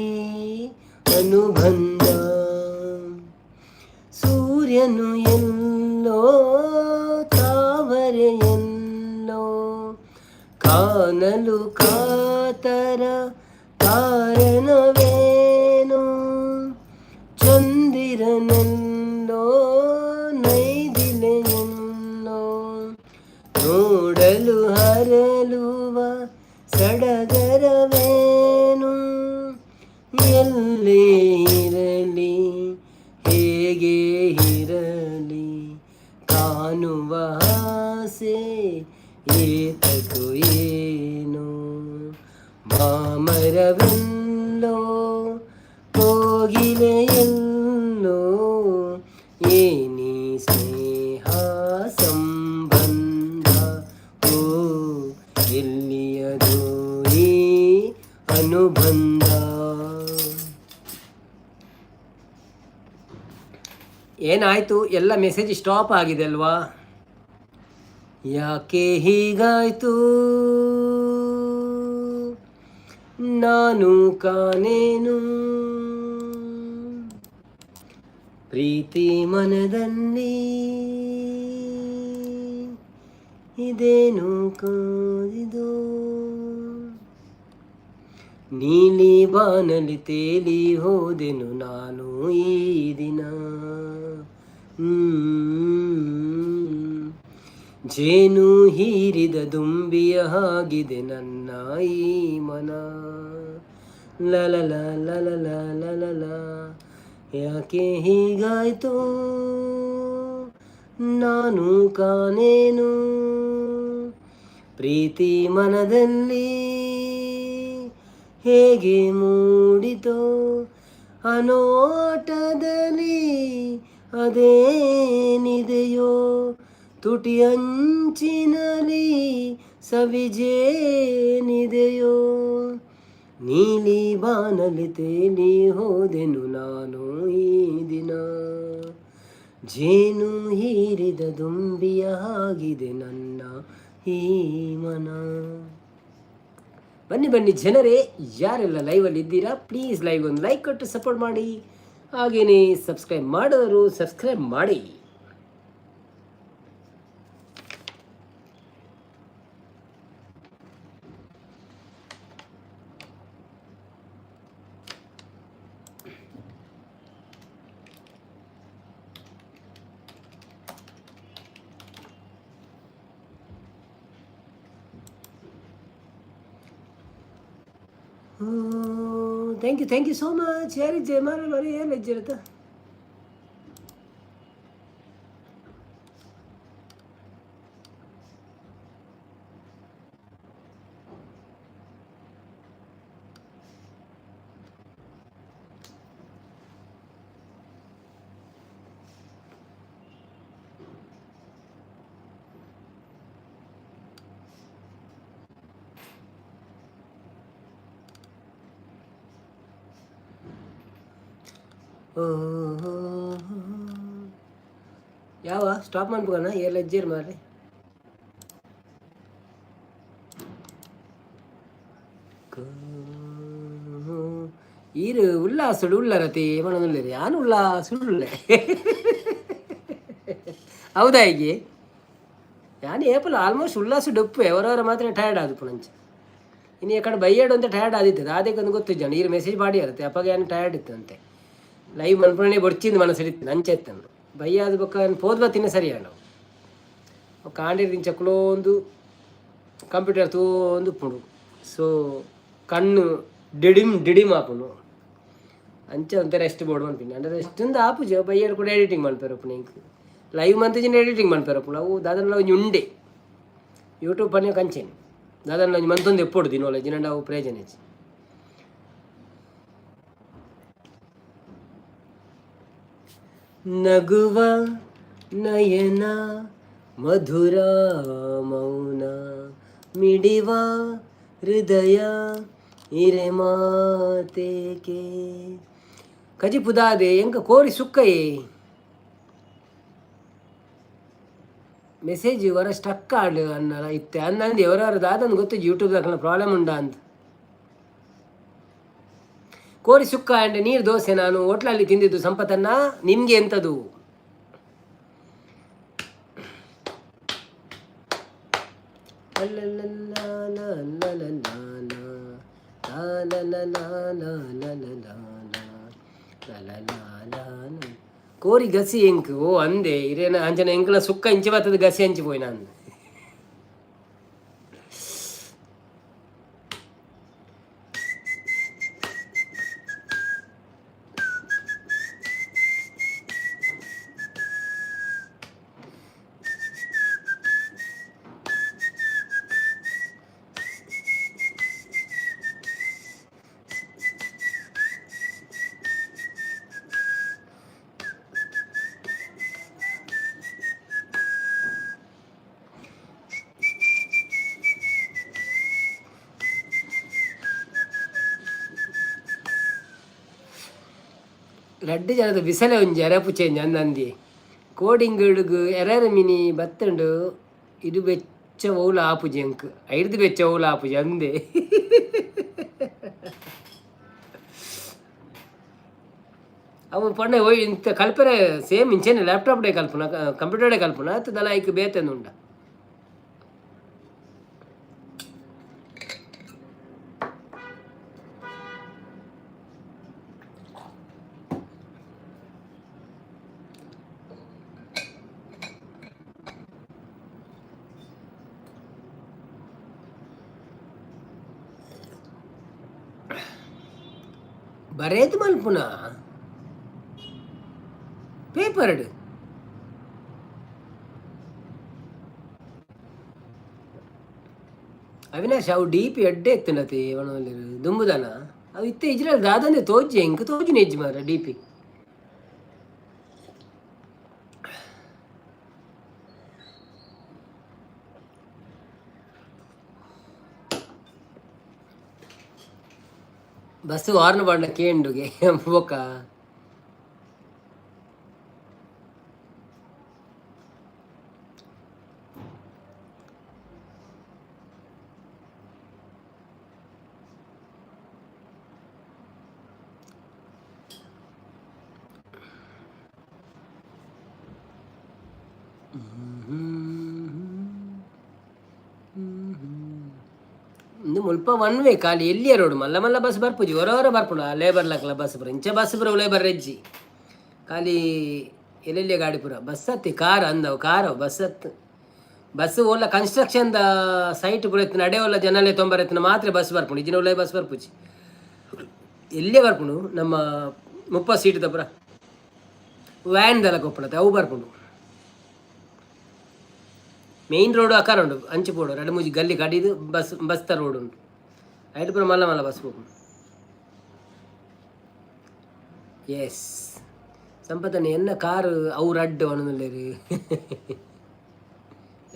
ಅನುಬಂಧ. ಸೂರ್ಯನು ಎಲ್ಲೋ ತಾವರೆಯೆಲ್ಲೋ, ಕಾಣಲು ಕಾತರ ಕಾರಣವೇನು, ಚಂದಿರನೆಲ್ಲೋ ನೈದಿಲೆಯೆಲ್ಲೋ, ನೋಡಲು ಹರಲುವ ಸಡಗರವೇನು, ಎಲ್ಲೇ ಇರಲಿ ಹೇಗೆ ಇರಲಿ ಕಾಣುವ ಆಸೆ ಏತಕು ಏನು. ಮಾಮರವೆಲ್ಲೋ ಕೋಗಿಲೆಯೆಲ್ಲೋ, ಏನಿ ಸ್ನೇಹ ಸಂಬಂಧ ಓ ಎಲ್ಲಿಯದು ಈ ಅನುಬಂಧ. ಏನಾಯಿತು? ಎಲ್ಲ ಮೆಸೇಜ್ ಸ್ಟಾಪ್ ಆಗಿದೆ ಅಲ್ವಾ? ಯಾಕೆ ಹೀಗಾಯಿತು? ನಾನು ಕಾಣೇನು ಪ್ರೀತಿ ಮನದಲ್ಲಿ, ಇದೇನು ಕಾದಿದೋ, ನೀಲಿ ಬಾನಲಿ ತೇಲಿ ಹೋದೆನು ನಾನು ಈ ದಿನ. ಜೇನು ಹೀರಿದ ದುಂಬಿಯ ಹಾಗಿದೆ ನನ್ನ ಈ ಮನ. ಲಲಲ ಲಲಲ ಲಲಲ, ಯಾಕೆ ಹೀಗಾಯ್ತು? ನಾನು ಕಾಣೇನು ಪ್ರೀತಿ ಮನದಲ್ಲಿ, ಹೇಗೆ ಮೂಡಿತೋ ಅನೋಟದಲ್ಲಿ, ಅದೇನಿದೆಯೋ ತುಟಿ ಅಂಚಿನಲ್ಲಿ ಸವಿಜೇನಿದೆಯೋ, ನೀಲಿ ಬಾನಲಿ ತೇಲಿ ಹೋದೆನು ನಾನು ಈ ದಿನ. ಜೇನು ಹೀರಿದ ದುಂಬಿಯ ಹಾಗಿದೆ ನನ್ನ ಈ ಮನ. ಬನ್ನಿ ಬನ್ನಿ ಜನರೇ, ಯಾರೆಲ್ಲ ಲೈವಲ್ಲಿ ಇದ್ದೀರಾ ಪ್ಲೀಸ್ ಲೈವ್ ಒಂದು ಲೈಕ್ ಕೊಟ್ಟು ಸಪೋರ್ಟ್ ಮಾಡಿ, ಹಾಗೆಯೇ ಸಬ್ಸ್ಕ್ರೈಬ್ ಮಾಡೋರು ಸಬ್ಸ್ಕ್ರೈಬ್ ಮಾಡಿ. Thank you so much. ಯಾರಿದ್ದೆ ಮರಿ ಏನು ಹೆಜ್ಜಿರುತ್ತ? ಯಾವ ಸ್ಟಾಪ್ ಮಾಡ್ಬೋಣ ಎಲ್ಲ ಅಜ್ಜಿರ್ ಮಾರ್ರಿ ಈರು ಉಲ್ಲಾಸುಡು ಉಳ್ಳರತಿ ಮನದಲ್ಲಿ ಯಾನು ಉಲ್ಲಾಸುಡುಳ್ಳೆ ಹೌದಾ ಹೀಗೆ ಯಾನು ಏಪಲ್ಲ ಆಲ್ಮೋಸ್ಟ್ ಉಲ್ಲಾಸುಡು ಉಪ್ಪು ಅವರವರ ಮಾತ್ರ ಟಯರ್ಡ್ ಆದು ಪುಣಂಚ ಇನ್ನು ಯಾಕಂದ್ರೆ ಬೈಯಾಡು ಅಂತ ಟಯರ್ಡ್ ಆದಿತ್ತು ಅದಕ್ಕೆ ಗೊತ್ತಿದ್ದಾನೆ ಈರು ಮೆಸೇಜ್ ಮಾಡಿ ಇರುತ್ತೆ ಅಪ್ಪಾಗ ಏನು ಟಯರ್ಡ್ ಇತ್ತಂತೆ ಲೈವ್ ಮನ್ಪುಣೆ ಬೊಡ್ಚಿಂದು ಮನಸ್ಸಿಡಿತ್ತು ಅಂಚೆತ್ತಂದು ಬೈಯಾದ ಬೊಕ್ಕ ಪೋದ್ ಬತ್ತಿನ ಸರಿಯಾಣ ಕಾಂಡಿನ ಚಕ್ಕಲೋ ಒಂದು ಕಂಪ್ಯೂಟರ್ ತೂಂದು ಉಪ್ಪುಂಡು ಸೊ ಕಣ್ಣು ಡಿಡಿಮ್ ಆಪುನು ಅಂಚೆ ಒಂಥರ ರೆಸ್ಟ್ ಬೋರ್ಡ್ ಮಾಡ್ತೀನಿ ಅಂದರೆ ರೆಸ್ಟಿಂದ ಆಪುಜ ಬೈಯಾಡು ಕೂಡ ಎಡಿಟಿಂಗ್ ಮಾಡ್ಪಾರಪ್ಪು ನಿಂಗೆ ಲೈವ್ ಮಂತಿಜಿನ ಎಡಿಟಿಂಗ್ ಮಾಡ್ಪಾರಪ್ಪು ನಾವು ದಾದನ ಒಂಜಿ ಉಂಡೆ ಯೂಟ್ಯೂಬ್ ಪನ್ಯ ಕಂಚೇನು ದಾದನ ಒಂಜಿ ಮಂತೊಂದು ಎಪ್ಪೊಡು ದಿನೋಲೆ ಜಿನ ನಾವು ಪ್ರಯೋಜನ ನಗುವ ನಯನ ಮಧುರ ಮೌನ ಮಿಡಿವ ಹೃದಯ ಇರೆ ಮಾತೇಕೆ ಕಜಿ ಪುದಾದೆ ಎಂಕ ಕೋರಿ ಸುಕ್ಕಯೇ ಮೆಸೇಜ್ ವರ ಸ್ಟಕ್ ಆಡು ಅನ್ನಲ್ಲ ಇತ್ತೆ ಅನ್ನಂದು ఎవరెవరు దాదని ಗೊತ್ತು ಯೂಟ್ಯೂಬ್ದಾಗ ಪ್ರಾಬ್ಲಮ್ ಉಂಡ ಅಂತ ಕೋರಿ ಸುಕ್ಕ ಅಂಡೆ ನೀರು ದೋಸೆ ನಾನು ಹೋಟ್ಲಲ್ಲಿ ತಿಂದಿದ್ದು ಸಂಪತ್ತನ್ನ ನಿಮ್ಗೆ ಎಂಥದು ಕೋರಿ ಗಸಿ ಎಂಕ್ ಓ ಅಂದೆ ಇರೇನ ಅಂಜನ ಎಂಕಲ ಸುಕ್ಕ ಇಂಚಿ ಬರ್ತದ ಗಸಿ ಹಂಚಿ ಪೋಯಿ ನಾನು ರಡ್ಡು ಜನದ ಬಿಸಲೆ ಒಂಜಿ ಎರಪು ಚೇಂಜ್ ಅಂದಂದಿ ಕೋಡಿಂಗ್ ಹಿಡುಗು ಎರರ ಮಿನಿ ಬತ್ತಂಡು ಇದು ಬೆಚ್ಚ ಓಲ ಆಪುಜಿ ಅಂಕ್ ಐಡ್ದು ಬೆಚ್ಚ ಓಲ ಆಪುಜಿ ಅಂದೆ ಅವು ಪಂಡ ಹೋಯ್ ಇಂತ ಕಲ್ಪನೆ ಸೇಮ್ ಇಂಚೇನೆ ಲ್ಯಾಪ್ಟಾಪ್ ಡೇ ಕಲ್ಪನಾ ಕಂಪ್ಯೂಟರ್ ಡೇ ಕಲ್ಪನಾ ಅತ್ತು ದಲ ಐಕ್ ಬೇತಂದು ಉಂಡ ಬರೇದು ಮಲ್ಪುನ ಪೇಪರ್ಡ್ ಅವಿನಾಶ್ ಅವು ಡಿ ಪಿ ಎಡ್ಡೆ ಎತ್ತನತಿ ಒಣಲ್ಲಿ ದುಂಬುದನ ಅವು ಇತ್ತೆ ಇಜ್ರಲ್ಲಿ ದಾದಂದೆ ತೋಜಿ ಹೆಂಗೆ ತೋಜಿನ ಹೆಜ್ಜೆ ಮಾರ ಡಿ ಪಿ ಬಸ್ಸು ವಾರ್ನ ಬಾಂಡ ಕೇಂಡುಗೆ ಬೊಕ್ಕ ಇಂದು ಮುಲ್ಪ ಒನ್ ವೇ ಖಾಲಿ ಎಲ್ಲಿಯ ರೋಡ್ ಮಲ್ಲ ಮಲ್ಲ ಬಸ್ ಬರ್ಪುಜಿ ಹೊರ ಬರ್ಪುಂಡು ಆ ಲೇಬರ್ ಲಕ್ಲ ಬಸ್ ಪುರ ಇಂಚ ಬಸ್ ಪುರ ಲೇಬರ್ ರೆಜ್ಜಿ ಖಾಲಿ ಎಲ್ಲೆಲ್ಲಿಯ ಗಾಡಿ ಪುರ ಬಸ್ ಹತ್ತಿ ಕಾರ್ ಅಂದವು ಕಾರವು ಬಸ್ ಹತ್ತು ಬಸ್ ಓಲ್ಲ ಕನ್ಸ್ಟ್ರಕ್ಷನ್ದ ಸೈಟ್ ಪುರ ಎತ್ತಿನ ಅಡೆ ಓಲ್ಲ ಜನಲೆ ತೊಂಬರೆತ್ತಿನ ಮಾತ್ರ ಬಸ್ ಬರ್ಪುಂಡು ಇಜಿನ ಒಳ್ಳೆ ಬಸ್ ಬರ್ಪುಜಿ ಎಲ್ಲಿಯೇ ಬರ್ಪುಂಡು ನಮ್ಮ 30 ಸೀಟ್ದ ಪುರ ವ್ಯಾನ್ ದಲ ಕೊಪ್ಪಳತ್ತೆ ಅವು ಬರ್ಪುಂಡು మెయిన్ రోడ్ అక్కడ ఉండు అంచిపోడు 2-3 గల్లీ కడిదు బస్తా రోడ్ ఉండు ఐదుపుర మళ్ళా బస్ పోకు ఎస్ ಸಂಪತ್ತನ ಎನ್ನ ಕಾರು ಅವ್ರು ಅಡ್ಡು ಅನ್ನೋದಿಲ್ಲ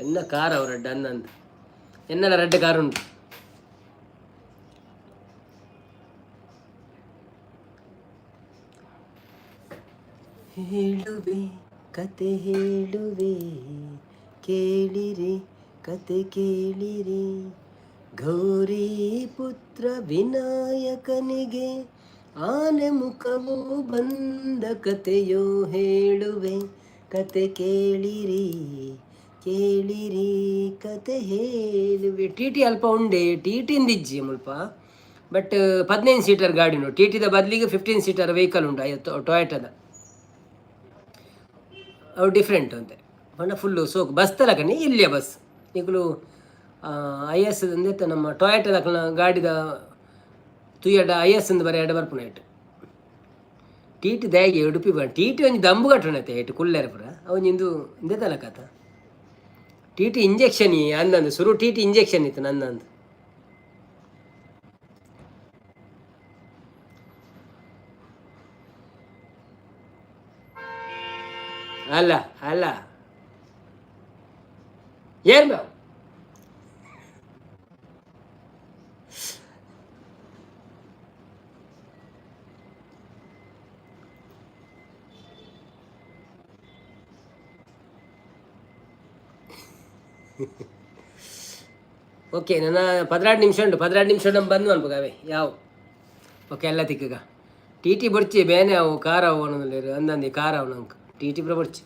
ಎನ್ನ ಕಾರ್ ಅವ್ರು ಅಡ್ಡ ಅನ್ನಂತ ಎನ್ನೆಲ್ಲ ರೆಡ್ ಕಾರ್ ಉಂಟು ಹೇಳುವೆ ಕತೆ ಹೇಳುವೆ ಕೇಳಿರಿ ಕತೆ ಕೇಳಿರಿ, ಗೌರಿ ಪುತ್ರ ವಿನಾಯಕನಿಗೆ ಆನೆ ಮುಖವು ಬಂದ ಕತೆಯೋ ಹೇಳುವೆ ಕತೆ ಕೇಳಿರಿ ಕೇಳಿರಿ ಕತೆ ಹೇಳುವೆ. ಟಿ ಟಿ ಅಲ್ಪ ಉಂಡೆ, ಟಿ ಟಿಂದಿಜ್ಜಿ ಮುಲ್ಪ, ಬಟ್ 15 ಸೀಟರ್ ಗಾಡಿನು, ಟಿ ಟಿದ ಬದಲಿಗೆ 15 ಸೀಟರ್ ವೆಹಿಕಲ್ ಉಂಟು ಟೊಯೋಟದ, ಅವು ಡಿಫ್ರೆಂಟ್ ಅಂತೆ ಬಣ್ಣ ಫುಲ್ಲು ಸೋಕು ಬಸ್ ತಲಕನಿ ಇಲ್ಲಿಯ ಬಸ್ ಈಗಲೂ IS ಅಂದೈತೆ ನಮ್ಮ ಟೊಯೋಟದ ಗಾಡಿದ ತುಯ್ಯಡ IS ಅಂದು ಬರೀ ಎರಡು ಬರ್ಪುನ ಇಟ್ಟು ಟಿ ಟಿ ದಯಗೆ ಉಡುಪಿ ಬ ಟಿ ಟಿ ಒಂಜಿ ದಂಬು ಕಟ್ಟಣತೆ ಇಟ್ಟು ಕುಲ್ಲೆರ ಪುರ ಅವನಿಂದು ಇಂದೆತಲ ಕಥ ಟಿ ಟಿ ಇಂಜೆಕ್ಷನ್ ಅಂದಂದು ಸುರು ಟಿ ಟಿ ಇಂಜೆಕ್ಷನ್ ಇತ್ತು ನನ್ನಂದು. ಅಲ್ಲ ಅಲ್ಲ ಏನ್ ಬಾವು ಓಕೆ ನನ್ನ 16 ನಿಮಿಷ ಉಂಟು, 16 ನಿಮಿಷ ಬಂದು ಅನ್ಬೇಕಾವೆ ಯಾವ ಓಕೆ ಎಲ್ಲ ತಿಕ್ಕಗ ಟಿ ಟಿ ಬರ್ಚಿ ಬೇನೆ ಅವು ಕಾರ್ ಅವು ಅನ್ನೋದಿಲ್ಲ ಅಂದಂದು ಕಾರ್ ಅವು ನಂಗೆ ಟಿ ಟಿ ಪುರ ಬರ್ಚಿ.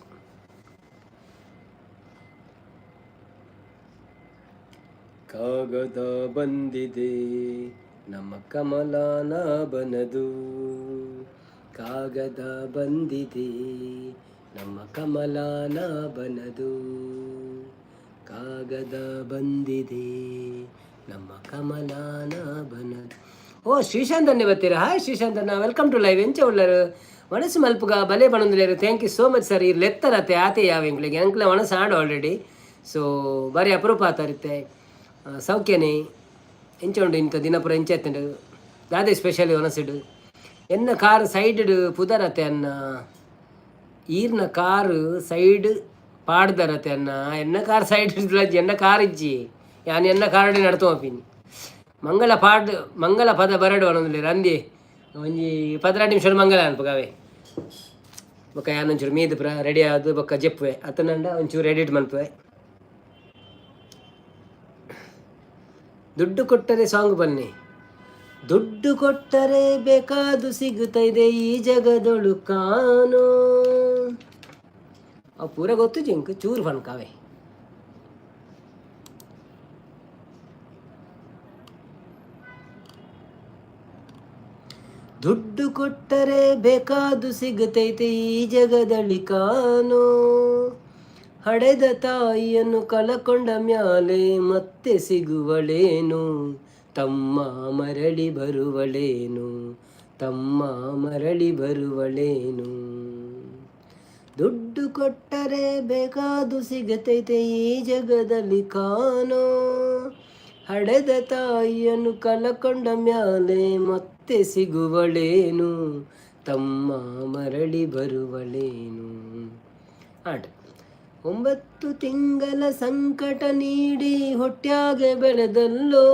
ಕಾಗದ ಬಂದಿದೆ ನಮ್ಮ ಕಮಲಾನ ಬನದು, ಕಾಗದ ಬಂದಿದೆ ನಮ್ಮ ಕಮಲಾನ ಬನದು, ಕಾಗದ ಬಂದಿದೆ ನಮ್ಮ ಕಮಲಾನ ಬನದು. ಓ ಶ್ರೀಶಾಂತನ್ನೇ ಬರ್ತೀರಾ? ಹಾಯ್ ಶ್ರೀಶಾಂತನ್ನ, ವೆಲ್ಕಮ್ ಟು ಲೈವ್. ಎಂಚ ಉಳ್ಳರು ಮನಸ್ಸು ಮಲ್ಪುಗ ಬಲೆ ಬಣಂದಿಲೇರು. Thank you so much sir. ಇಲ್ಲಿ ಲೆತ್ತರತ್ತೆ ಆತೆ ಯಾವ ಎಂಕ್ಲಿಗೆ ಎಂಕ್ಲ ಮನಸ್ಸು ಆಡು ಆಲ್ರೆಡಿ. ಸೊ ಬಾರಿ ಅಪರೂಪ ಆತರಿತ್ತೆ ಸೌಖ್ಯನೇ ಎಂಚ ಉಂಡು ಇಂಕ ದಿನಪುರ ಎಂಚ ಎತ್ತಂಡು ದಾದೆ ಸ್ಪೆಷಲಿ ಒನಸಿಡು ಎನ್ನ ಕಾರ್ ಸೈಡ್ ಪುದರತೆ ಅನ್ನ ಈರ್ನ ಕಾರು ಸೈಡ್ ಪಾಡ್ದರತೆ ಅನ್ನ ಎನ್ನ ಕಾರ್ ಸೈಡ್ ಎನ್ನ ಕಾರ್ ಇಜ್ಜಿ ಯಾನ್ ಎನ್ನ ಕಾರಡಿ ನಡ್ತೋಪಿನಿ ಮಂಗಲ ಪದ ಬರಡು ಅನ್ನೋದಿಲ್ಲ ರಂದಿ ಒಂಜಿ 16 ನಿಮಿಷ ಮಂಗಲ ಅನ್ಪಗಾವೆ ಬೊಕ್ಕ ಯಾನೊಂಚೂರು ಮೀದು ಪುರ ರೆಡಿ ಆದು ಬೊಕ್ಕ ಜಪ್ಪುವೆ ಅತನಂಡ ಒಂಚೂರು ಎಡಿಟ್ ಮಲ್ಪುವೆ. ದುಡ್ಡು ಕೊಟ್ಟರೆ ಸಾಂಗ್ ಬನ್ನಿ, ದುಡ್ಡು ಕೊಟ್ಟರೆ ಬೇಕಾದು ಸಿಗುತ್ತದೆ ಈ ಜಗದೊಳು ಕಾನೋ. ಅವು ಪೂರ ಗೊತ್ತು ಜಿಂಕ್ ಚೂರು ಫನ್ಕಾವೆ. ದುಡ್ಡು ಕೊಟ್ಟರೆ ಬೇಕಾದು ಸಿಗುತ್ತೈತೆ ಈ ಜಗದಲ್ಲಿ ಕಾನೋ, ಹಡೆದ ತಾಯಿಯನ್ನು ಕಳಕೊಂಡ ಮ್ಯಾಲೆ ಮತ್ತೆ ಸಿಗುವಳೇನು, ತಮ್ಮ ಮರಳಿ ಬರುವಳೇನು, ತಮ್ಮ ಮರಳಿ ಬರುವಳೇನು. ದುಡ್ಡು ಕೊಟ್ಟರೆ ಬೇಕಾದು ಸಿಗುತ್ತೈತೆ ಈ ಜಗದಲ್ಲಿ ಕಾನೋ, ಹಡೆದ ತಾಯಿಯನ್ನು ಕಳಕೊಂಡ ಮ್ಯಾಲೆ ಮತ್ತೆ ಸಿಗುವಳೇನು, ತಮ್ಮ ಮರಳಿ ಬರುವಳೇನು. ಆಟ 9 ತಿಂಗಳ ಸಂಕಟ ನೀಡಿ ಹೊಟ್ಯಾಗೆ ಬೆಳೆದಲ್ಲೋ,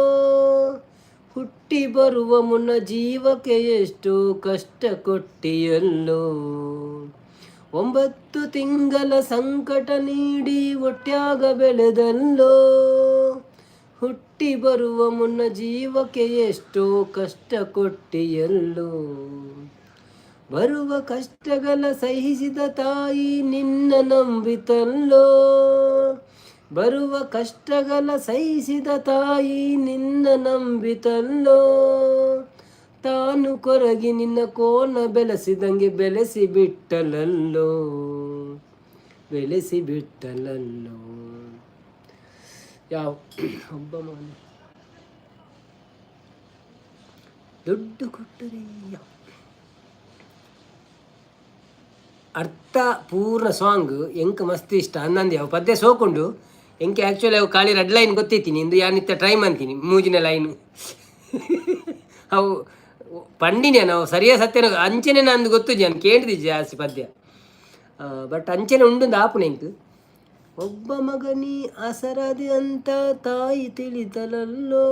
ಹುಟ್ಟಿ ಬರುವ ಮುನ್ನ ಜೀವಕ್ಕೆ ಎಷ್ಟು ಕಷ್ಟ ಕೊಟ್ಟಿಯಲ್ಲೋ. 9 ತಿಂಗಳ ಸಂಕಟ ನೀಡಿ ಹೊಟ್ಯಾಗ ಬೆಳೆದಲ್ಲೋ, ಹುಟ್ಟಿ ಬರುವ ಮುನ್ನ ಜೀವಕ್ಕೆ ಎಷ್ಟೋ ಕಷ್ಟ ಕೊಟ್ಟಿಯಲ್ಲೋ. ಬರುವ ಕಷ್ಟಗಳ ಸಹಿಸಿದ ತಾಯಿ ನಿನ್ನ ನಂಬಿತಲ್ಲೋ, ಬರುವ ಕಷ್ಟಗಳ ಸಹಿಸಿದ ತಾಯಿ ನಿನ್ನ ನಂಬಿತಲ್ಲೋ. ತಾನು ಕೊರಗಿ ನಿನ್ನ ಕೋನ ಬೆಳೆಸಿದಂಗೆ ಬೆಳೆಸಿ ಬಿಟ್ಟಲಲ್ಲೋ, ಬೆಳೆಸಿ ಬಿಟ್ಟಲಲ್ಲೋ. ಯಾವ ಒಬ್ಬ ಮನೆ ದುಡ್ಡು ಕೊಟ್ಟರೆ ಅರ್ಥ ಪೂರ್ಣ ಸಾಂಗ್ ಎಂಕ ಮಸ್ತ್ ಇಷ್ಟ ಅನ್ನಂದು ಯಾವ ಪದ್ಯ ಸೋಕೊಂಡು ಎಂಕೆ ಆ್ಯಕ್ಚುಲಿ ಅವು ಖಾಲಿ ರೆಡ್ ಲೈನ್ ಗೊತ್ತೈತೀನಿ ಇಂದು ಯಾನಿತ್ತ ಟ್ರೈ ಮಾಡ್ತೀನಿ ಮೂಜಿನ ಲೈನು ಅವು ಪಂಡಿನೇ ನಾವು ಸರಿಯಾದ ಸತ್ಯನ ಅಂಚನೆ ನಂದು ಗೊತ್ತು ಜನ ಕೇಳಿದ್ದೆ ಜಾಸ್ತಿ ಪದ್ಯ ಬಟ್ ಅಂಚನೆ ಉಂಡು ಆಪುನೆ ಇಂಕು. ಒಬ್ಬ ಮಗನಿ ಅಸರದೆ ಅಂತ ತಾಯಿ ತಿಳಿತಲಲ್ಲೋ,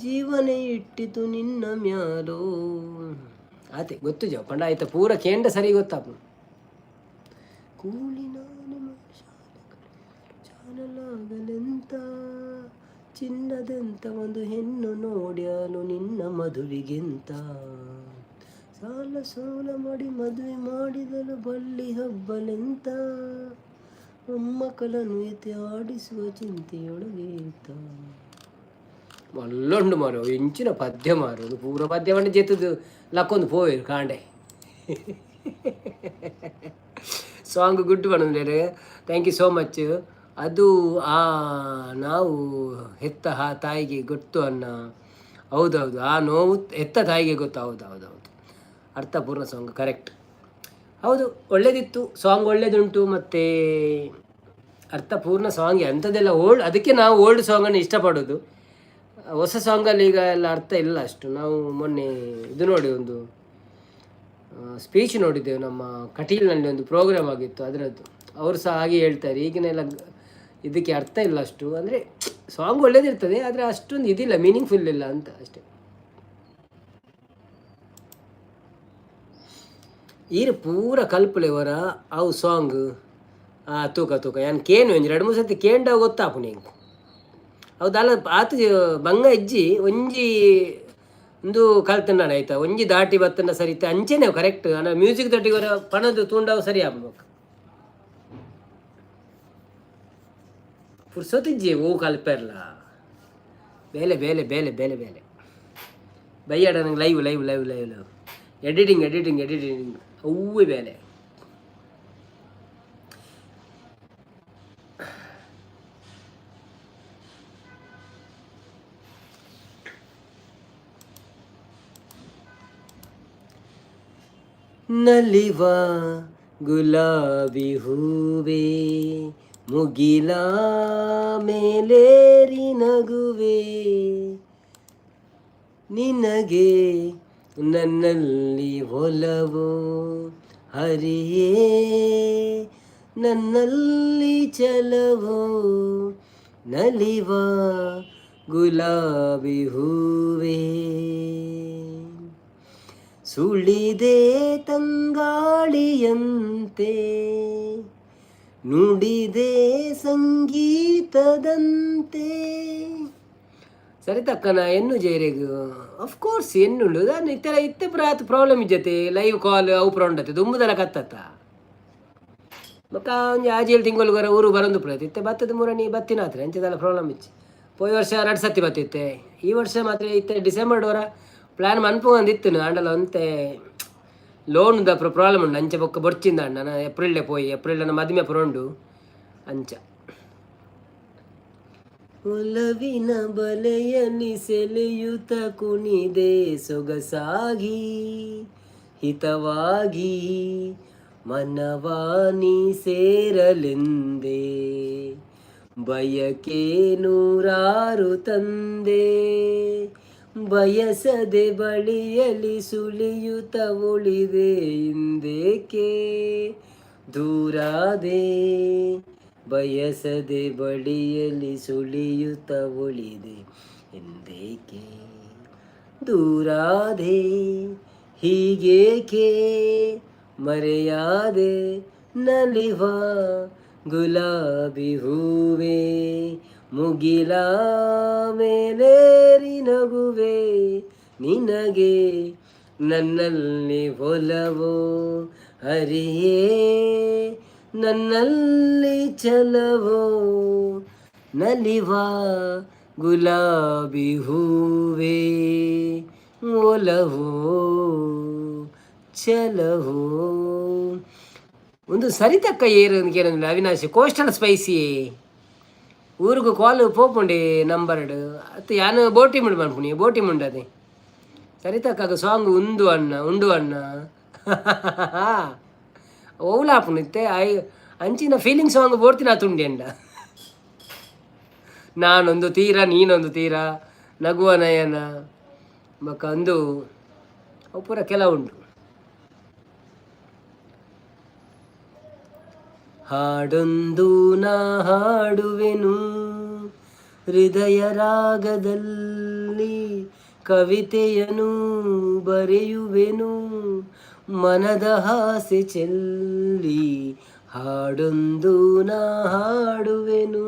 ಜೀವನ ಇಟ್ಟಿತು ನಿನ್ನ ಮ್ಯಾಲೋ. ಆತೆ ಗೊತ್ತು ಜಾವ ಪಂಡ ಆಯ್ತಾ ಪೂರ ಕೇಂದ್ರ ಸರಿ ಗೊತ್ತಾಪು. ಕೂಲಿನಾನೆ ಚಾನಲಾಗಲೆಂತ ಚಿನ್ನದೆಂತ ಒಂದು ಹೆಣ್ಣು ನೋಡ್ಯಾನು ನಿನ್ನ ಮದುವೆಗೆಂತ ಸಾಲ ಸೋಲ ಮಾಡಿ ಮದುವೆ ಮಾಡಿದಲು ಬಳ್ಳಿ ಹಬ್ಬಲೆಂತ ಮೊಮ್ಮಕ್ಕಳನ್ನು ಎತ್ತಿ ಆಡಿಸುವ ಚಿಂತೆಯೊಳಗೆ ಇತ್ತ. ಮಲ್ಲೊಂಡು ಮಾರು ಇಂಚಿನ ಪದ್ಯ ಮಾರು ಅದು ಪೂರ ಪದ್ಯ ಬಂದು ಜೆತ್ತದು ಲಕ್ಕೊಂದು ಪೋಯಿರು ಕಾಂಡೆ. ಸಾಂಗ್ ಗುಡ್ ಬಂದ್ರೆ ಥ್ಯಾಂಕ್ ಯು ಸೋ ಮಚ್. ಅದು ನಾವು ಹೆತ್ತ ತಾಯಿಗೆ ಗೊತ್ತು ಅನ್ನ. ಹೌದೌದು, ಆ ನೋವು ಹೆತ್ತ ತಾಯಿಗೆ ಗೊತ್ತು. ಹೌದು ಅರ್ಥಪೂರ್ಣ ಸಾಂಗ್, ಕರೆಕ್ಟ್. ಹೌದು, ಒಳ್ಳೇದಿತ್ತು ಸಾಂಗ್, ಒಳ್ಳೇದುಂಟು. ಮತ್ತು ಅರ್ಥಪೂರ್ಣ ಸಾಂಗ್ ಅಂಥದ್ದೆಲ್ಲ ಅದಕ್ಕೆ ನಾವು ಓಲ್ಡ್ ಸಾಂಗನ್ನು ಇಷ್ಟಪಡೋದು. ಹೊಸ ಸಾಂಗಲ್ಲಿ ಈಗ ಎಲ್ಲ ಅರ್ಥ ಇಲ್ಲ ಅಷ್ಟು. ನಾವು ಮೊನ್ನೆ ಇದು ನೋಡಿ, ಒಂದು ಸ್ಪೀಚ್ ನೋಡಿದ್ದೆವು, ನಮ್ಮ ಕಟೀಲ್ನಲ್ಲಿ ಒಂದು ಪ್ರೋಗ್ರಾಮ್ ಆಗಿತ್ತು ಅದರದ್ದು. ಅವರು ಸಹ ಹಾಗೆ ಹೇಳ್ತಾರೆ, ಈಗಿನೆಲ್ಲ ಇದಕ್ಕೆ ಅರ್ಥ ಇಲ್ಲ ಅಷ್ಟು. ಅಂದರೆ ಸಾಂಗ್ ಒಳ್ಳೇದಿರ್ತದೆ, ಆದರೆ ಅಷ್ಟೊಂದು ಇದಿಲ್ಲ, ಮೀನಿಂಗ್ಫುಲ್ ಇಲ್ಲ ಅಂತ ಅಷ್ಟೇ. ಈರು ಪೂರ ಕಲ್ಪಲೆವರ ಅವು ಸಾಂಗ್ ತೂಕ ಯಾನು ಕೇನು 2-3 ಸತಿ ಕೇಂಡ ಗೊತ್ತಾಪು ನೀನು. ಹೌದಲ್ಲ, ಆತ ಬಂಗ ಇಜ್ಜಿ ಒಂಜಿ ಒಂದು ಕಲ್ತಂಡ ಆಯ್ತಾ, ಒಂಜಿ ದಾಟಿ ಬತ್ತಂಡ ಸರಿತ ಅಂಚೆನೆ ಕರೆಕ್ಟ್. ಮ್ಯೂಸಿಕ್ ದಟ್ಟಿವರ ಪಣದು ತೂಂಡವು ಸರಿ ಆಗ್ಬೇಕು. ಪುರ್ಸೊತ್ತಿಜ್ಜಿ ಹೂ ಕಲ್ಪೆರ್ಲ ಬೇಲೆ ಬೇಲೆ ಬೇಲೆ ಬೇಲೆ ಬೇಲೆ ಬೈಯಾಡ ನಂಗೆ ಲೈವ್ ಎಡಿಟಿಂಗ್ ಹೂವೇ ಬೇಲೆ. ನಲಿವ ಗುಲಾಬಿ ಹೂವೇ ಮುಗಿಲ ಮೇಲೇರಿ ನಗುವೆ, ನಿನಗೆ ನನ್ನಲ್ಲಿ ಒಲವು ಹರಿಯೇ ನನ್ನಲ್ಲಿ ಚಲವೋ. ನಲಿವ ಗುಲಾಬಿ ಹೂವೇ ಸುಳಿದೆ ತಂಗಾಳಿಯಂತೆ, ನುಡಿದೆ ಸಂಗೀತದಂತೆ. ಸರಿತಕ್ಕನ ಎನ್ನು ಜೇರೆಗು ಅಫ್ಕೋರ್ಸ್ ಎನ್ನುಂಡು ನಾನು ಇತ್ತೆ ಪ್ರಾತ್ ಪ್ರಾಬ್ಲಮ್ ಇಜ್ಜತೆ ಲೈವ್ ಕಾಲ್ ಅವು ಪ್ರೊಂಡತೆ ದುಂಬುದಲ ಕತ್ತತ್ತ ಮಕ್ಕ ಒಂಜಿ 6-7 ತಿಂಗಳು ಊರು ಬರೊಂದು ಪ್ರತಿ ಇತ್ತೆ ಬತ್ತದ ಮೂರನಿ ಬತ್ತಿನಾತ್ರೆ ಅಂಚದಲ್ಲ ಪ್ರಾಬ್ಲಮ್ ಇಚ್ಚಿ. ಪೋಯ್ ವರ್ಷ 2 ಸತಿ ಬತ್ತಿತ್ತೆ, ಈ ವರ್ಷ ಮಾತ್ರ ಇತ್ತೆ ಡಿಸೆಂಬರ್ ವರ ಪ್ಲ್ಯಾನ್ ಮನ್ಪೊಂದಿತ್ತು ಅಂಡಲ್ಲ ಅಂತೆ. ಲೋನ್ದ ಪ್ರಾಬ್ಲಮ್ ಉಂಡು ಅಂಚೆ ಬೊಕ್ಕ ಬೊರ್ಚಿಂದ ಅಣ್ಣ ಏಪ್ರಿಲ್ಡೆ ಪೋಯಿ ಏಪ್ರಿಲ್ ಮದುವೆ ಪುರೋಂಡು ಅಂಚ. ಒಲವಿನ ಬಲೆಯಲ್ಲಿ ಸೆಳೆಯುತ್ತ ಕುಣಿದೆ ಸೊಗಸಾಗಿ ಹಿತವಾಗಿ, ಮನವಾನಿ ಸೇರಲೆಂದೇ ಬಯಕೆ ನೂರಾರು ತಂದೆ. ಬಯಸದೆ ಬಳಿಯಲಿ ಸುಳಿಯುತ್ತ ಉಳಿದೆ ಹಿಂದೇಕೆ ದೂರಾದೆ, ಬಯಸದೆ ಬಳಿಯಲಿ ಸುಳಿಯುತ್ತ ಉಳಿದೆ ಹಿಂದೇಕೆ ದೂರಾದೆ. ಹೀಗೇಕೆ ಮರೆಯಾದೆ ನಲಿವ ಗುಲಾಬಿ ಹೂವೇ ಮುಗಿಲ ಮೇಲೇರಿ ನಗುವೆ, ನಿನಗೆ ನನ್ನಲ್ಲಿ ಒಲವೋ ಹರಿಯೇ ನನ್ನಲ್ಲಿ ಚಲವೋ. ನಲಿವ ಗುಲಾಬಿ ಹೂವೇ ಒಲವೋ ಚಲವೋ. ಒಂದು ಸರಿತಕ್ಕ ಏನಿಲ್ಲ ಅವಿನಾಶ್ ಕೋಸ್ಟಲ್ ಸ್ಪೈಸಿ ಊರಿಗೂ ಕಾಲ್ ಪೋಪುಂಡೆ ನಂಬರ್ಡು ಅತ್ತು ಯಾನು ಬೋಟಿ ಮುಂಡು ಮನ್ಪುಣಿ ಬೋಟಿ ಮುಂಡದೆ ಸರಿತಕ್ಕಾಗ ಸಾಂಗ್ ಉಂಡು ಅಣ್ಣ ಓಲಾಪುನಿತ್ತೆ ಅಂಚಿನ ಫೀಲಿಂಗ್ ಸಾಂಗ್ ಬೋಡ್ತೀನಿ ತುಂಡಿ ಅಂಡ. ನಾನೊಂದು ತೀರ ನೀನೊಂದು ತೀರ ನಗುವ ನಯನ ಬಕ್ಕ ಅಂದು ಅವು ಪೂರ ಕೆಲವುಂಟು. ಹಾಡೊಂದು ನಾ ಹಾಡುವೆನು ಹೃದಯ ರಾಗದಲ್ಲಿ, ಕವಿತೆಯನು ಬರೆಯುವೆನು ಮನದ ಹಾಸೆ ಚೆಲ್ಲಿ, ಹಾಡೊಂದು ನಾ ಹಾಡುವೆನು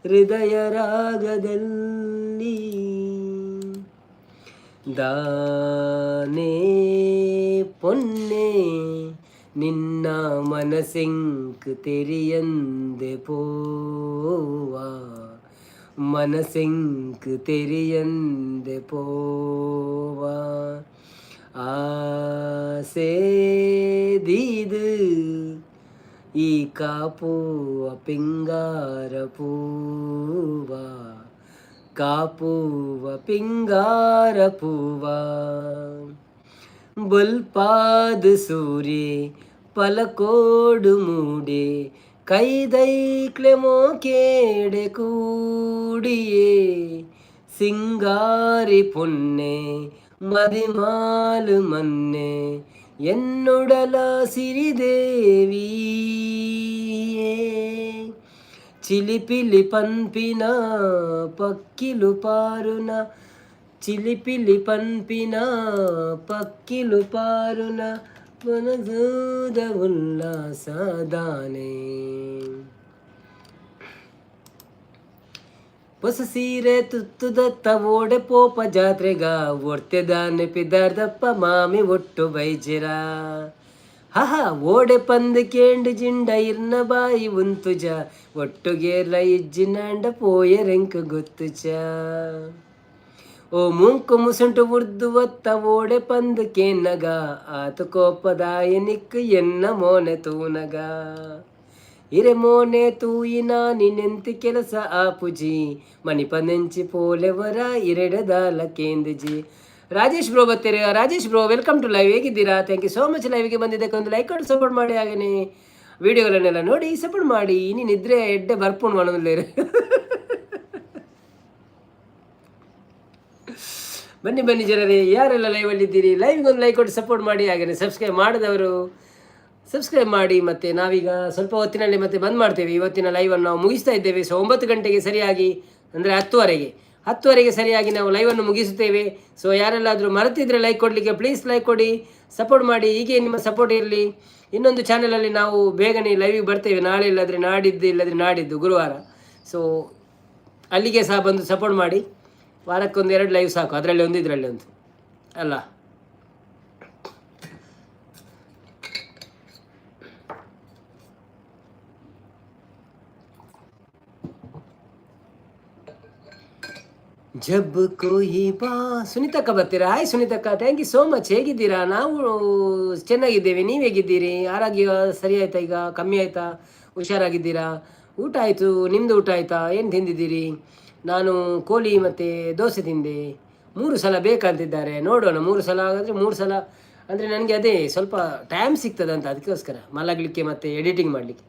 ಹೃದಯ ರಾಗದಲ್ಲಿ, ದಾನೇ ಪೊನ್ನೆ ನಿನ್ನ ಮನಸೆಂಕ್ ತೆರಿಯಂದೆ ಪೋವಾ, ಮನಸೆಂಕ್ ತೆರಿಯಂದೆ ಪೋವಾ, ಆಸೆ ದೀದು ಈ ಕಾಪುವ ಪಿಂಗಾರ ಪೂವ, ಕಾಪುವ ಪಿಂಗಾರ ಪೂವ, ಬಲ್ಪಾದ ಸೂರ್ಯೆ ಪಲಕೋಡು ಮೂಡೆ ಕೈದೈಕ್ಲೆ ಮೋಕೇಡೆ ಕೂಡಿಯೇ, ಸಿಂಗಾರಿ ಪೊನ್ನೆ ಮದಿಮಾಲು ಮನ್ನೆ ಎನ್ನುಡಲ ಸಿರಿದೇವಿಯೇ, ಚಿಲಿಪಿಲಿ ಪನ್ಪಿನ ಪಕ್ಕಿಲು ಪಾರುನ, ಚಿಲಿಪಿಲಿ ಪನ್ಪಿನ ಪಕ್ಕಿಲು ಪಾರುನ ಮನಸೂದ ಉಲ್ಲಾಸದಾನೆ, ಹೊಸ ಸೀರೆ ತುತ್ತುದತ್ತ ಓಡೆ ಪೋಪ ಜಾತ್ರೆಗ ಒಡ್ತೆದಾನೆ ಪಿದಾರ್ದಪ್ಪ ಮಾಮಿ ಒಟ್ಟು ಬೈಜಿರ, ಹಹ ಓಡೆ ಪಂದ್ ಕೇಂಡು ಜಿಂಡ ಇರ್ನ ಬಾಯಿ ಉಂತುಜ ಒಟ್ಟುಗೇರ್ಲ ಇಜ್ಜಿನಾಂಡ ಪೋಯ ರೆಂಕ್ ಗೊತ್ತುಚ, ಓ ಮುಂಕು ಮುಸುಂಟು ಉರ್ದು ಒತ್ತ ಓಡೆ ಪಂದ್ ಕೇನ್ನಗ ಆತು ಕೋಪದಾಯ ನಿಕ್ ಎನ್ನ ಮೋನೆ ತೂನಗ, ಇರೆ ಮೋನೆ ತೂಯಿನ ನಿನೆಂತಿ ಕೆಲಸ ಆಪುಜಿ ಮಣಿಪನೆಂಚಿ ಪೋಲೆವರ ಇರೆಡದಾಲ ಕೇಂದಿಜಿ. ರಾಜೇಶ್ ಬ್ರೋ ಬರ್ತೀರಿ? Rajesh bro welcome to live, ಹೇಗಿದ್ದೀರಾ? Thank you so much. ಲೈವ್ಗೆ ಬಂದಿದ್ದಕ್ಕೆ ಒಂದು ಲೈಕ್ ಕೊಟ್ಟು ಸಪೋರ್ಟ್ ಮಾಡಿ, ಹಾಗೇನೆ ವಿಡಿಯೋಗಳನ್ನೆಲ್ಲ ನೋಡಿ ಸಪೋರ್ಟ್ ಮಾಡಿ. ಇನ್ನು ನಿದ್ರೆ ಎಡ್ಡೆ ಬರ್ಪುಣ್ ಮಾಡೋದಿಲ್ಲ. ಬನ್ನಿ ಬನ್ನಿ ಜನರೇ, ಯಾರೆಲ್ಲ ಲೈವಲ್ಲಿ ಇದ್ದೀರಿ ಲೈವ್ಗೆ ಒಂದು ಲೈಕ್ ಕೊಟ್ಟು ಸಪೋರ್ಟ್ ಮಾಡಿ, ಹಾಗೆಯೇ ಸಬ್ಸ್ಕ್ರೈಬ್ ಮಾಡಿದವರು ಸಬ್ಸ್ಕ್ರೈಬ್ ಮಾಡಿ. ಮತ್ತು ನಾವೀಗ ಸ್ವಲ್ಪ ಹೊತ್ತಿನಲ್ಲಿ ಮತ್ತೆ ಬಂದ್ ಮಾಡ್ತೇವೆ. ಇವತ್ತಿನ ಲೈವನ್ನು ನಾವು ಮುಗಿಸ್ತಾ ಇದ್ದೇವೆ. ಸೊ 9 ಗಂಟೆಗೆ ಸರಿಯಾಗಿ, ಅಂದರೆ 10ವರೆಗೆ ಸರಿಯಾಗಿ ನಾವು ಲೈವನ್ನು ಮುಗಿಸುತ್ತೇವೆ. ಸೊ ಯಾರೆಲ್ಲಾದರೂ ಮರೆತಿದ್ರೆ ಲೈಕ್ ಕೊಡಲಿಕ್ಕೆ ಪ್ಲೀಸ್ ಲೈಕ್ ಕೊಡಿ, ಸಪೋರ್ಟ್ ಮಾಡಿ. ಹೀಗೆ ನಿಮ್ಮ ಸಪೋರ್ಟ್ ಇರಲಿ. ಇನ್ನೊಂದು ಚಾನಲಲ್ಲಿ ನಾವು ಬೇಗನೆ ಲೈವಿಗೆ ಬರ್ತೇವೆ, ನಾಳೆ ಇಲ್ಲದ್ರೆ ನಾಡಿದ್ದು ಗುರುವಾರ. ಸೊ ಅಲ್ಲಿಗೆ ಸಹ ಬಂದು ಸಪೋರ್ಟ್ ಮಾಡಿ. ವಾರಕ್ಕೊಂದು 2 ಲೈವ್ ಸಾಕು, ಅದರಲ್ಲಿ ಒಂದು ಇದರಲ್ಲಿ ಒಂದು ಅಲ್ಲ. ಜಬ್ ಕೋಯಿ ಬಾ. ಸುನೀತಕ್ಕ ಬರ್ತೀರಾ? ಹಾಯ್ ಸುನೀತಕ್ಕ, ಥ್ಯಾಂಕ್ ಯು ಸೋ ಮಚ್. ಹೇಗಿದ್ದೀರಾ? ನಾವು ಚೆನ್ನಾಗಿದ್ದೇವೆ, ನೀವು ಹೇಗಿದ್ದೀರಿ? ಆರೋಗ್ಯ ಸರಿ ಆಯ್ತಾ? ಈಗ ಕಮ್ಮಿ ಆಯ್ತಾ? ಹುಷಾರಾಗಿದ್ದೀರಾ? ಊಟ ಆಯಿತು, ನಿಮ್ಮದು ಊಟ ಆಯಿತಾ? ಏನು ತಿಂದಿದ್ದೀರಿ? ನಾನು ಕೋಳಿ ಮತ್ತು ದೋಸೆ ತಿಂದೆ. 3 ಸಲ ಬೇಕಂತಿದ್ದಾರೆ, ನೋಡೋಣ. 3 ಸಲ ಆಗಿದ್ರೆ 3 ಸಲ ಅಂದರೆ ನನಗೆ ಅದೇ ಸ್ವಲ್ಪ ಟೈಮ್ ಸಿಗ್ತದಂತ, ಅದಕ್ಕೋಸ್ಕರ ಮಲಗಲಿಕ್ಕೆ ಮತ್ತು ಎಡಿಟಿಂಗ್ ಮಾಡಲಿಕ್ಕೆ.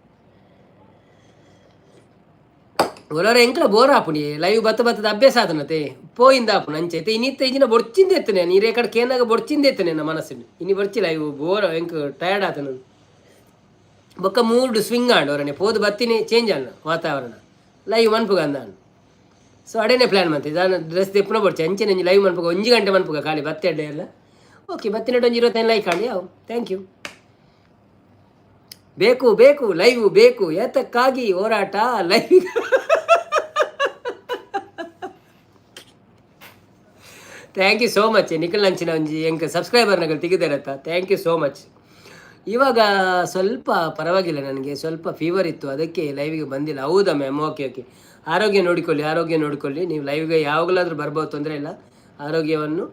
ಒಲವರ ಎಂಕ್ಲ ಬೋರ್ ಆಪುಣಿ ಲೈವ್ ಬತ್ತದ ಅಭ್ಯಾಸ ಆತನತೆ ಪೋಯಿಂದ ಆಪುಣ ಅಂಚೈತೆ ಇನ್ನಿತ್ತ ಇಂಜಿನ ಬೊಡ್ಚಿಂದ ಎತ್ತನೆ ನೀರೇ ಕಡೆ ಕೇಂದಾಗ ಬೊಡ್ಚಿಂದ ಎತ್ತನೆ ನನ್ನ ಮನಸ್ಸಿನ ಇನ್ನು ಬರ್ಚಿ ಲೈವ್ ಬೋರ್ ಎಂಕ್ ಟಯರ್ಡ್ ಆತನ ಬೊಕ್ಕ ಮೂಡ್ ಸ್ವಿಂಗ್ ಆಂಡ್ ಅವರನೆ ಪೋದು ಬತ್ತಿನಿ ಚೇಂಜ್ ಆಂಡ್ ವಾತಾವರಣ ಲೈವ್ ಮನ್ಪುಗ ಅಂದಾನು ಸೊ ಅಡೇನೆ ಪ್ಲ್ಯಾನ್ ಮಾಡ್ತೀವಿ ನಾನು ಡ್ರೆಸ್ ತೆಪ್ಪನ ಬಡ್ಚೆ ಅಂಚೆ ನಂಜಿ ಲೈವ್ ಮನ್ಪುಗ 1 ಗಂಟೆ ಮನ್ಪುಗ ಖಾಲಿ ಬತ್ತೆಡ್ಡೆ ಎಲ್ಲ ಓಕೆ ಬತ್ತಿನ 25 ಲೈಕ್ ಆಡಿ ಅವು ಥ್ಯಾಂಕ್ ಯು ಬೇಕು ಬೇಕು ಲೈವ್ ಬೇಕು ಏತಕ್ಕಾಗಿ ಹೋರಾಟ live thank you so much Nikhil ನಂಚಿನ ಒಂಜಿ ಎಂಕ ಸಬ್ಸ್ಕ್ರೈಬರ್ನಗಳು ತೆಗೆದಿರತ್ತ ಥ್ಯಾಂಕ್ ಯು ಸೋ ಮಚ್ ಇವಾಗ ಸ್ವಲ್ಪ ಪರವಾಗಿಲ್ಲ ನನಗೆ ಸ್ವಲ್ಪ ಫೀವರ್ ಇತ್ತು ಅದಕ್ಕೆ ಲೈವ್ಗೆ ಬಂದಿಲ್ಲ ಹೌದಾ ಮ್ಯಾಮ್ ಓಕೆ ಓಕೆ ಆರೋಗ್ಯ ನೋಡಿಕೊಳ್ಳಿ ನೀವು ಲೈವ್ಗೆ ಯಾವಾಗಲಾದರೂ ಬರ್ಬೋದು ತೊಂದರೆ ಇಲ್ಲ ಆರೋಗ್ಯವನ್ನು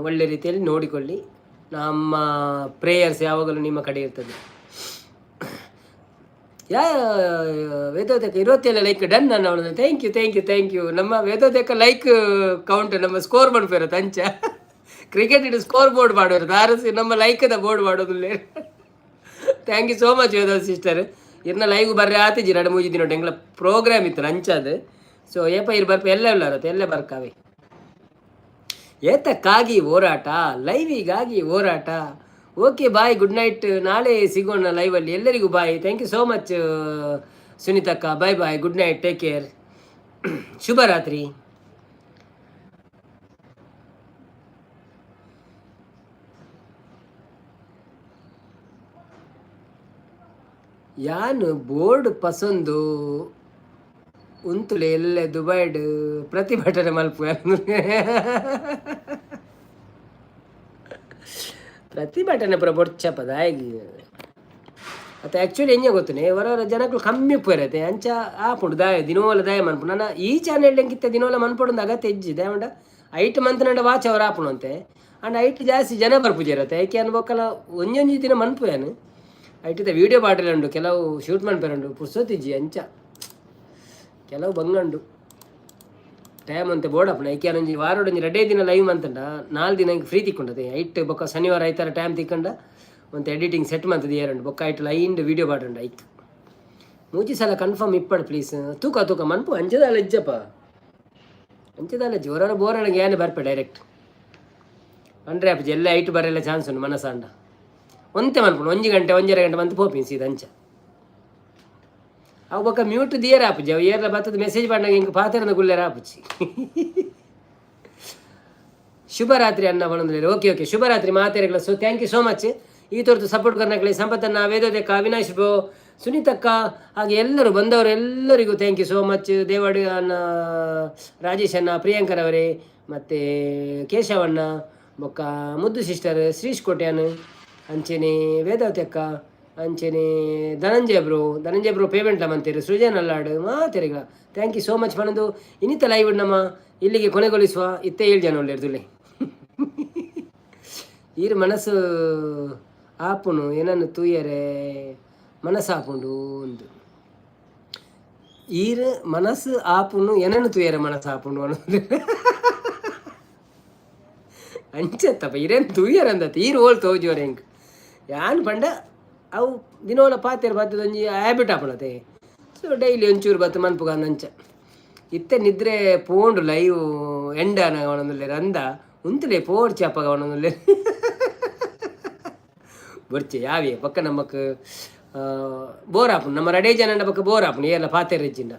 ಒಳ್ಳೆ ರೀತಿಯಲ್ಲಿ ನೋಡಿಕೊಳ್ಳಿ ನಮ್ಮ ಪ್ರೇಯರ್ಸ್ ಯಾವಾಗಲೂ ನಿಮ್ಮ ಕಡೆ ಇರ್ತದೆ ವೇದೋದಕ 27 ಲೈಕ್ ಡನ್ ನಾನು ಅವಳನ್ನ ಥ್ಯಾಂಕ್ ಯು ನಮ್ಮ ವೇದೋದಕ ಲೈಕ್ ಕೌಂಟ್ ನಮ್ಮ ಸ್ಕೋರ್ ಮಾಡ್ಬಿರುತ್ತೆ ಅಂಚ ಕ್ರಿಕೆಟ್ ಇಟ್ಟು ಸ್ಕೋರ್ ಬೋರ್ಡ್ ಮಾಡೋರು ಆರಿಸಿ ನಮ್ಮ ಲೈಕದ ಬೋರ್ಡ್ ಮಾಡೋದಿಲ್ಲ ಥ್ಯಾಂಕ್ ಯು ಸೋ ಮಚ್ ವೇದೋ ಸಿಸ್ಟರ್ ಇರ್ನ ಲೈವ್ ಬರ್ರಿ ಆತಿಜಿ 2-3 ದಿನ ಎಂಗ್ಲ ಪ್ರೋಗ್ರಾಮ್ ಇತ್ತು ಅಂಚದು ಸೊ ಏಪ ಇರ್ ಬರ್ಪ ಎಲ್ಲ ಇರತ್ತೆ ಎಲ್ಲ ಬರ್ಕಾವೆ ಏತಕ್ಕಾಗಿ ಹೋರಾಟ ಲೈವಿಗಾಗಿ ಹೋರಾಟ ಓಕೆ ಬಾಯ್ ಗುಡ್ ನೈಟ್ ನಾಳೆ ಸಿಗೋಣ ಲೈವಲ್ಲಿ ಎಲ್ಲರಿಗೂ bye thank you so much ಸುನೀತಕ್ಕ bye bye good night take care ಶುಭರಾತ್ರಿ ಯಾನು ಬೋರ್ಡ್ ಪಸಂದು ಉಂತುಲೆ ಎಲ್ಲೆ ದುಬೈಡ್ ಪ್ರತಿಭಟನೆ ಮಲ್ಪು ಪ್ರತಿಭಟನೆ ಪುರ ಬೊಡ್ಚಪ್ಪದ ಆಗಿ ಮತ್ತೆ ಆ್ಯಕ್ಚುಲಿ ಹೆಂಗೆ ಗೊತ್ತೇ ಹೊರ ಜನಗಳು ಕಮ್ಮಿ ಪೋರತ್ತೆ ಅಂಚ ಆಪುಂಡು ದಾಯ ದಿನೋಲ ದಾಯ ಮನ್ಪುಂಡು ನನ್ನ ಈ ಚಾನೆಲ್ ಹೆಂಗಿತ್ತೆ ದಿನೋಲ ಮನ್ಪುಂಡು ಅಗತ್ಯ ಹೆಜ್ಜಿದೆ ಅವಂಡ ಐಟ್ ಮಂತ್ನಂಡ ವಾಚ್ ಅವ್ರು ಆಪುಣು ಅಂತೆ ಅಂಡ್ ಐಟ್ ಜಾಸ್ತಿ ಜನ ಬರ್ಪುಜಿ ಇರತ್ತೆ ಯಾಕೆ ಅನ್ಬೇಕಲ್ಲ ಒಂಜೊಂಜಿ ದಿನ ಮನ್ಪು ಏನು ಐಟಿದ ವೀಡಿಯೋ ಪಾಟಲುಂಡು ಕೆಲವು ಶೂಟ್ ಮನ್ಪೇರುಂಡು ಪುರ್ಸೋತಿಜ್ಜಿ ಅಂಚ ಕೆಲವು ಬಂಗಂಡು ಟೈಮ್ ಅಂತೆ ಬೋರ್ಡಪ್ಪನ ಐಕೆ ಒಂಜಿ ವಾರೋಡೊಂಜಿ 2 ದಿನ ಲೈವ್ ಅಂತಂಡ 4 ದಿನ ಫ್ರೀ ತಿಕ್ಕೊಂಡದೆ ಐಟ್ ಬೊಕ್ಕ ಶನಿವಾರ ಐತಾರ ಟೈಮ್ ತಿಕ್ಕಂಡ ಒಂದು ಎಡಿಟಿಂಗ್ ಸೆಟ್ ಮಂತದ ಏರಂಡು ಬೊಕ್ಕ ಐಟ್ ಲೈನ್ ವೀಡಿಯೋ ಪಾಟಂಡ ಐಕ್ ಮೂಜಿ ಸಲ ಕನ್ಫರ್ಮ್ ಇಪ್ಪಡು ಪ್ಲೀಸ್ ತೂಕ ಮನ್ಪು ಅಂಚದಾಲ ಇಜ್ಜಪ್ಪ ಅಂಚದಾಲ ಇಜ್ಜಿ ಹೊರ ಬೋರಣಿಗೆ ಏನೇ ಬರ್ಪೆ ಡೈರೆಕ್ಟ್ ಅಂದ್ರೆ ಅಪ್ಪಜಿ ಎಲ್ಲ ಐಟ್ ಬರೆಲ್ಲ ಚಾನ್ಸ್ ಉಂಟು ಮನಸ್ಸಾಂಡ ಒಂತೆ ಮನ್ಪುಂಡು 1 ಗಂಟೆ 1.5 ಗಂಟೆ ಮಂತ್ ಪೋಪಿನ್ ಸೀದ ಅಂಚ ಅವು ಬೊಕ್ಕ ಮ್ಯೂಟ್ ದಿಯರ ಆಪುಜಿ ಅವು ಏರ್ಲ ಬರ್ತದ ಮೆಸೇಜ್ ಬಂದಾಗ ಹಿಂಗೆ ಪಾತಿರದ ಗುಲ್ಲೆರ ಆಪುಜಿ ಶುಭರಾತ್ರಿ ಅನ್ನ ಬಣ್ಣದಲ್ಲಿ ಓಕೆ ಶುಭರಾತ್ರಿ ಮಾತೇರಿಗಳ so thank you so much ಈ ತೋರ್ತು ಸಪೋರ್ಟ್ ಕರ್ನಾಗಲಿ ಸಂಪತ್ತನ್ನ ವೇದೋದಕ್ಕ ಅವಿನಾಶ್ ಬ್ರೋ ಸುನೀತಕ್ಕ ಹಾಗೆ ಎಲ್ಲರೂ ಬಂದವರು ಎಲ್ಲರಿಗೂ ಥ್ಯಾಂಕ್ ಯು ಸೋ ಮಚ್ ದೇವಾಡಿ ಅನ್ನ ರಾಜೇಶ್ ಅನ್ನ ಪ್ರಿಯಾಂಕರವರೇ ಮತ್ತು ಕೇಶವಣ್ಣ ಬೊಕ್ಕ ಮುದ್ದು ಸಿಸ್ಟರ್ ಶ್ರೀಶ್ ಕೋಟ್ಯಾನ್ ಅಂಚೆನೆ ವೇದಾವತಿ ಅಕ್ಕ ಅಂಚೆನೆ ಧನಂಜಯ ಬ್ರೋ ಪೇಮೆಂಟ್ ಮಂತೀರಿ ಸೃಜನ್ ಅಲ್ಲಾಡ್ ಮಾತೆರಿಗ ಥ್ಯಾಂಕ್ ಯು ಸೋ ಮಚ್ ಪಣದು ಇನ್ನಿತ ಲೈವ್ ನಮ್ಮ ಇಲ್ಲಿಗೆ ಕೊನೆಗೊಳಿಸುವ ಇತ್ತೆ 7 ಜನ ಒಳ್ಳೆಯದುಲೆ ಈರು ಮನಸ್ಸು ಆಪುನು ಏನನ್ನು ತೂಯರೆ ಮನಸ್ಸು ಆಪುಂಡು ಒಂದು ಈರು ಮನಸ್ಸು ಆಪುನು ಏನನ್ನು ತೂಯರೆ ಮನಸ್ಸು ಆಪುಂಡು ಅನ್ನೋದು ಅಂಚತ್ತಪ್ಪ ಇರೇನು ತೂಯರ್ ಅಂದತ್ತ ಈರು ಹೋಲ್ ತೋಜೋರು ಹೆಂಗೆ ಯಾನ್ ಪಂಡ ಅವು ದಿನೋಲ ಪಾತೆರು ಬರ್ತದ ಒಂಜಿ ಹ್ಯಾಬಿಟ್ ಆಪಣತೆ ಸೊ ಡೈಲಿ ಒಂಚೂರು ಬತ್ತು ಮನ್ಪುಗ ಅಂಚ ಇತ್ತೆ ನಿದ್ರೆ ಪೋಂಡು ಲೈವ್ ಎಂಡ ಅವನೊಂದುಲ್ಲೆ ರಂದ ಉಂತಲೇ ಪೋಡ್ಚಿ ಅಪ್ಪಗ ಅವನೊಂದುಲ್ಲೆ ಬರ್ಚೆ ಯಾವೇ ಪಕ್ಕ ನಮ್ಮಕ್ಕೆ ಬೋರ್ ಆಪುಂಡು ನಮ್ಮ ರಡೇ ಜನ ಪಕ್ಕ ಬೋರ್ ಆಪುಂಡು ಏರ್ಲ ಪಾತೆರು ಹೆಚ್ಚಿಂಡ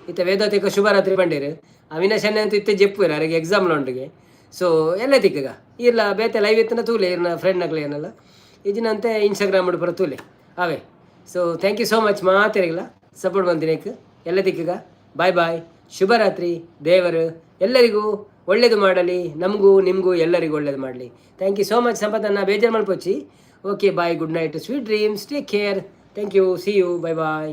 ಇತ್ತೆ ವೇದೋತಿಕ ಶುಭರಾತ್ರಿ ಬಂಡೇರು ಅವಿನಾಶನ್ನೆ ಅಂತ ಇತ್ತೆ ಜೆಪ್ಪುರು ಅವರಿಗೆ ಎಕ್ಸಾಮ್ಲ ಉಂಡಿಗೆ ಸೊ ಎಲ್ಲ ತಿಕ್ಕಗ ಇರ್ಲ ಬೇತೆ ಲೈವ್ ಇತ್ತನ ತೂಲೆ ಇರ್ನ ಫ್ರೆಂಡ್ನಾಗ್ಲಿ ಏನಲ್ಲ ಇದಿನಂತೆ ಇನ್ಸ್ಟಾಗ್ರಾಮ್ ಪುರ ತೂಲೆ ಅವೇ so thank you so much ಮಾತಿರಗಿಲ್ಲ ಸಪೋರ್ಟ್ ಬಂದಿನೇಕ್ ಎಲ್ಲ ತಿಕ್ಕಗ ಬಾಯ್ ಶುಭರಾತ್ರಿ ದೇವರು ಎಲ್ಲರಿಗೂ ಒಳ್ಳೇದು ಮಾಡಲಿ ನಮಗೂ ನಿಮಗೂ ಎಲ್ಲರಿಗೂ ಒಳ್ಳೇದು ಮಾಡಲಿ ಥ್ಯಾಂಕ್ ಯು ಸೋ ಮಚ್ ಸಂಪತ್ತನ್ನ ಬೇಜಾರು ಮಲ್ಪೊಚ್ಚಿ okay bye good night sweet dreams take care thank you see you bye